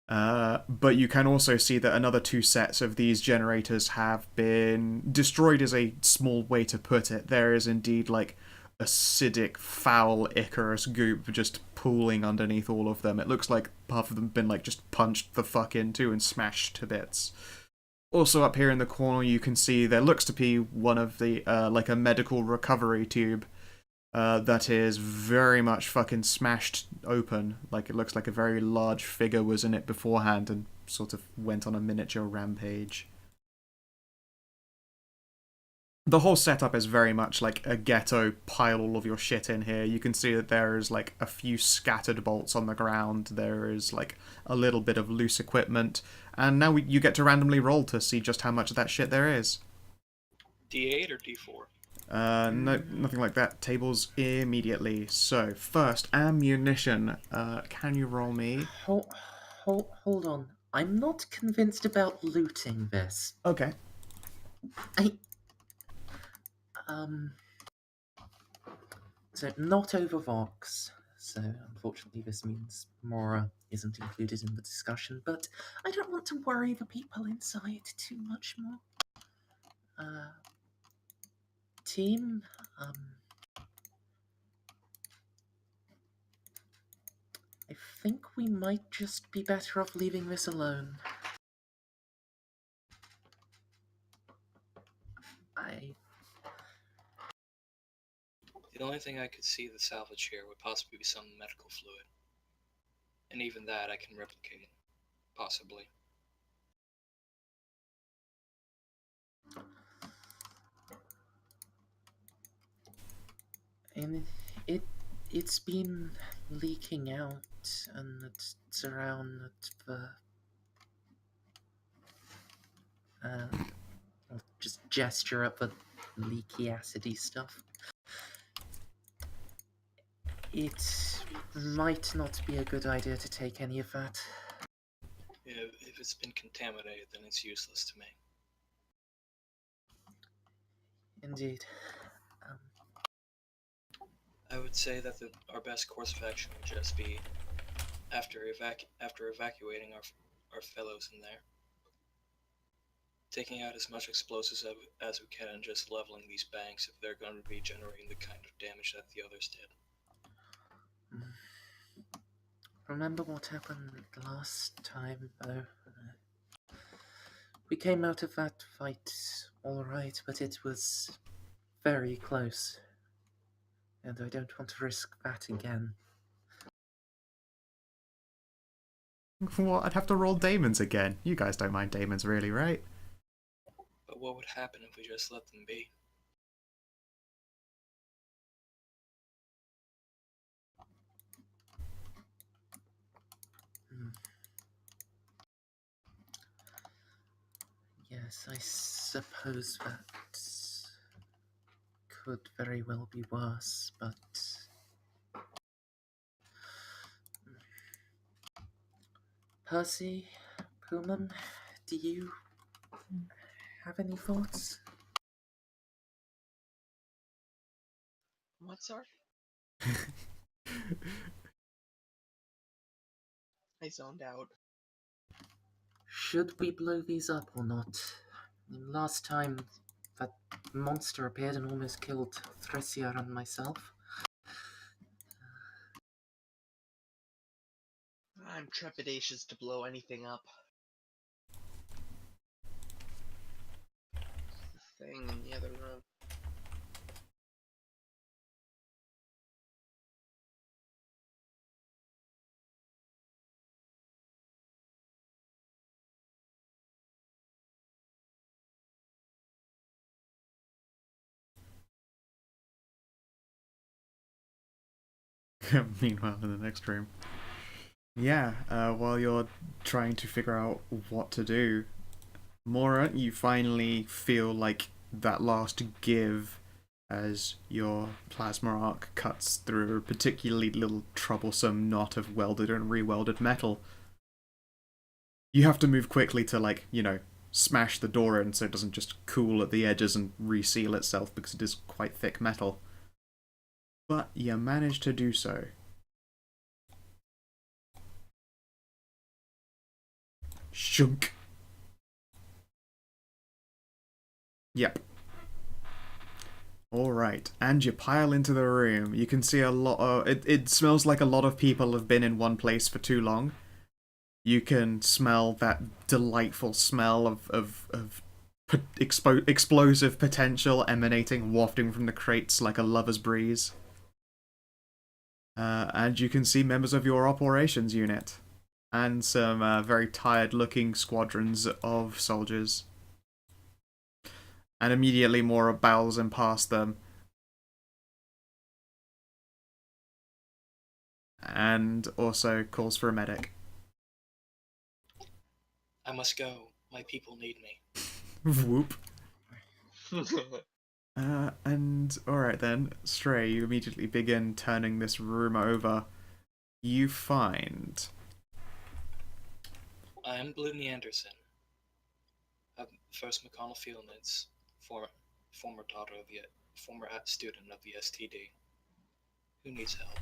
Speaker 1: But you can also see that another two sets of these generators have been destroyed, is a small way to put it. There is indeed, like, acidic, foul Icarus goop just pooling underneath all of them. It looks like half of them have been, like, just punched the fuck into and smashed to bits. Also up here in the corner you can see there looks to be one of the, like a medical recovery tube. That is very much fucking smashed open. Like, it looks like a very large figure was in it beforehand and sort of went on a miniature rampage. The whole setup is very much like a ghetto, pile all of your shit in here. You can see that there is, like, a few scattered bolts on the ground. There is, like, a little bit of loose equipment. And now you get to randomly roll to see just how much of that shit there is.
Speaker 2: D8 or D4?
Speaker 1: No, nothing like that. Tables immediately. So, first, ammunition. Can you roll me?
Speaker 3: Hold on. I'm not convinced about looting this.
Speaker 1: Okay.
Speaker 3: I um. So not over Vox. So unfortunately, this means Mora isn't included in the discussion. But I don't want to worry the people inside too much more. Team. I think we might just be better off leaving this alone.
Speaker 2: The only thing I could see the salvage here would possibly be some medical fluid. And even that I can replicate. Possibly.
Speaker 3: And it's been leaking out, and it's around the I'll just gesture at the leaky acidy stuff. It might not be a good idea to take any of that.
Speaker 2: If it's been contaminated, then it's useless to me.
Speaker 3: Indeed.
Speaker 2: I would say that our best course of action would just be after evacuating our fellows in there, taking out as much explosives as we can and just leveling these banks if they're going to be generating the kind of damage that the others did.
Speaker 3: Remember what happened last time, though? We came out of that fight alright, but it was very close. And I don't want to risk that again.
Speaker 1: What? I'd have to roll daemons again. You guys don't mind daemons, really, right?
Speaker 2: But what would happen if we just let them be?
Speaker 3: Yes, I suppose that could very well be worse, but... Percy, Pullman, do you have any thoughts?
Speaker 5: What, sorry? I zoned out.
Speaker 3: Should we blow these up or not? Last time, that monster appeared and almost killed Thresia and myself.
Speaker 5: I'm trepidatious to blow anything up. The thing in the other room.
Speaker 1: Meanwhile, in the next room. Yeah, while you're trying to figure out what to do, Mora, you finally feel like that last give as your plasma arc cuts through a particularly little troublesome knot of welded and re-welded metal. You have to move quickly to, like, smash the door in so it doesn't just cool at the edges and reseal itself because it is quite thick metal. But you manage to do so. Shunk. Yep. Alright, and you pile into the room. You can see a lot of... It smells like a lot of people have been in one place for too long. You can smell that delightful smell of explosive potential emanating, wafting from the crates like a lover's breeze. And you can see members of your operations unit. And some very tired-looking squadrons of soldiers. And immediately Mora bows and past them. And also calls for a medic.
Speaker 2: I must go. My people need me.
Speaker 1: Whoop. And alright then, Stray, you immediately begin turning this room over. You find...
Speaker 2: I'm Blooney Anderson. I'm First McConnell Fieldman's former daughter of the former student of the STD. Who needs help?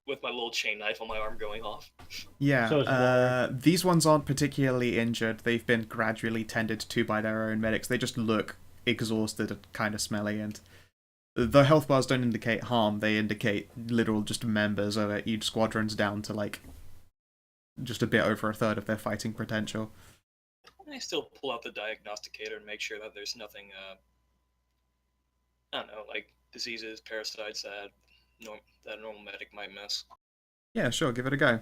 Speaker 2: With my little chain knife on my arm going off.
Speaker 1: Yeah,
Speaker 4: So
Speaker 1: these ones aren't particularly injured. They've been gradually tended to by their own medics. They just look exhausted and kind of smelly, and the health bars don't indicate harm. They indicate literal just members of it. Each squadron's down to, like, just a bit over a third of their fighting potential.
Speaker 2: I still pull out the diagnosticator and make sure that there's nothing, I don't know, like diseases, parasites that a normal medic might miss.
Speaker 1: Yeah, sure, give it a go.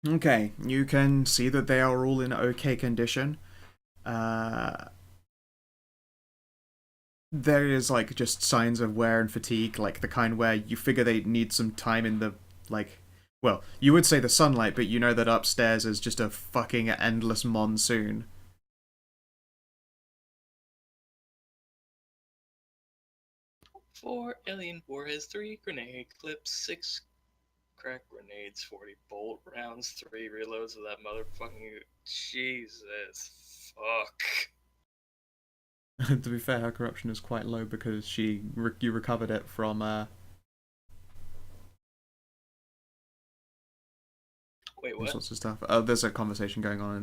Speaker 1: Okay, you can see that they are all in okay condition. There is, like, just signs of wear and fatigue, like the kind where you figure they need some time in the, like, well, you would say the sunlight, but you know that upstairs is just a fucking endless monsoon.
Speaker 2: Four alien warheads, 3 grenade clips, 6 crack grenades, 40 bolt rounds, 3 reloads of that motherfucking... Jesus. Fuck.
Speaker 1: To be fair, her corruption is quite low because you recovered it from,
Speaker 2: Wait,
Speaker 1: all
Speaker 2: what?
Speaker 1: sorts of stuff. There's a conversation going on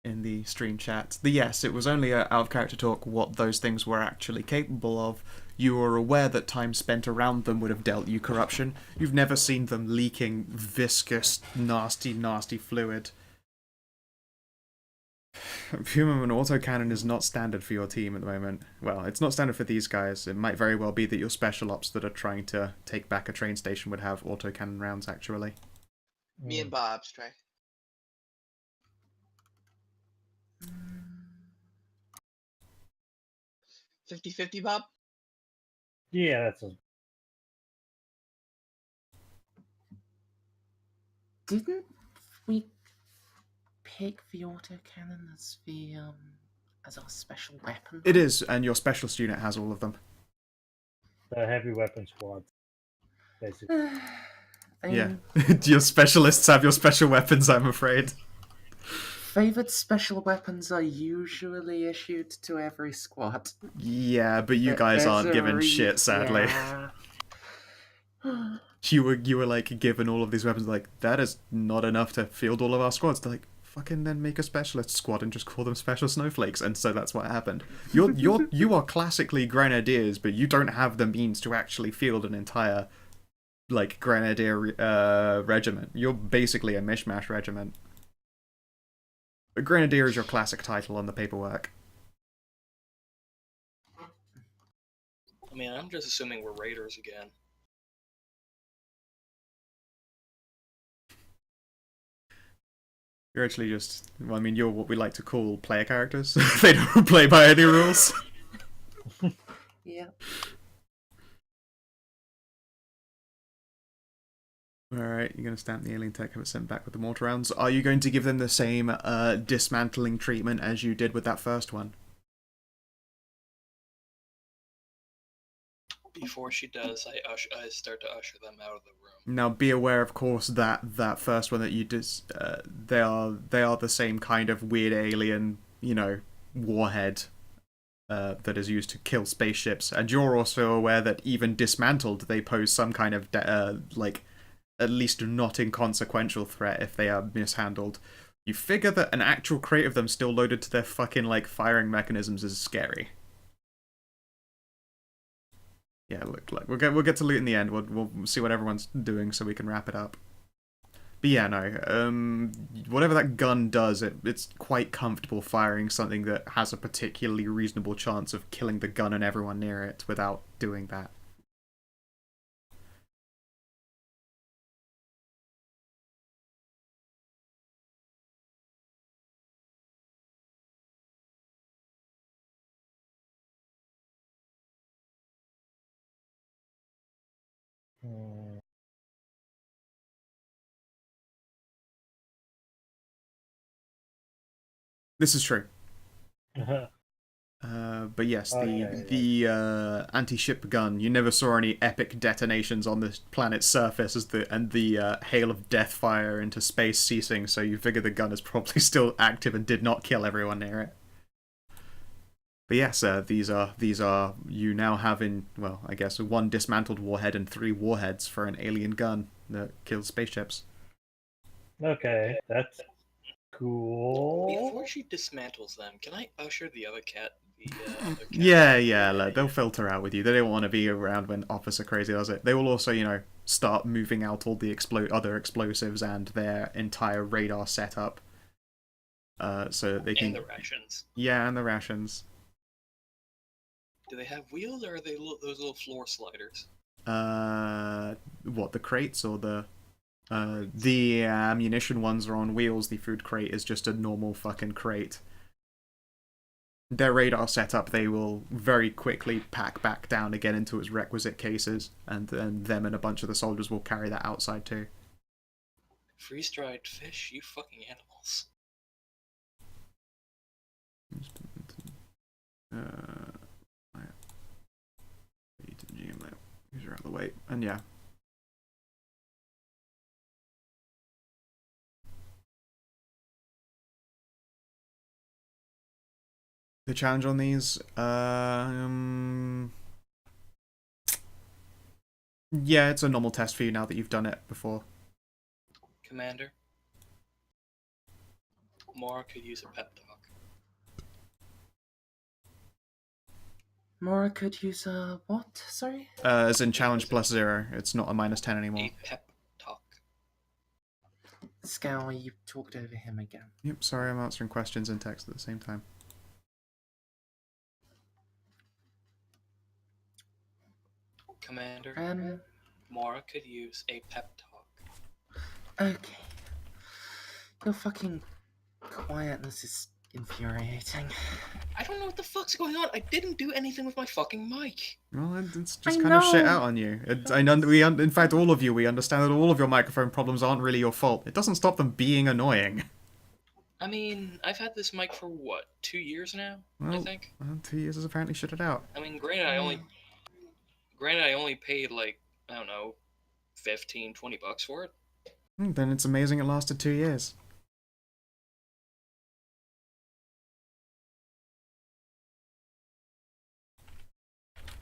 Speaker 1: in the stream chat. Yes, it was only out of character talk what those things were actually capable of. You were aware that time spent around them would have dealt you corruption. You've never seen them leaking viscous, nasty, nasty fluid. Human and autocannon is not standard for your team at the moment. Well, it's not standard for these guys. It might very well be that your special ops that are trying to take back a train station would have autocannon rounds, actually.
Speaker 5: Me and Bob's try. 50-50, Bob?
Speaker 4: Yeah, that's a...
Speaker 3: Didn't we pick the autocannon as our special weapon?
Speaker 1: It is, and your specialist unit has all of them.
Speaker 4: the heavy weapon squad, basically.
Speaker 1: Yeah. Your specialists have your special weapons, I'm afraid.
Speaker 3: Favored special weapons are usually issued to every squad.
Speaker 1: Yeah, but you guys
Speaker 3: There's
Speaker 1: aren't
Speaker 3: a
Speaker 1: given shit, sadly.
Speaker 3: Yeah.
Speaker 1: You were like given all of these weapons, like, that is not enough to field all of our squads. They're like, fucking then make a specialist squad and just call them special snowflakes, and so that's what happened. You are classically grenadiers, but you don't have the means to actually field an entire, like, grenadier regiment. You're basically a mishmash regiment. But grenadier is your classic title on the paperwork.
Speaker 2: I mean, I'm just assuming we're raiders again.
Speaker 1: You're actually just, well, I mean, you're what we like to call player characters. They don't play by any rules.
Speaker 3: Yeah.
Speaker 1: Alright, you're going to stamp the alien tech, have it sent back with the mortar rounds. Are you going to give them the same dismantling treatment as you did with that first one?
Speaker 2: Before she does, I start to usher them out of the room.
Speaker 1: Now, be aware, of course, that that first one that you did, they are the same kind of weird alien, you know, warhead that is used to kill spaceships. And you're also aware that even dismantled, they pose some kind of like, at least not inconsequential threat if they are mishandled. You figure that an actual crate of them still loaded to their fucking, like, firing mechanisms is scary. Yeah, look, we'll get to loot in the end. We'll see what everyone's doing so we can wrap it up. But yeah, no, whatever that gun does, it's quite comfortable firing something that has a particularly reasonable chance of killing the gun and everyone near it without doing that. This is true. But yes, the anti-ship gun. You never saw any epic detonations on the planet's surface as the hail of death fire into space ceasing. So you figure the gun is probably still active and did not kill everyone near it. But yes, these are you now have in, well, I guess 1 dismantled warhead and 3 warheads for an alien gun that kills spaceships.
Speaker 4: Okay, that's cool.
Speaker 2: Before she dismantles them, can I usher the other cat?
Speaker 1: Yeah, they'll filter out with you. They don't want to be around when Officer Crazy does it. They will also, start moving out all the other explosives and their entire radar setup. So that they can.
Speaker 2: And the rations.
Speaker 1: Yeah, and the rations.
Speaker 2: Do they have wheels, or are they those little floor sliders?
Speaker 1: What, the crates or the ammunition ones are on wheels. The food crate is just a normal fucking crate. Their radar setup, they will very quickly pack back down again into its requisite cases, and then them and a bunch of the soldiers will carry that outside too.
Speaker 2: Freeze-dried fish, you fucking animals. These are out of the way, and yeah. The challenge on these, yeah, it's a normal test for you now that you've done it before. Commander, Mwawr could use a pep talk.
Speaker 3: Mora could use a what? Sorry?
Speaker 1: As in challenge +0. It's not a -10 anymore.
Speaker 2: A pep talk.
Speaker 3: Scowl, you talked over him again.
Speaker 1: Yep, sorry, I'm answering questions in text at the same time.
Speaker 2: Commander, Mwawr could use a pep talk.
Speaker 3: Okay. Your fucking quietness is infuriating.
Speaker 2: I don't know what the fuck's going on. I didn't do anything with my fucking mic.
Speaker 1: Well, it's just kind of shit out on you. I know in fact, all of you, we understand that all of your microphone problems aren't really your fault. It doesn't stop them being annoying.
Speaker 2: I mean, I've had this mic for what, 2 years now?
Speaker 1: Well,
Speaker 2: I think.
Speaker 1: Well, 2 years has apparently shut it out.
Speaker 2: I mean, granted, I only paid like, I don't know, $15-20 for it.
Speaker 1: Then it's amazing it lasted 2 years.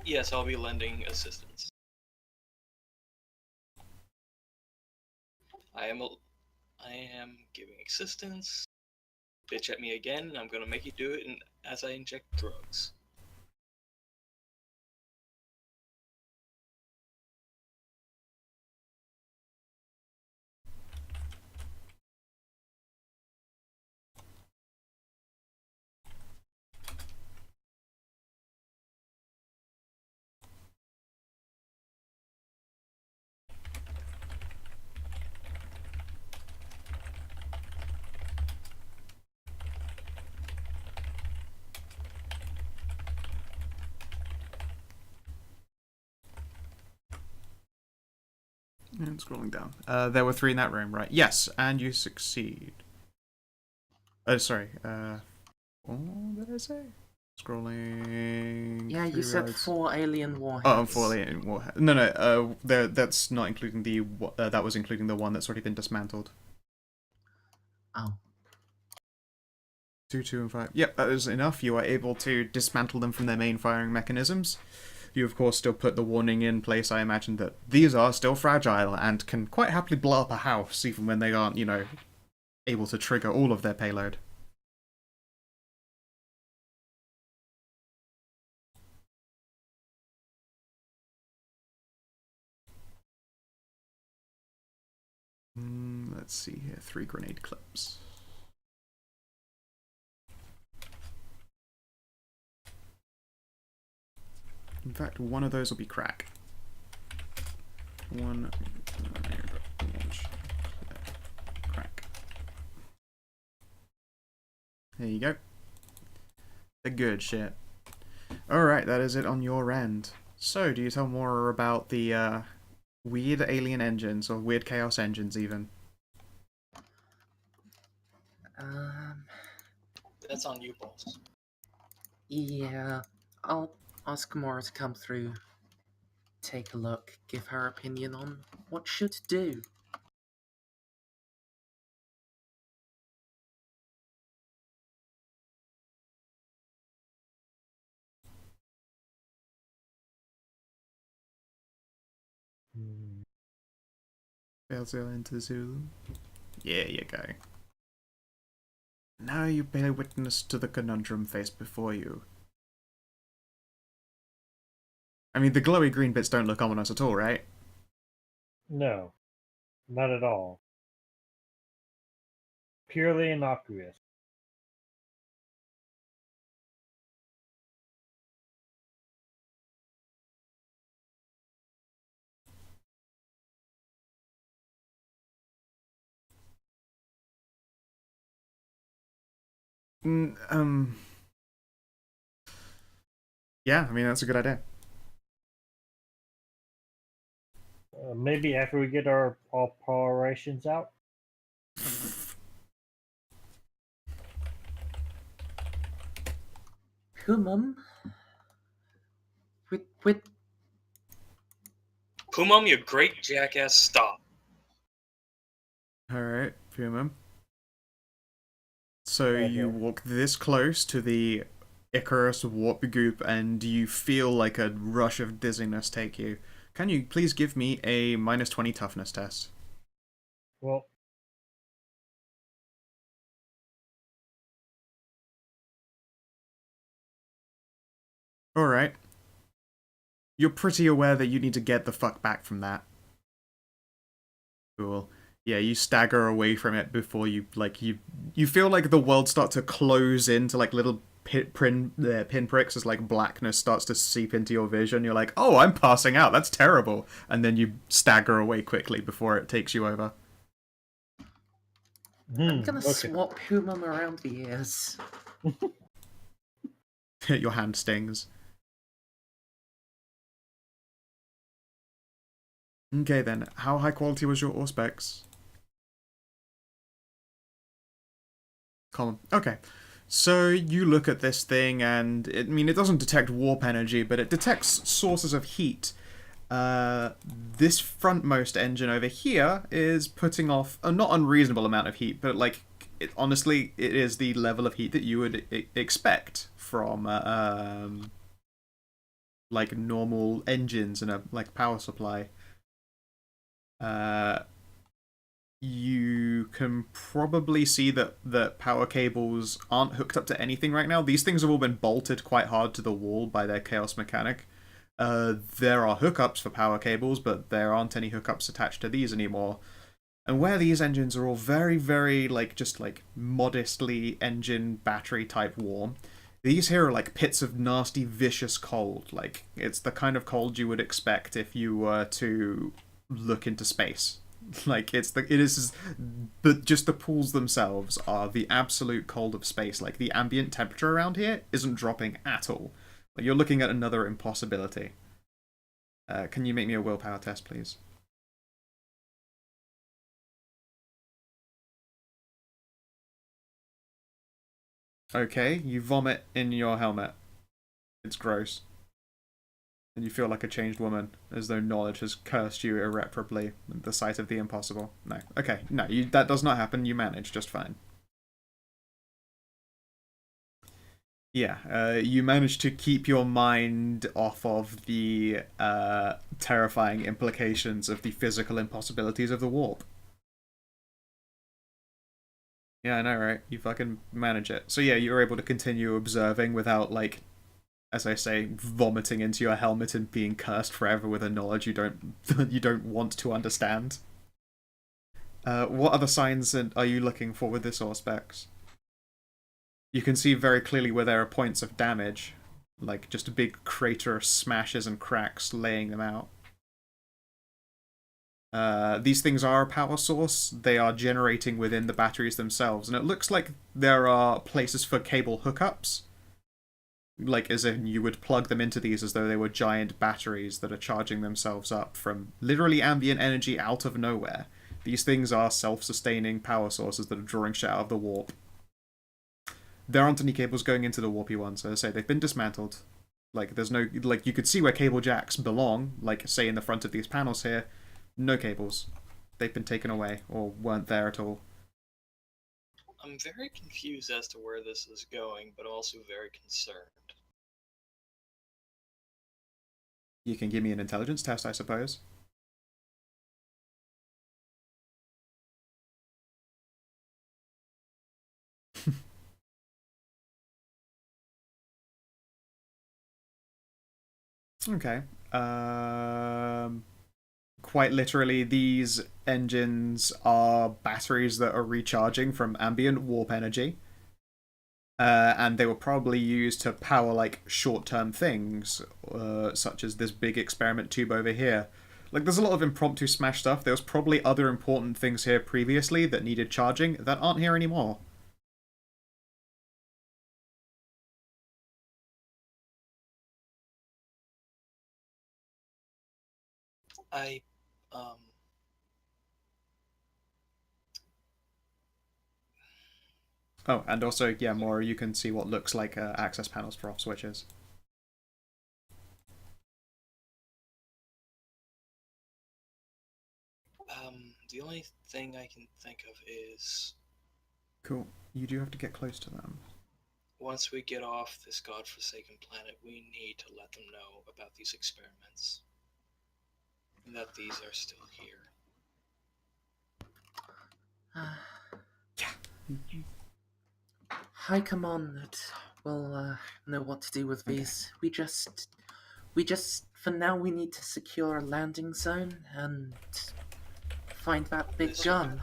Speaker 2: Yes, I'll be lending assistance. I am giving assistance. Bitch at me again, and I'm gonna make you do it as I inject drugs.
Speaker 1: And scrolling down. There were 3 in that room, right? Yes, and you succeed. Oh, sorry. What did I say? Scrolling.
Speaker 3: Yeah, you said
Speaker 1: reloads.
Speaker 3: 4 alien warheads.
Speaker 1: Oh, 4 alien warheads. No. That's not including the. That was including the one that's already been dismantled.
Speaker 3: Oh.
Speaker 1: 2, 2, and 5. Yep, that is enough. You are able to dismantle them from their main firing mechanisms. You, of course, still put the warning in place. I imagine that these are still fragile and can quite happily blow up a house, even when they aren't, able to trigger all of their payload. Let's see here, 3 grenade clips. In fact, one of those will be crack. One launch crack. There you go. The good shit. Alright, that is it on your end. So, do you tell more about the weird alien engines, or weird chaos engines even?
Speaker 2: That's on you, boss.
Speaker 3: Yeah, I'll ask Mora to come through, take a look, give her opinion on what should do.
Speaker 1: Belzil into Zulu. Yeah, you go. Now you bear witness to the conundrum faced before you. I mean, the glowy green bits don't look ominous at all, right?
Speaker 4: No, not at all. Purely innocuous.
Speaker 1: Yeah, I mean, that's a good idea.
Speaker 4: Maybe after we get our all power rations out.
Speaker 3: Humum? With
Speaker 2: Pumum, you great jackass, stop.
Speaker 1: Alright, Puma. So
Speaker 4: Okay.
Speaker 1: you walk this close to the Icarus warp goop and you feel like a rush of dizziness take you. Can you please give me a -20 toughness test?
Speaker 4: Well,
Speaker 1: Alright. You're pretty aware that you need to get the fuck back from that. Cool. Yeah, you stagger away from it before you feel like the world starts to close into like little pinpricks as like blackness starts to seep into your vision. You're like, oh, I'm passing out. That's terrible. And then you stagger away quickly before it takes you over.
Speaker 3: I'm gonna
Speaker 4: okay.
Speaker 3: swap Humum around the ears.
Speaker 1: Your hand stings. Okay then, how high quality was your Auspex? Common. Okay. So you look at this thing and, it doesn't detect warp energy, but it detects sources of heat. This frontmost engine over here is putting off a not unreasonable amount of heat, but like, honestly, it is the level of heat that you would expect from, like normal engines in a, like, power supply. You can probably see that power cables aren't hooked up to anything right now. These things have all been bolted quite hard to the wall by their chaos mechanic. There are hookups for power cables, but there aren't any hookups attached to these anymore. And where these engines are all very, very, just modestly engine battery type warm, these here are like pits of nasty, vicious cold. Like, it's the kind of cold you would expect if you were to look into space. Like, but just the pools themselves are the absolute cold of space. Like, the ambient temperature around here isn't dropping at all. Like, you're looking at another impossibility. Can you make me a willpower test, please? Okay, you vomit in your helmet. It's gross. And you feel like a changed woman, as though knowledge has cursed you irreparably at the sight of the impossible. No. Okay, no, that does not happen. You manage just fine. Yeah, you manage to keep your mind off of the terrifying implications of the physical impossibilities of the warp. Yeah, I know, right? You fucking manage it. So yeah, you were able to continue observing without, like, as I say, vomiting into your helmet and being cursed forever with a knowledge you don't you don't want to understand. What other signs are you looking for with this Auspex? You can see very clearly where there are points of damage, like just a big crater of smashes and cracks laying them out. These things are a power source. They are generating within the batteries themselves, and it looks like there are places for cable hookups. Like, as in you would plug them into these as though they were giant batteries that are charging themselves up from literally ambient energy out of nowhere. These things are self-sustaining power sources that are drawing shit out of the warp. There aren't any cables going into the warpy ones. As I say, they've been dismantled. Like, there's no... Like, you could see where cable jacks belong, like, say, in the front of these panels here. No cables. They've been taken away, or weren't there at all.
Speaker 2: I'm very confused as to where this is going, but also very concerned.
Speaker 1: You can give me an intelligence test, I suppose. Okay. Quite literally, these engines are batteries that are recharging from ambient warp energy. And they were probably used to power, like, short-term things, such as this big experiment tube over here. Like, there's a lot of impromptu Smash stuff. There was probably other important things here previously that needed charging that aren't here anymore.
Speaker 2: I,
Speaker 1: Oh, and also, yeah, more you can see what looks like access panels for off switches.
Speaker 2: the only thing I can think of is
Speaker 1: Cool. You do have to get close to them.
Speaker 2: once we get off this godforsaken planet, we need to let them know about these experiments. And that these are still here.
Speaker 3: High Command will know what to do with these. We just, for now, we need to secure a landing zone and find that big gun.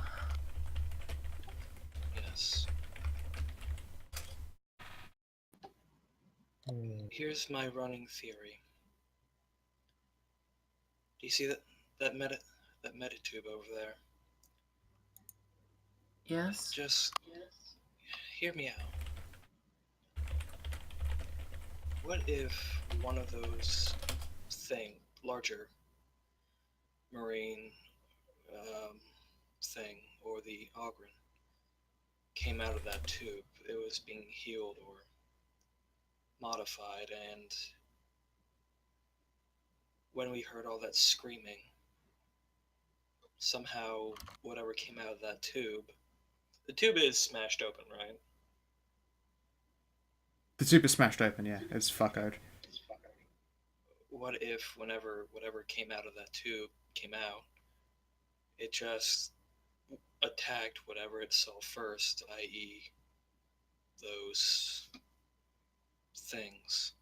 Speaker 2: Yes. Here's my running theory. Do you see that meta tube over there?
Speaker 3: Yes?
Speaker 2: Just hear me out. What if one of those larger marine thing, or the Ogren, came out of that tube? It was being healed or modified, and when we heard all that screaming, somehow whatever came out of that tube, the tube is smashed open, right?
Speaker 1: The tube is smashed open, yeah. It's fuckoed.
Speaker 2: What if whatever came out of that tube came out, it just attacked whatever it saw first, i.e. those things?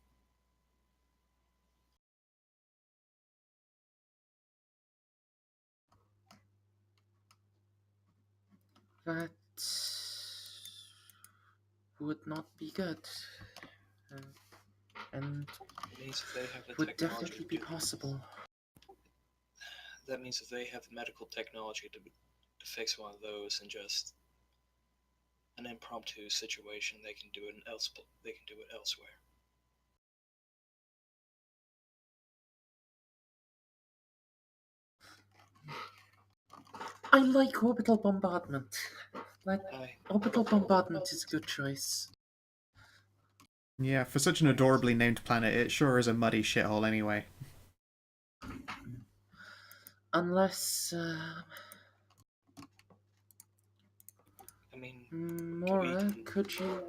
Speaker 3: That would not be good. And
Speaker 2: It means if they have the
Speaker 3: would
Speaker 2: technology
Speaker 3: definitely be possible.
Speaker 2: That means if they have the medical technology to fix one of those in just an impromptu situation, they can do it elsewhere.
Speaker 3: I like orbital bombardment. Orbital bombardment is a good choice.
Speaker 1: Yeah, for such an adorably named planet, it sure is a muddy shithole anyway.
Speaker 3: Unless,
Speaker 2: I mean,
Speaker 3: Mwawr, could you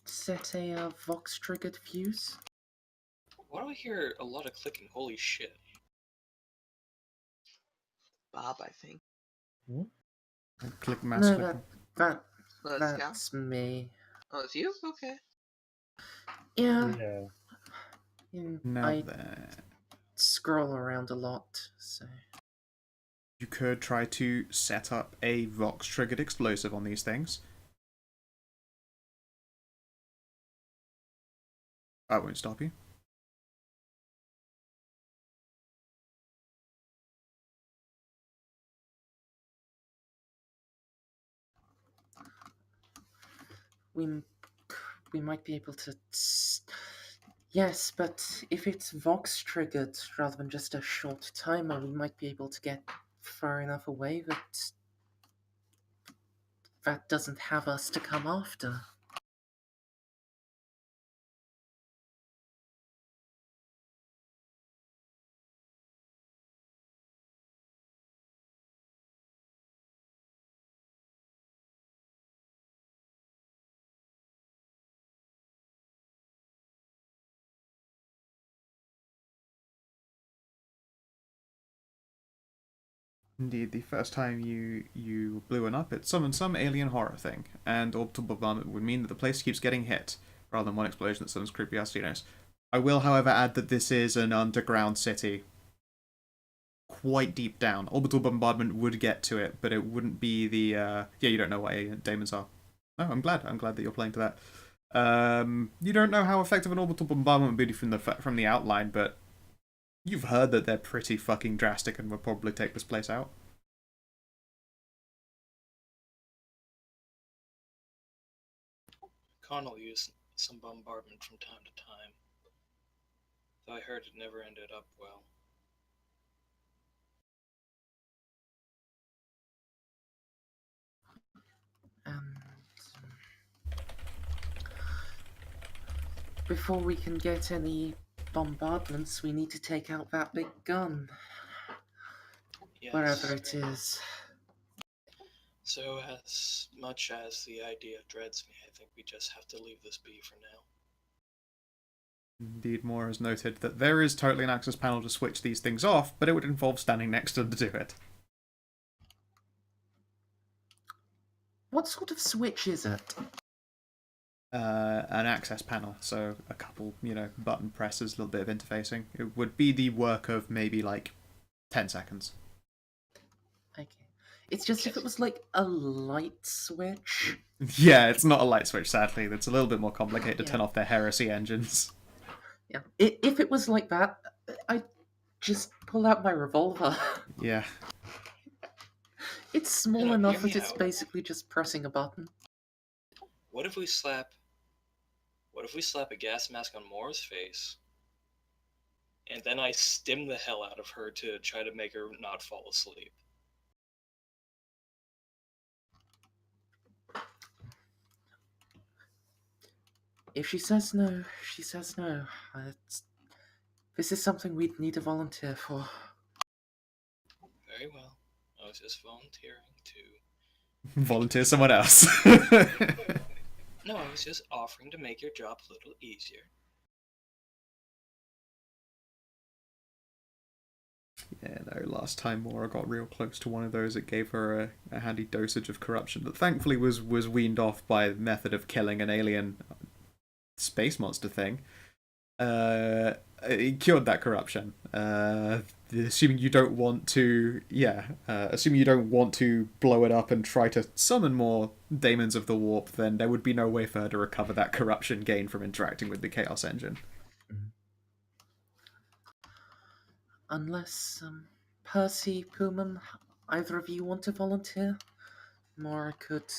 Speaker 3: set a Vox-triggered fuse?
Speaker 2: why do I hear a lot of clicking? Holy shit.
Speaker 5: Bob, I think.
Speaker 1: Click mouse
Speaker 3: No,
Speaker 1: clicking.
Speaker 3: that's me.
Speaker 5: Oh, it's you? Okay.
Speaker 3: Yeah,
Speaker 4: Yeah.
Speaker 1: Now
Speaker 3: I
Speaker 1: then,
Speaker 3: scroll around a lot, so...
Speaker 1: you could try to set up a Vox-triggered explosive on these things. That won't stop you.
Speaker 3: We, we might be able to... Yes, but if it's Vox triggered rather than just a short timer, we might be able to get far enough away that that doesn't have us to come after.
Speaker 1: Indeed, the first time you blew one up, it summoned some alien horror thing, and orbital bombardment would mean that the place keeps getting hit, rather than one explosion that summons creepy ass Xenos. I will, however, add that this is an underground city, quite deep down. Orbital bombardment would get to it, but it wouldn't be the yeah. You don't know what alien daemons are. No, I'm glad. I'm glad that you're playing to that. You don't know how effective an orbital bombardment would be from the outline, but you've heard that they're pretty fucking drastic and will probably take this place out.
Speaker 2: Connell used some bombardment from time to time, though I heard it never ended up well.
Speaker 3: Before we can get any bombardments, we need to take out that big gun,
Speaker 2: Yes.
Speaker 3: wherever it is.
Speaker 2: So, as much as the idea dreads me, I think we just have to leave this be for now.
Speaker 1: Indeed, Moore has noted that there is totally an access panel to switch these things off, but it would involve standing next to them to do it.
Speaker 3: What sort of switch is it?
Speaker 1: An access panel, so a couple, button presses, a little bit of interfacing. It would be the work of maybe like 10 seconds.
Speaker 3: Okay. It's just if it was like a light switch.
Speaker 1: Yeah, it's not a light switch, sadly. It's a little bit more complicated to
Speaker 3: Yeah.
Speaker 1: turn off their heresy engines.
Speaker 3: Yeah. If it was like that, I'd just pull out my revolver.
Speaker 1: Yeah.
Speaker 3: It's small
Speaker 2: No,
Speaker 3: enough
Speaker 2: hear me
Speaker 3: that it's
Speaker 2: out.
Speaker 3: basically just pressing a button.
Speaker 2: What if we slap a gas mask on Moore's face, and then I stim the hell out of her to try to make her not fall asleep?
Speaker 3: If she says no, she says no. This is something we'd need a volunteer for.
Speaker 2: Very well. I was just volunteering to...
Speaker 1: Volunteer someone else.
Speaker 2: No, I was just offering to make your job a little easier.
Speaker 1: Yeah, no, last time Mora got real close to one of those, it gave her a handy dosage of corruption that thankfully was weaned off by the method of killing an alien space monster thing. It cured that corruption. Assuming you don't want to, assuming you don't want to blow it up and try to summon more daemons of the warp, then there would be no way for her to recover that corruption gained from interacting with the Chaos Engine.
Speaker 3: Unless, Percy, Puman, either of you want to volunteer? Mora could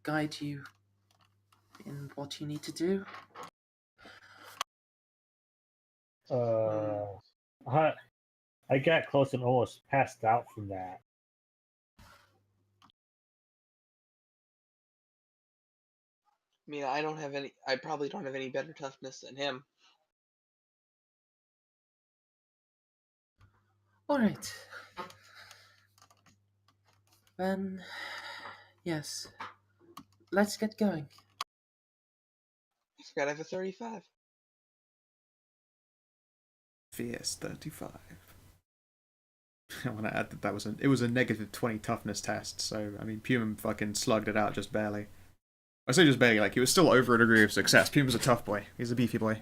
Speaker 3: guide you in what you need to do.
Speaker 4: I got close and almost passed out from that.
Speaker 5: I mean, I probably don't have any better toughness than him.
Speaker 3: Alright. Then, yes. Let's get going.
Speaker 5: I forgot I have a 35.
Speaker 1: Fierce 35. I want to add that it was a negative 20 toughness test, so I mean Puma fucking slugged it out just barely. I say just barely, like he was still over a degree of success. Puma's a tough boy. He's a beefy boy.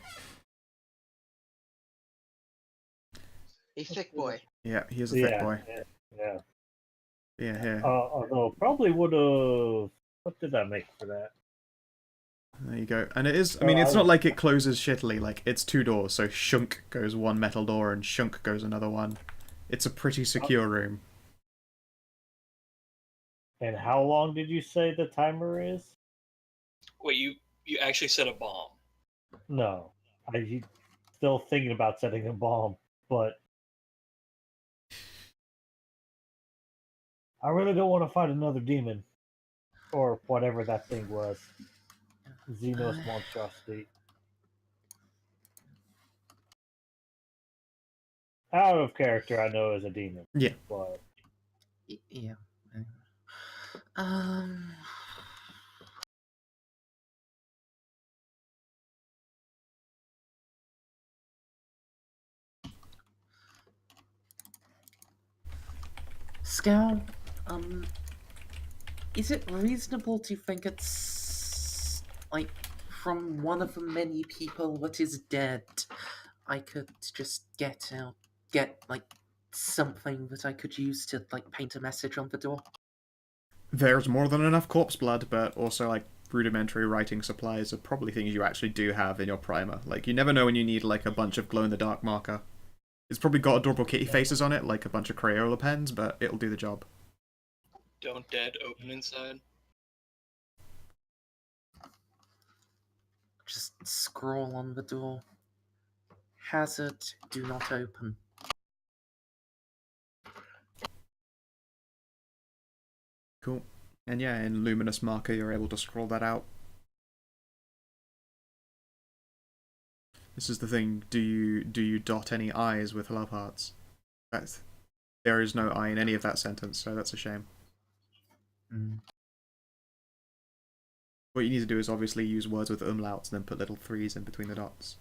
Speaker 5: A thick boy.
Speaker 1: Yeah, he is a thick boy.
Speaker 4: Yeah.
Speaker 1: Yeah, here.
Speaker 4: Although probably would have. What did I make for that?
Speaker 1: There you go. And it is, I mean, it's not like it closes shittily, like, it's 2 doors, so shunk goes one metal door and shunk goes another one. It's a pretty secure room.
Speaker 4: And how long did you say the timer is?
Speaker 2: Wait, you actually set a bomb?
Speaker 4: No. I'm still thinking about setting a bomb, but I really don't want to fight another demon. Or whatever that thing was. Xenos monstrosity. Out of character, I know as a demon.
Speaker 1: Yeah.
Speaker 4: But
Speaker 3: Yeah. Um. Scout, is it reasonable to think it's like from one of the many people that is dead? I could just get like something that I could use to like paint a message on the door.
Speaker 1: There's more than enough corpse blood, but also, like, rudimentary writing supplies are probably things you actually do have in your primer. Like, you never know when you need, like, a bunch of glow-in-the-dark marker. It's probably got adorable kitty faces on it, like a bunch of Crayola pens, but it'll do the job.
Speaker 2: Don't dead open inside?
Speaker 3: Just scroll on the door. Hazard, do not open.
Speaker 1: Cool. And yeah, in luminous marker, you're able to scroll that out. This is the thing. Do you dot any I's with love hearts? There is no I in any of that sentence, so that's a shame. What you need to do is obviously use words with umlauts and then put little 3s in between the dots.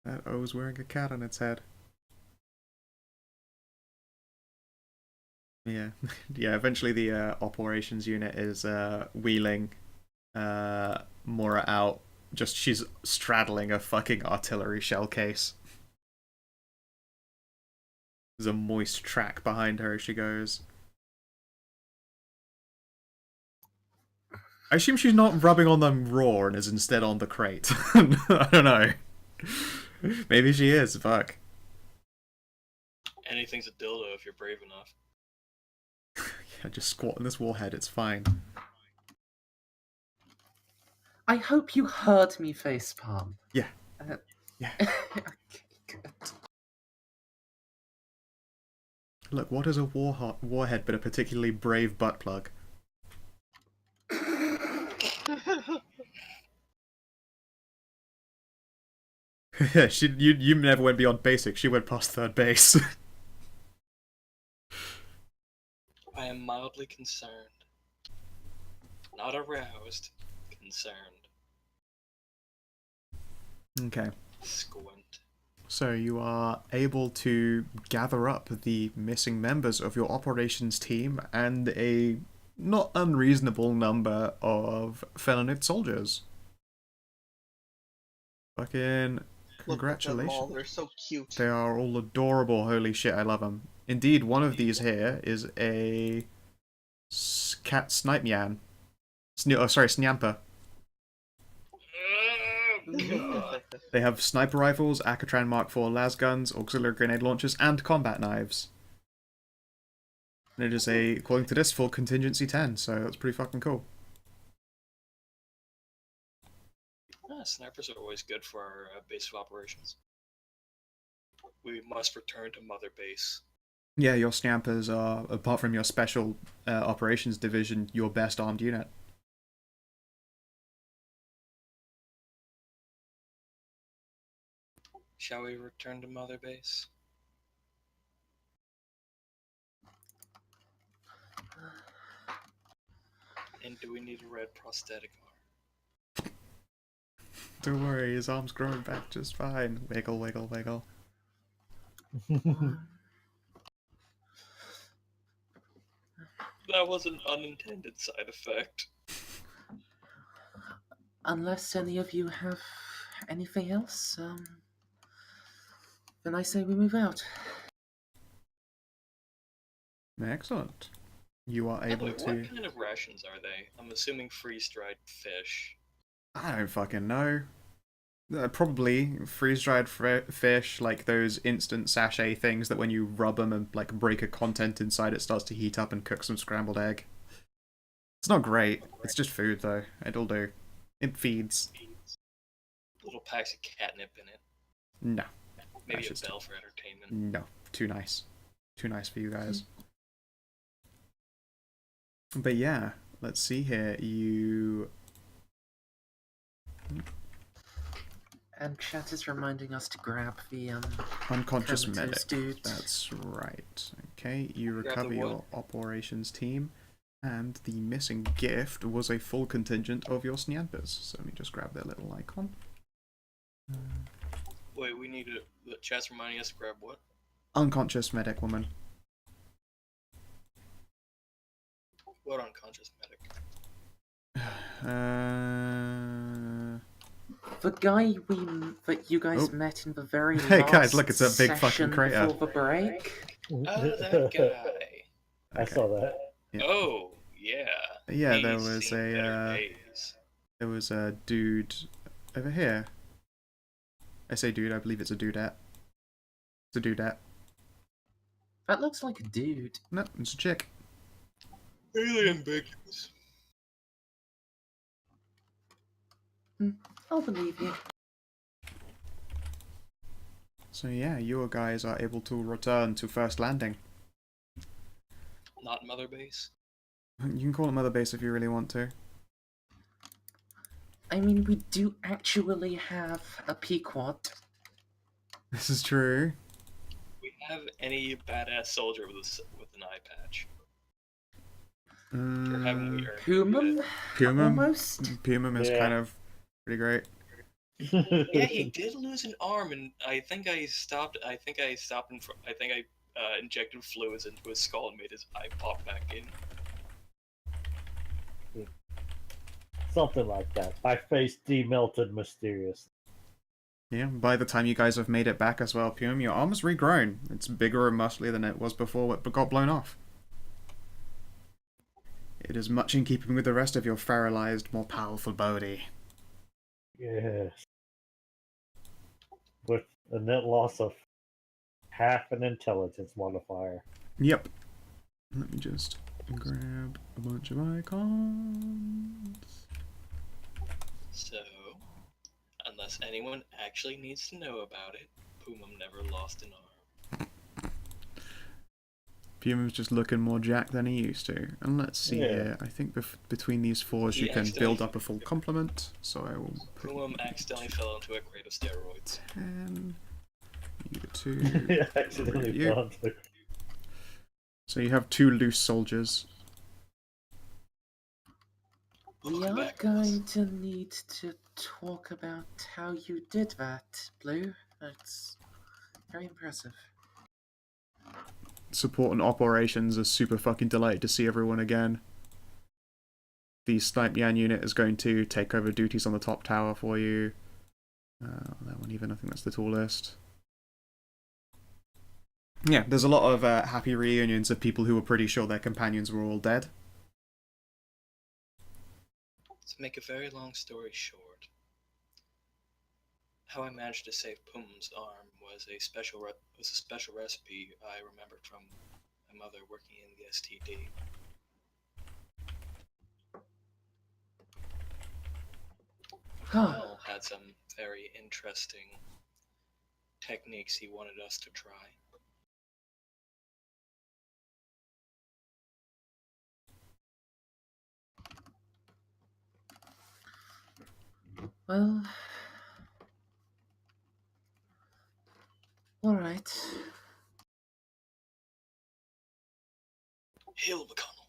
Speaker 1: That O's wearing a cat on its head. Yeah. Yeah, eventually the operations unit is wheeling Mora out. Just, she's straddling a fucking artillery shell case. There's a moist track behind her as she goes. I assume she's not rubbing on them raw and is instead on the crate. I don't know. Maybe she is, fuck.
Speaker 2: Anything's a dildo if you're brave enough.
Speaker 1: Yeah, just squat in this warhead, it's fine.
Speaker 3: I hope you heard me facepalm.
Speaker 1: Yeah. Yeah.
Speaker 3: Okay, good.
Speaker 1: Look, what is a warhead but a particularly brave butt plug? Yeah, you never went beyond basic. She went past third base.
Speaker 2: I am mildly concerned. Not aroused. Concerned.
Speaker 1: Okay.
Speaker 2: Squint.
Speaker 1: So you are able to gather up the missing members of your operations team and a not unreasonable number of Felonid soldiers. Fucking congratulations.
Speaker 5: Look at them all. They're so cute.
Speaker 1: They are all adorable. Holy shit, I love them. Indeed, one of these here is a cat snipe yan. Snamper. They have sniper rifles, Akatran Mark IV lasguns, auxiliary grenade launchers, and combat knives. And it is according to this, full contingency 10, so that's pretty fucking cool.
Speaker 2: Snipers are always good for our base of operations. We must return to Mother Base.
Speaker 1: Yeah, your Snampers are, apart from your special operations division, your best armed unit.
Speaker 2: Shall we return to Mother Base? And do we need a red prosthetic arm?
Speaker 1: Don't worry, his arm's growing back just fine. Wiggle, wiggle, wiggle.
Speaker 2: That was an unintended side effect.
Speaker 3: Unless any of you have anything else, then I say we move out.
Speaker 1: Excellent. You are
Speaker 2: By the
Speaker 1: able
Speaker 2: way,
Speaker 1: to.
Speaker 2: what kind of rations are they? I'm assuming freeze-dried fish.
Speaker 1: I don't fucking know. Probably freeze-dried fish, like those instant sachet things that when you rub them and like break a content inside, it starts to heat up and cook some scrambled egg. It's not great. It's just food though. It'll do. It feeds.
Speaker 2: Little packs of catnip in it.
Speaker 1: No.
Speaker 2: Maybe a
Speaker 1: That's
Speaker 2: bell for entertainment.
Speaker 1: No. Too nice. Too nice for you guys. But yeah, let's see here. You.
Speaker 3: And chat is reminding us to grab the
Speaker 1: Unconscious
Speaker 3: comatose
Speaker 1: medic.
Speaker 3: dude.
Speaker 1: That's right. Okay, you
Speaker 2: Grab the
Speaker 1: recover your
Speaker 2: what?
Speaker 1: operations team, and the missing gift was a full contingent of your Snianpas. So let me just grab their little icon.
Speaker 2: Wait, we need to. The chat's reminding us to grab what?
Speaker 1: Unconscious medic woman.
Speaker 2: What unconscious medic?
Speaker 3: The guy that you guys
Speaker 1: Oh.
Speaker 3: met in the very
Speaker 1: Hey,
Speaker 3: last
Speaker 1: guys, look, it's a big fucking
Speaker 3: session
Speaker 1: crater.
Speaker 3: before the break.
Speaker 2: Oh, that guy.
Speaker 4: I saw that.
Speaker 1: Yeah.
Speaker 2: Oh, yeah.
Speaker 1: Yeah,
Speaker 2: He's
Speaker 1: there was
Speaker 2: seen better
Speaker 1: a
Speaker 2: days.
Speaker 1: there was a dude over here. I say dude, I believe it's a dudette. It's a dudette.
Speaker 3: That looks like a dude.
Speaker 1: No, it's a chick.
Speaker 2: Really ambiguous.
Speaker 3: I'll believe you.
Speaker 1: So yeah, you guys are able to return to First Landing.
Speaker 2: Not Mother Base.
Speaker 1: You can call it Mother Base if you really want to.
Speaker 3: I mean, we do actually have a Pequod.
Speaker 1: This is true.
Speaker 2: We have any badass soldier with an eye patch. Or haven't we earned
Speaker 3: Pumum?
Speaker 1: Pumum?
Speaker 3: Almost?
Speaker 1: Pumum is
Speaker 4: Yeah.
Speaker 1: kind of pretty great.
Speaker 2: Yeah, he did lose an arm, and I think I injected fluids into his skull and made his eye pop back in.
Speaker 4: Something like that. My face demelted mysterious.
Speaker 1: Yeah, by the time you guys have made it back as well, Pum, your arm is regrown. It's bigger and musclier than it was before it got blown off. It is much in keeping with the rest of your feralized, more powerful body.
Speaker 4: Yes. With a net loss of half an intelligence modifier.
Speaker 1: Yep. Let me just grab a bunch of icons.
Speaker 2: So, unless anyone actually needs to know about it, Pumum never lost an arm.
Speaker 1: Pumum's just looking more jacked than he used to. And let's see
Speaker 4: Yeah.
Speaker 1: here. I think between these fours you
Speaker 2: He
Speaker 1: can
Speaker 2: accidentally-
Speaker 1: build up a full complement. So I will put
Speaker 2: Pumum accidentally fell into a crate of steroids.
Speaker 1: 10. You 2.
Speaker 4: Accidentally
Speaker 1: you.
Speaker 4: fell into-
Speaker 1: So you have 2 loose soldiers.
Speaker 3: We
Speaker 2: Welcome
Speaker 3: are
Speaker 2: back,
Speaker 3: going to need to talk about how you did that, Blue. That's very impressive.
Speaker 1: Support and operations are super fucking delighted to see everyone again. The Snipe Yan unit is going to take over duties on the top tower for you. That one even, I think that's the tallest. Yeah, there's a lot of happy reunions of people who were pretty sure their companions were all dead.
Speaker 2: To make a very long story short, how I managed to save Pum's arm was a special recipe I remembered from my mother working in the STD. Paul had some very interesting techniques he wanted us to try.
Speaker 3: Well, alright.
Speaker 2: Hail McConnell.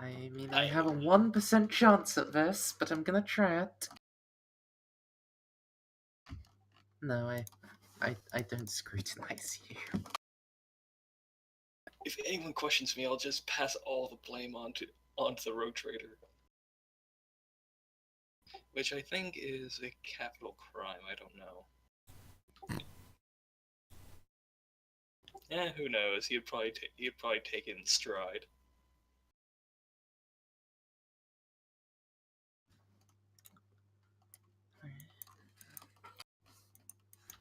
Speaker 3: I mean, I have a 1% chance at this, but I'm gonna try it. No, I don't scrutinize you.
Speaker 2: If anyone questions me, I'll just pass all the blame onto the Rogue Trader. Which I think is a capital crime, I don't know. Who knows? He'd probably take it in stride.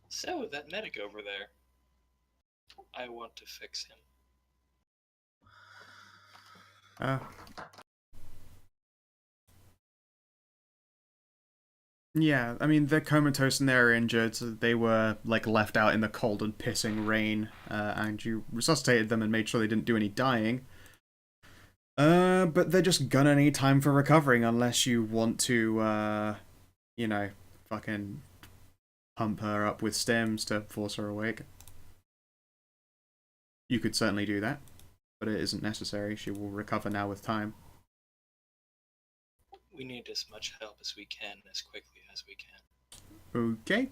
Speaker 2: So, that medic over there. I want to fix him.
Speaker 1: Yeah, I mean, they're comatose and they're injured. So they were, like, left out in the cold and pissing rain, and you resuscitated them and made sure they didn't do any dying. But they're just gonna need time for recovering unless you want to, you know, fucking pump her up with stims to force her awake. You could certainly do that, but it isn't necessary. She will recover now with time.
Speaker 2: We need as much help as we can, as quickly as we can.
Speaker 1: Okay.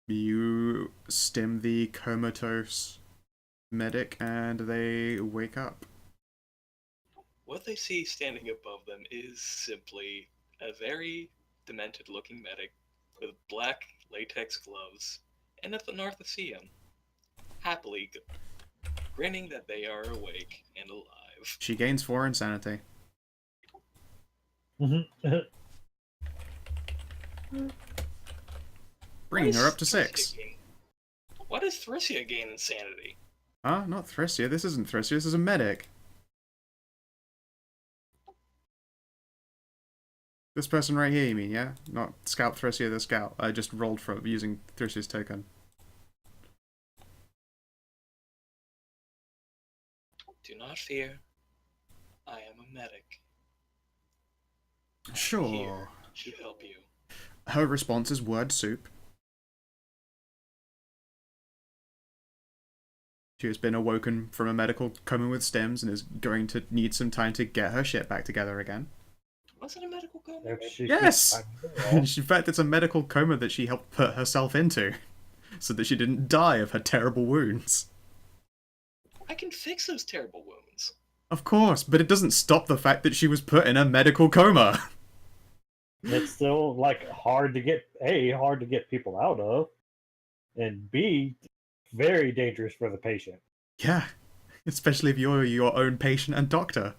Speaker 1: You stim the comatose medic and they wake up.
Speaker 2: What they see standing above them is simply a very demented-looking medic with black latex gloves and an anorthosium, happily grinning that they are awake and alive.
Speaker 1: She gains 4 insanity. Bringing her up to 6.
Speaker 2: Why does Thrissia gain insanity?
Speaker 1: Huh? Not Thrissia. This isn't Thrissia. This is a medic. This person right here, you mean, yeah? Not Scout Thrissia the Scout. I just rolled from using Thrissia's token.
Speaker 2: Do not fear. I am a medic.
Speaker 1: Sure.
Speaker 2: Here to help you.
Speaker 1: Her response is word soup. She has been awoken from a medical coma with stims and is going to need some time to get her shit back together again.
Speaker 2: Was it a medical coma?
Speaker 1: Yes! In fact, it's a medical coma that she helped put herself into, so that she didn't die of her terrible wounds.
Speaker 2: I can fix those terrible wounds.
Speaker 1: Of course, but it doesn't stop the fact that she was put in a medical coma.
Speaker 4: It's still, like, hard to get people out of, and B, very dangerous for the patient.
Speaker 1: Yeah, especially if you're your own patient and doctor.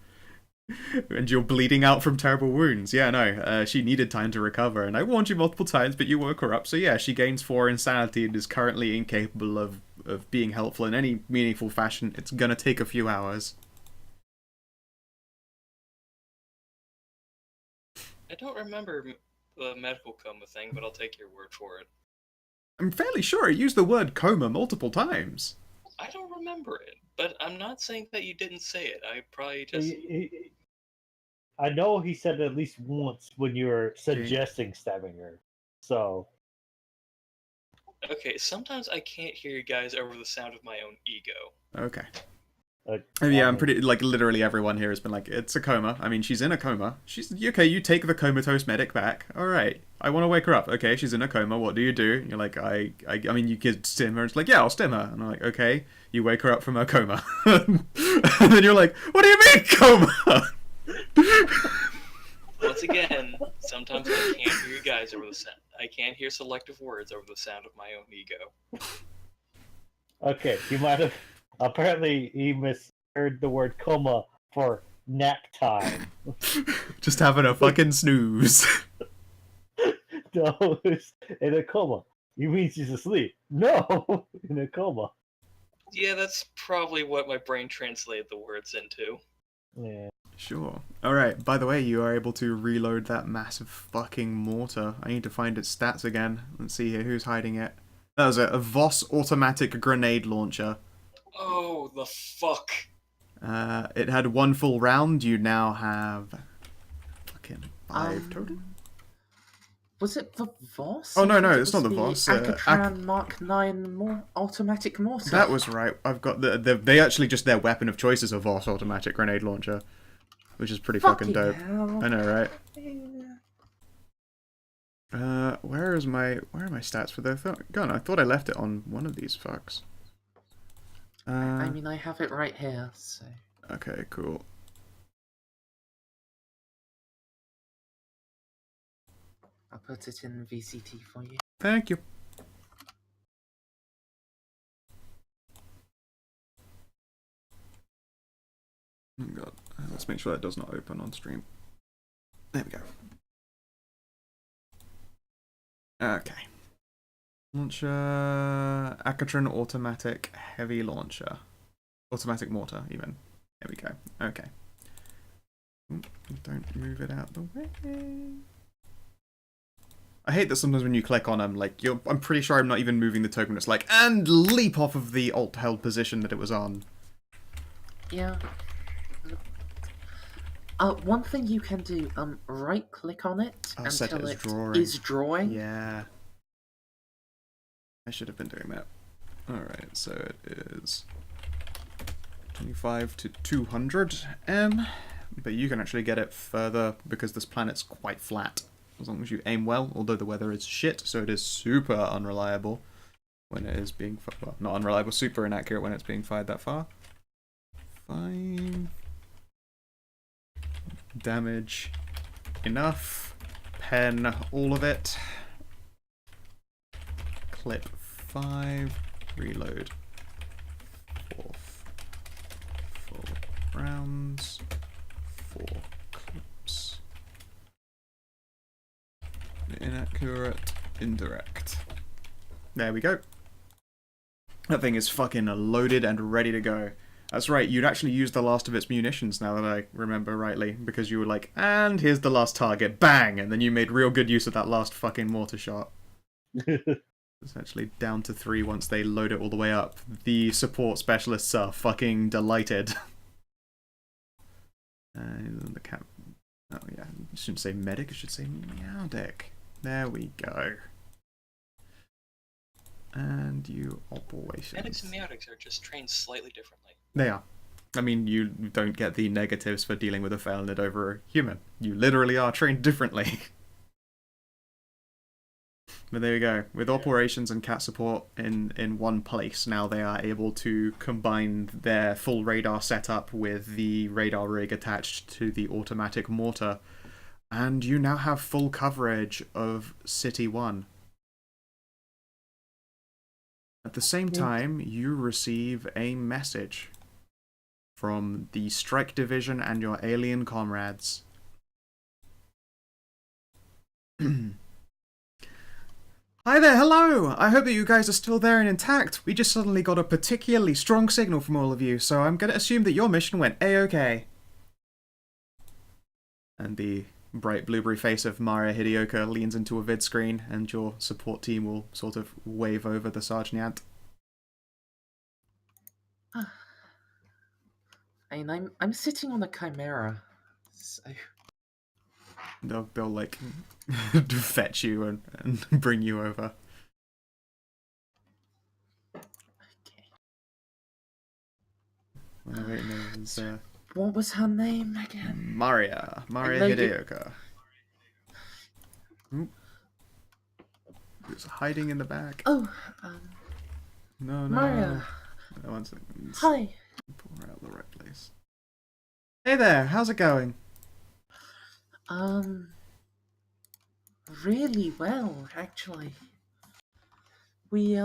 Speaker 1: And you're bleeding out from terrible wounds. Yeah, no, she needed time to recover, and I warned you multiple times, but you woke her up. So yeah, she gains 4 insanity and is currently incapable of being helpful in any meaningful fashion. It's gonna take a few hours.
Speaker 2: I don't remember the medical coma thing, but I'll take your word for it.
Speaker 1: I'm fairly sure I used the word coma multiple times.
Speaker 2: I don't remember it, but I'm not saying that you didn't say it. I probably just...
Speaker 4: I know he said it at least once when you were suggesting stabbing her. So...
Speaker 2: Okay, sometimes I can't hear you guys over the sound of my own ego.
Speaker 1: Okay. Yeah, I'm pretty, like, literally everyone here has been like, it's a coma. I mean, she's in a coma. She's, okay, you take the comatose medic back. Alright, I want to wake her up. Okay, she's in a coma, what do? And you're like, I mean, you could stim her. It's like, yeah, I'll stim her. And I'm like, okay, you wake her up from her coma. And then you're like, what do you mean, coma?
Speaker 2: Once again, sometimes I can't hear you guys over the sound. I can't hear selective words over the sound of my own ego.
Speaker 4: Okay, you might have... Apparently, he misheard the word coma for nap time.
Speaker 1: Just having a fucking snooze.
Speaker 4: No, it's in a coma. You mean she's asleep? No, in a coma.
Speaker 2: Yeah, that's probably what my brain translated the words into.
Speaker 4: Yeah.
Speaker 1: Sure. Alright, by the way, you are able to reload that massive fucking mortar. I need to find its stats again. Let's see here, who's hiding it? That was a Voss automatic grenade launcher.
Speaker 2: Oh, the fuck.
Speaker 1: It had 1 full round. You now have fucking 5 total.
Speaker 3: Was it the Voss?
Speaker 1: Oh, no,
Speaker 3: I
Speaker 1: no,
Speaker 3: thought it
Speaker 1: it's not
Speaker 3: was
Speaker 1: the Voss,
Speaker 3: Akatran Mark 9 automatic mortar.
Speaker 1: That was right. I've got they actually just their weapon of choice is a Voss automatic grenade launcher, which is pretty fucking dope.
Speaker 3: Hell.
Speaker 1: I know, right?
Speaker 3: Yeah.
Speaker 1: Where are my stats for the gun? I thought I left it on one of these fucks.
Speaker 3: I mean, I have it right here, so...
Speaker 1: Okay, cool.
Speaker 3: I'll put it in VCT for you.
Speaker 1: Thank you. Oh god, let's make sure that does not open on stream. There we go. Okay. Launcher... Akatran automatic heavy launcher. Automatic mortar, even. There we go. Okay. Don't move it out the way. I hate that sometimes when you click on them, like, I'm pretty sure I'm not even moving the token. It's like, and leap off of the alt-held position that it was on.
Speaker 3: Yeah. One thing you can do, right-click on it
Speaker 1: Set
Speaker 3: until
Speaker 1: it as
Speaker 3: it
Speaker 1: drawing.
Speaker 3: is drawing.
Speaker 1: Yeah. I should have been doing that. Alright, so it is 25 to 200 M, but you can actually get it further because this planet's quite flat, as long as you aim well, although the weather is shit, so it is super unreliable when it is being, well, not unreliable, super inaccurate when it's being fired that far. 5 damage, enough, pen all of it, clip 5, reload 4 full rounds, 4 clips, inaccurate, indirect. There we go. That thing is fucking loaded and ready to go. That's right, you'd actually used the last of its munitions, now that I remember rightly, because you were like, and here's the last target, bang! And then you made real good use of that last fucking mortar shot. It's actually down to 3 once they load it all the way up. The support specialists are fucking delighted. And the cap... Oh yeah, I shouldn't say medic, I should say meowdic. There we go. And you operations.
Speaker 2: Medics and meowdics are just trained slightly differently.
Speaker 1: They are. I mean, you don't get the negatives for dealing with a Failnid over a human. You literally are trained differently. But there you go. With operations and cat support in one place, now they are able to combine their full radar setup with the radar rig attached to the automatic mortar. And you now have full coverage of City 1. At the same time, you receive a message from the Strike Division and your alien comrades. Hi there, hello! I hope that you guys are still there and intact. We just suddenly got a particularly strong signal from all of you, so I'm gonna assume that your mission went A-OK. And the bright blueberry face of Maria Hidioka leans into a vid screen, and your support team will sort of wave over the Sergeant.
Speaker 3: I mean, I'm sitting on a chimera, so...
Speaker 1: They'll like fetch you and bring you over.
Speaker 3: Okay.
Speaker 1: Well, wait, no, it was,
Speaker 3: What was her name again?
Speaker 1: Maria
Speaker 3: Lady-
Speaker 1: Hideyoko. Who's hiding in the back?
Speaker 3: Oh,
Speaker 1: No.
Speaker 3: Maria.
Speaker 1: No, one second.
Speaker 3: Hi.
Speaker 1: Pull her out the right place. Hey there, how's it going?
Speaker 3: Really well, actually. We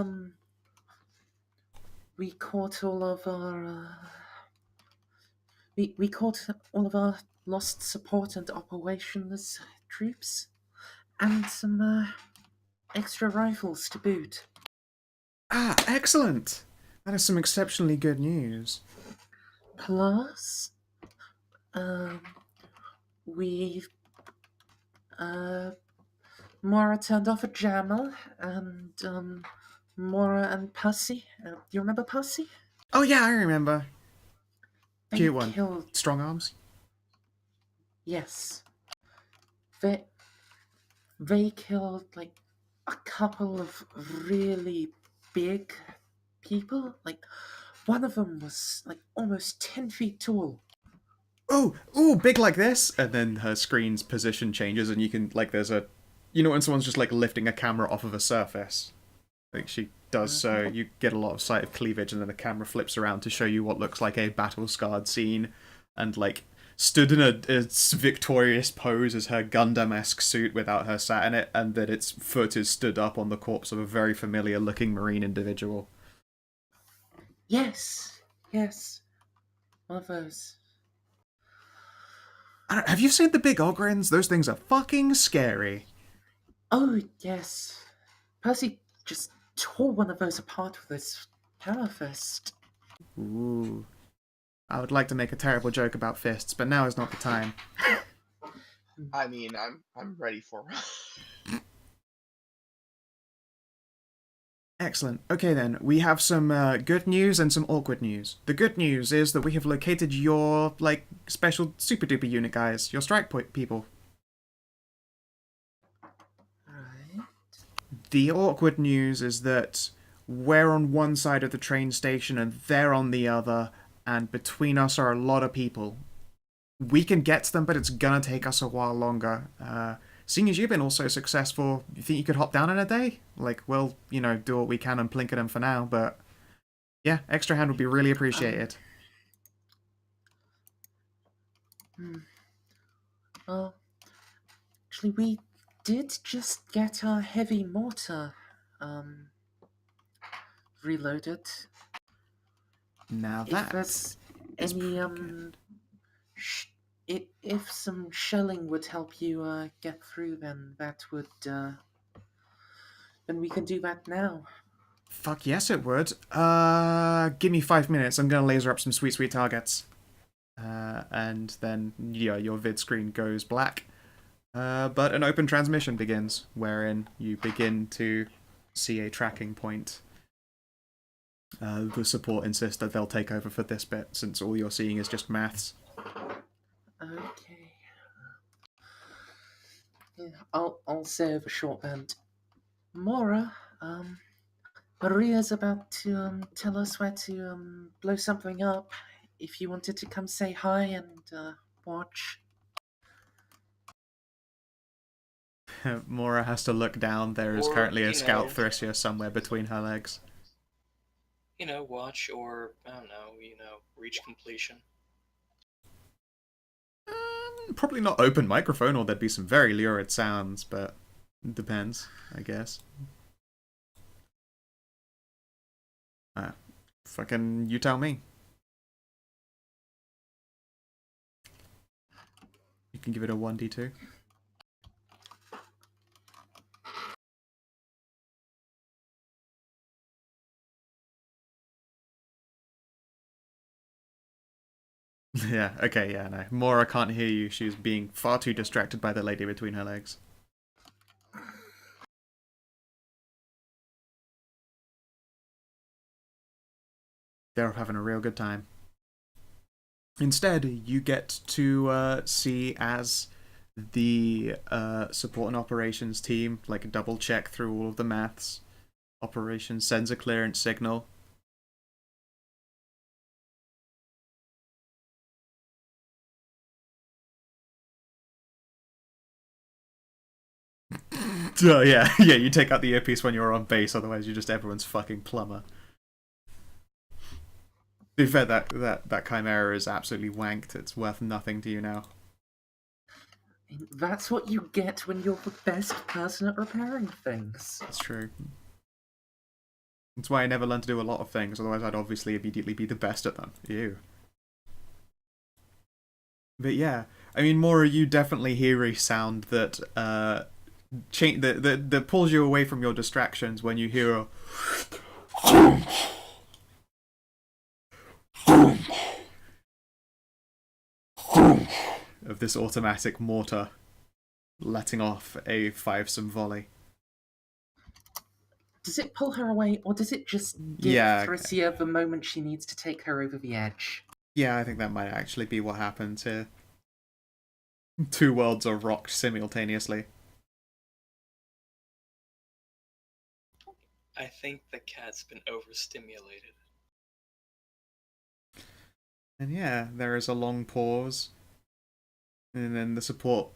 Speaker 3: caught all of our, we caught all of our lost support and operations troops, and some, extra rifles to boot.
Speaker 1: Ah, excellent! That is some exceptionally good news.
Speaker 3: Plus, we, Mora turned off a jammer, and, Mora and Pussy, you remember Pussy?
Speaker 1: Oh yeah, I remember.
Speaker 3: They
Speaker 1: Cute one.
Speaker 3: killed,
Speaker 1: Strong arms?
Speaker 3: yes. They They killed like a couple of really big people. Like one of them was like almost 10 feet tall.
Speaker 1: Oh, ooh, big like this, and then her screen's position changes, and you can like there's a, you know, when someone's just like lifting a camera off of a surface, like she does so, you get a lot of sight of cleavage, and then the camera flips around to show you what looks like a battle-scarred scene, and like stood in a victorious pose as her Gundam-esque suit without her sat in it, and that its foot is stood up on the corpse of a very familiar-looking marine individual.
Speaker 3: Yes, yes, one of those.
Speaker 1: Have you seen the big ogrins? Those things are fucking scary.
Speaker 3: Oh, yes. Percy just tore one of those apart with his power fist.
Speaker 1: Ooh. I would like to make a terrible joke about fists, but now is not the time.
Speaker 5: I mean, I'm ready for it.
Speaker 1: Excellent. Okay then, we have some good news and some awkward news. The good news is that we have located your, like, special super duper unit guys, your strike point people.
Speaker 3: Right.
Speaker 1: The awkward news is that we're on one side of the train station and they're on the other, and between us are a lot of people. We can get to them, but it's gonna take us a while longer. Seeing as you've been also successful, you think you could hop down in a day? Like, we'll, you know, do what we can and plink at them for now, but yeah, extra hand would be really appreciated.
Speaker 3: Well, actually, we did just get our heavy mortar, reloaded.
Speaker 1: Now
Speaker 3: If
Speaker 1: that
Speaker 3: there's
Speaker 1: is
Speaker 3: any,
Speaker 1: pretty good.
Speaker 3: if some shelling would help you, get through, then that would, then we can do that now.
Speaker 1: Fuck yes, it would. Give me 5 minutes. I'm gonna laser up some sweet, sweet targets. And then, yeah, your vid screen goes black. But an open transmission begins, wherein you begin to see a tracking point. The support insist that they'll take over for this bit, since all you're seeing is just maths.
Speaker 3: Okay. Yeah, I'll say over shorthand. Mora, Maria's about to tell us where to blow something up. If you wanted to come say hi and watch.
Speaker 1: Mora has to look down. There is
Speaker 2: Or,
Speaker 1: currently a
Speaker 2: you
Speaker 1: scout
Speaker 2: know-
Speaker 1: Thrysia somewhere between her legs.
Speaker 2: You know, watch or, I don't know, reach completion.
Speaker 1: Probably not open microphone, or there'd be some very lurid sounds, but it depends, I guess. Fucking, you tell me. You can give it a 1d2. Yeah, okay, yeah, no. Mora can't hear you. She's being far too distracted by the lady between her legs. They're having a real good time. Instead, you get to see as the support and operations team like double check through all of the maths. Operations sends a clearance signal. Oh, yeah, yeah, you take out the earpiece when you're on base, otherwise you're just everyone's fucking plumber. To be fair, that Chimera is absolutely wanked. It's worth nothing to you now.
Speaker 3: That's what you get when you're the best person at repairing things.
Speaker 1: That's true. That's why I never learned to do a lot of things, otherwise I'd obviously immediately be the best at them. Ew. But yeah, I mean, Mora, you definitely hear a sound that that pulls you away from your distractions when you hear a of this automatic mortar letting off a 5-some volley.
Speaker 3: Does it pull her away, or does it just give Thrysia the moment she needs to take her over the edge?
Speaker 1: Yeah, I think that might actually be what happens here. Two worlds are rocked simultaneously.
Speaker 2: I think the cat's been overstimulated.
Speaker 1: And yeah, there is a long pause. And then the support.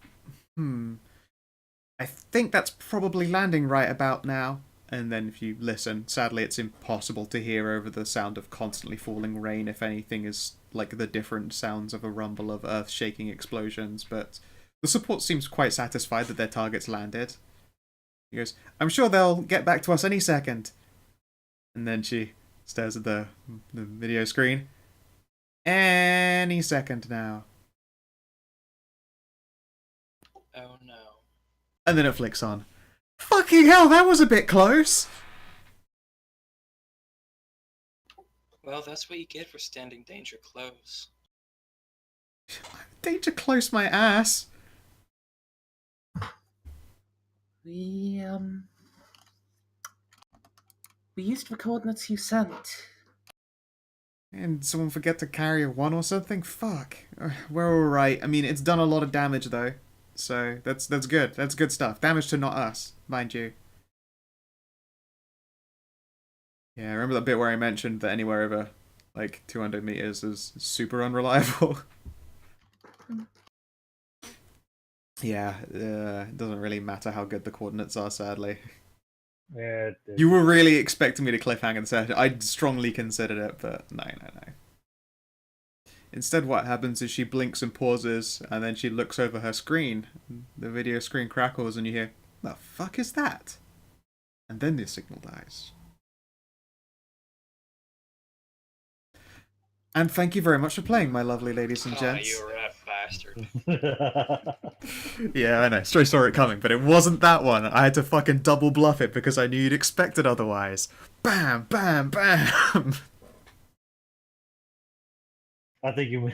Speaker 1: I think that's probably landing right about now. And then if you listen, sadly it's impossible to hear over the sound of constantly falling rain. If anything is like the different sounds of a rumble of earth-shaking explosions. But the support seems quite satisfied that their target's landed. He goes, I'm sure they'll get back to us any second. And then she stares at the video screen. Any second now.
Speaker 2: Oh no.
Speaker 1: And then it flicks on. Fucking hell, that was a bit close.
Speaker 2: Well, that's what you get for standing danger close.
Speaker 1: Danger close my ass.
Speaker 3: We used the coordinates you sent.
Speaker 1: And someone forget to carry a 1 or something? Fuck. We're alright. I mean, it's done a lot of damage though. So that's good. That's good stuff. Damage to not us, mind you. Yeah, remember that bit where I mentioned that anywhere over like 200 meters is super unreliable? Yeah, it doesn't really matter how good the coordinates are, sadly.
Speaker 4: Yeah,
Speaker 1: You were really expecting me to cliffhang and say I'd strongly considered it, but no. Instead, what happens is she blinks and pauses, and then she looks over her screen. The video screen crackles, and you hear, "The fuck is that?" And then the signal dies. And thank you very much for playing, my lovely ladies and gents.
Speaker 2: You rat bastard.
Speaker 1: Yeah, I know. Straight saw it coming, but it wasn't that one. I had to fucking double bluff it because I knew you'd expect it otherwise. Bam, bam, bam.
Speaker 4: I think you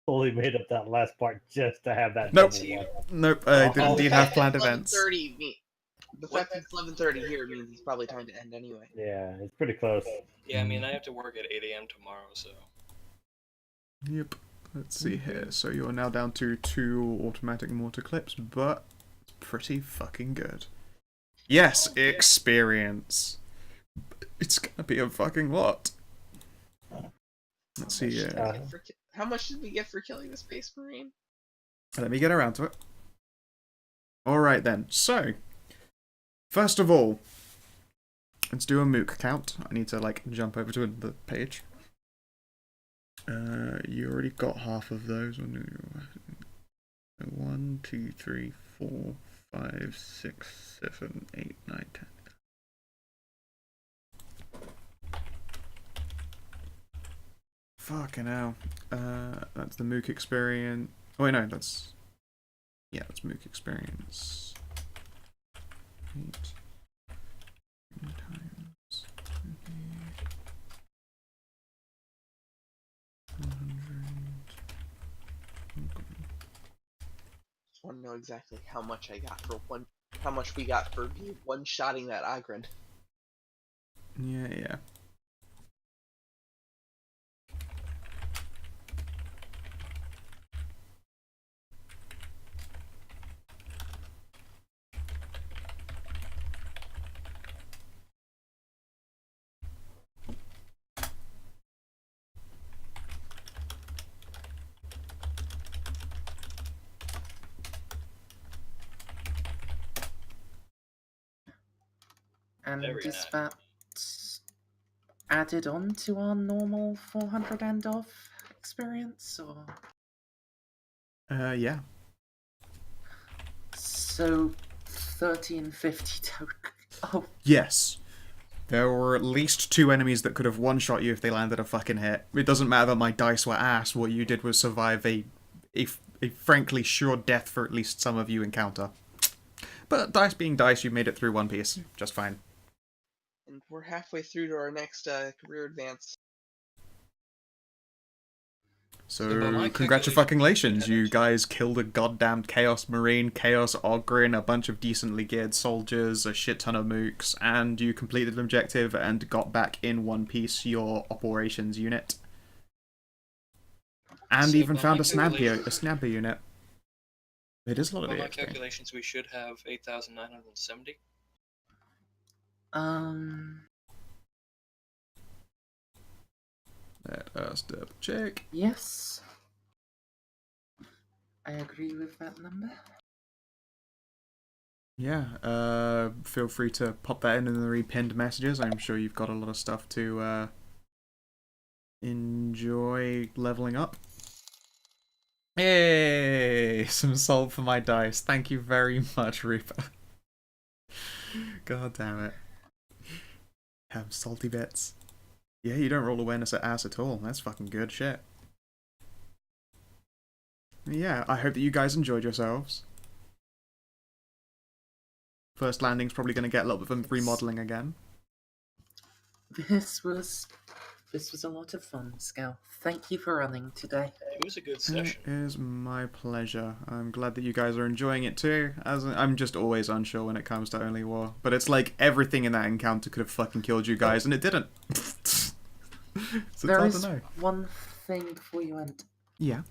Speaker 4: fully made up that last part just to have that.
Speaker 1: Nope.
Speaker 4: double one.
Speaker 1: Nope, I did
Speaker 4: Oh,
Speaker 1: indeed
Speaker 5: The
Speaker 1: have
Speaker 5: fact
Speaker 1: planned
Speaker 5: that
Speaker 1: events.
Speaker 5: 11:30 the fact that it's 11:30 here means it's probably time to end anyway.
Speaker 4: Yeah, it's pretty close.
Speaker 2: Yeah, I mean, I have to work at 8 a.m. tomorrow, so.
Speaker 1: Yep. Let's see here. So you're now down to 2 automatic mortar clips, but it's pretty fucking good. Yes, experience. It's gonna be a fucking lot. Let's see here.
Speaker 5: How much did we get for killing the Space Marine?
Speaker 1: Let me get around to it. Alright then, so first of all, let's do a mook count. I need to like jump over to the page. You already got half of those. 1, 2, 3, 4, 5, 6, 7, 8, 9, 10. Fucking hell. That's the mook experience. Oh wait, no, that's... Yeah, that's mook experience. 8 times 100.
Speaker 5: Just want to know exactly how much I got for one. How much we got for one-shotting that Ogren.
Speaker 1: Yeah.
Speaker 3: And
Speaker 2: Very
Speaker 3: is
Speaker 2: nice.
Speaker 3: that added on to our normal 400 and off experience, or?
Speaker 1: Yeah.
Speaker 3: So 1350 total. Oh,
Speaker 1: Yes. There were at least 2 enemies that could have one-shot you if they landed a fucking hit. It doesn't matter that my dice were ass. What you did was survive a frankly sure death for at least some of you encounter. But dice being dice, you made it through one piece. Just fine.
Speaker 5: And we're halfway through to our next career advance.
Speaker 2: Yeah, but my
Speaker 1: So, congratulations, you guys killed a goddamn Chaos Marine, Chaos Ogren, a bunch of decently geared soldiers, a shit ton of mooks, and you completed an objective and got back in one piece your operations unit. And
Speaker 2: So
Speaker 1: even
Speaker 2: by
Speaker 1: found
Speaker 2: my
Speaker 1: a snapper
Speaker 2: calculation-
Speaker 1: unit. It is a lot of
Speaker 2: By my
Speaker 1: XP.
Speaker 2: calculations, we should have 8,970.
Speaker 1: Let us double check.
Speaker 3: Yes. I agree with that number.
Speaker 1: Yeah, feel free to pop that in the repinned messages. I'm sure you've got a lot of stuff to enjoy leveling up. Hey, some salt for my dice. Thank you very much, Reaper. God damn it. Have salty bits. Yeah, you don't roll awareness at ass at all. That's fucking good shit. Yeah, I hope that you guys enjoyed yourselves. First landing's probably going to get a little bit of remodeling again.
Speaker 3: This was a lot of fun, Scout. Thank you for running today.
Speaker 2: It was a good
Speaker 1: It
Speaker 2: session.
Speaker 1: is my pleasure. I'm glad that you guys are enjoying it too. I'm just always unsure when it comes to Only War. But it's like everything in that encounter could have fucking killed you guys, and it didn't. So it's
Speaker 3: There
Speaker 1: hard to
Speaker 3: is
Speaker 1: know.
Speaker 3: one thing before you end.
Speaker 1: Yeah.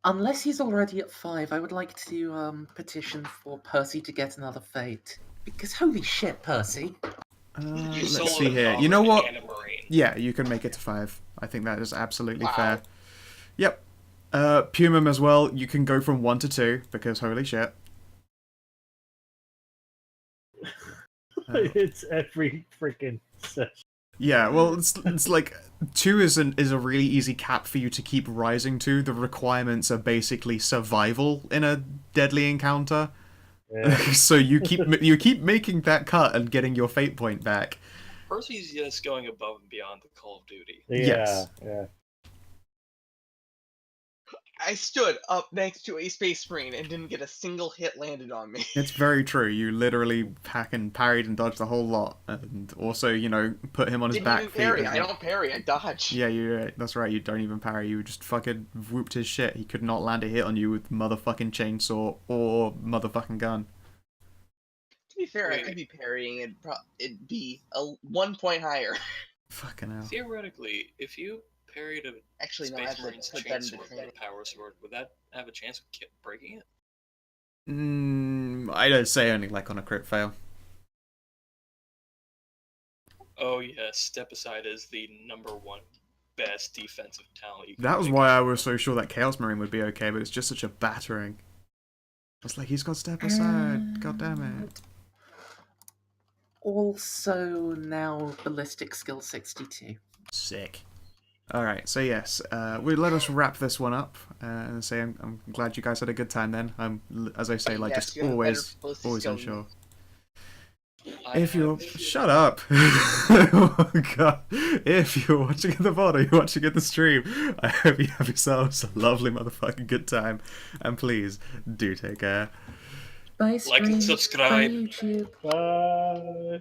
Speaker 3: Unless he's already at 5, I would like to petition for Percy to get another fate. Because holy shit, Percy.
Speaker 2: You
Speaker 1: Let's
Speaker 2: soloed
Speaker 1: see
Speaker 2: a
Speaker 1: here. You know
Speaker 2: Sovereign
Speaker 1: what?
Speaker 2: and a Marine.
Speaker 1: Yeah, you can make it to 5. I think that is absolutely
Speaker 5: Wow.
Speaker 1: fair. Yep. Pumum as well, you can go from 1 to 2, because holy shit.
Speaker 4: It's every freaking session.
Speaker 1: Yeah, well, it's like 2 is a really easy cap for you to keep rising to. The requirements are basically survival in a deadly encounter.
Speaker 4: Yeah.
Speaker 1: So you keep making that cut and getting your fate point back.
Speaker 2: Percy's just going above and beyond the Call of Duty.
Speaker 4: Yeah,
Speaker 1: Yes.
Speaker 4: yeah.
Speaker 5: I stood up next to a space marine and didn't get a single hit landed on me.
Speaker 1: It's very true. You literally pack and parried and dodged the whole lot, and also, you know, put him on his
Speaker 5: Didn't
Speaker 1: back
Speaker 5: even
Speaker 1: feet.
Speaker 5: parry.
Speaker 1: as
Speaker 5: I
Speaker 1: well.
Speaker 5: don't parry. I dodge.
Speaker 1: Yeah, that's right. You don't even parry. You just fucking whooped his shit. He could not land a hit on you with motherfucking chainsaw or motherfucking gun.
Speaker 5: To be fair, I
Speaker 2: Wait.
Speaker 5: could be parrying and it'd be 1 point higher.
Speaker 1: Fucking hell.
Speaker 2: Theoretically, if you parried a
Speaker 5: Actually, no, I have
Speaker 2: Space
Speaker 5: to
Speaker 2: Marine's
Speaker 5: put that into
Speaker 2: chainsword with
Speaker 5: training.
Speaker 2: a power sword, would that have a chance of breaking it?
Speaker 1: I'd say only like on a crit fail.
Speaker 2: Oh yes, Step Aside is the #1 best defensive talent you can
Speaker 1: That was
Speaker 2: think
Speaker 1: why
Speaker 2: of.
Speaker 1: I was so sure that Chaos Marine would be okay, but it's just such a battering. I was like, he's got step aside. God damn it.
Speaker 3: Also now ballistic skill 62.
Speaker 1: Sick. Alright, so yes, let us wrap this one up and say I'm glad you guys had a good time then. As I say, like,
Speaker 5: Yes,
Speaker 1: just
Speaker 5: you have better
Speaker 1: always
Speaker 5: ballistic skill than
Speaker 1: unsure.
Speaker 2: I
Speaker 1: If you're...
Speaker 2: have-
Speaker 1: Shut up! Oh god. If you're watching at the VOD or you're watching at the stream, I hope you have yourselves a lovely motherfucking good time. And please, do take care.
Speaker 3: Bye,
Speaker 2: Like and
Speaker 3: stream.
Speaker 2: subscribe.
Speaker 3: Bye, YouTube.
Speaker 4: Bye.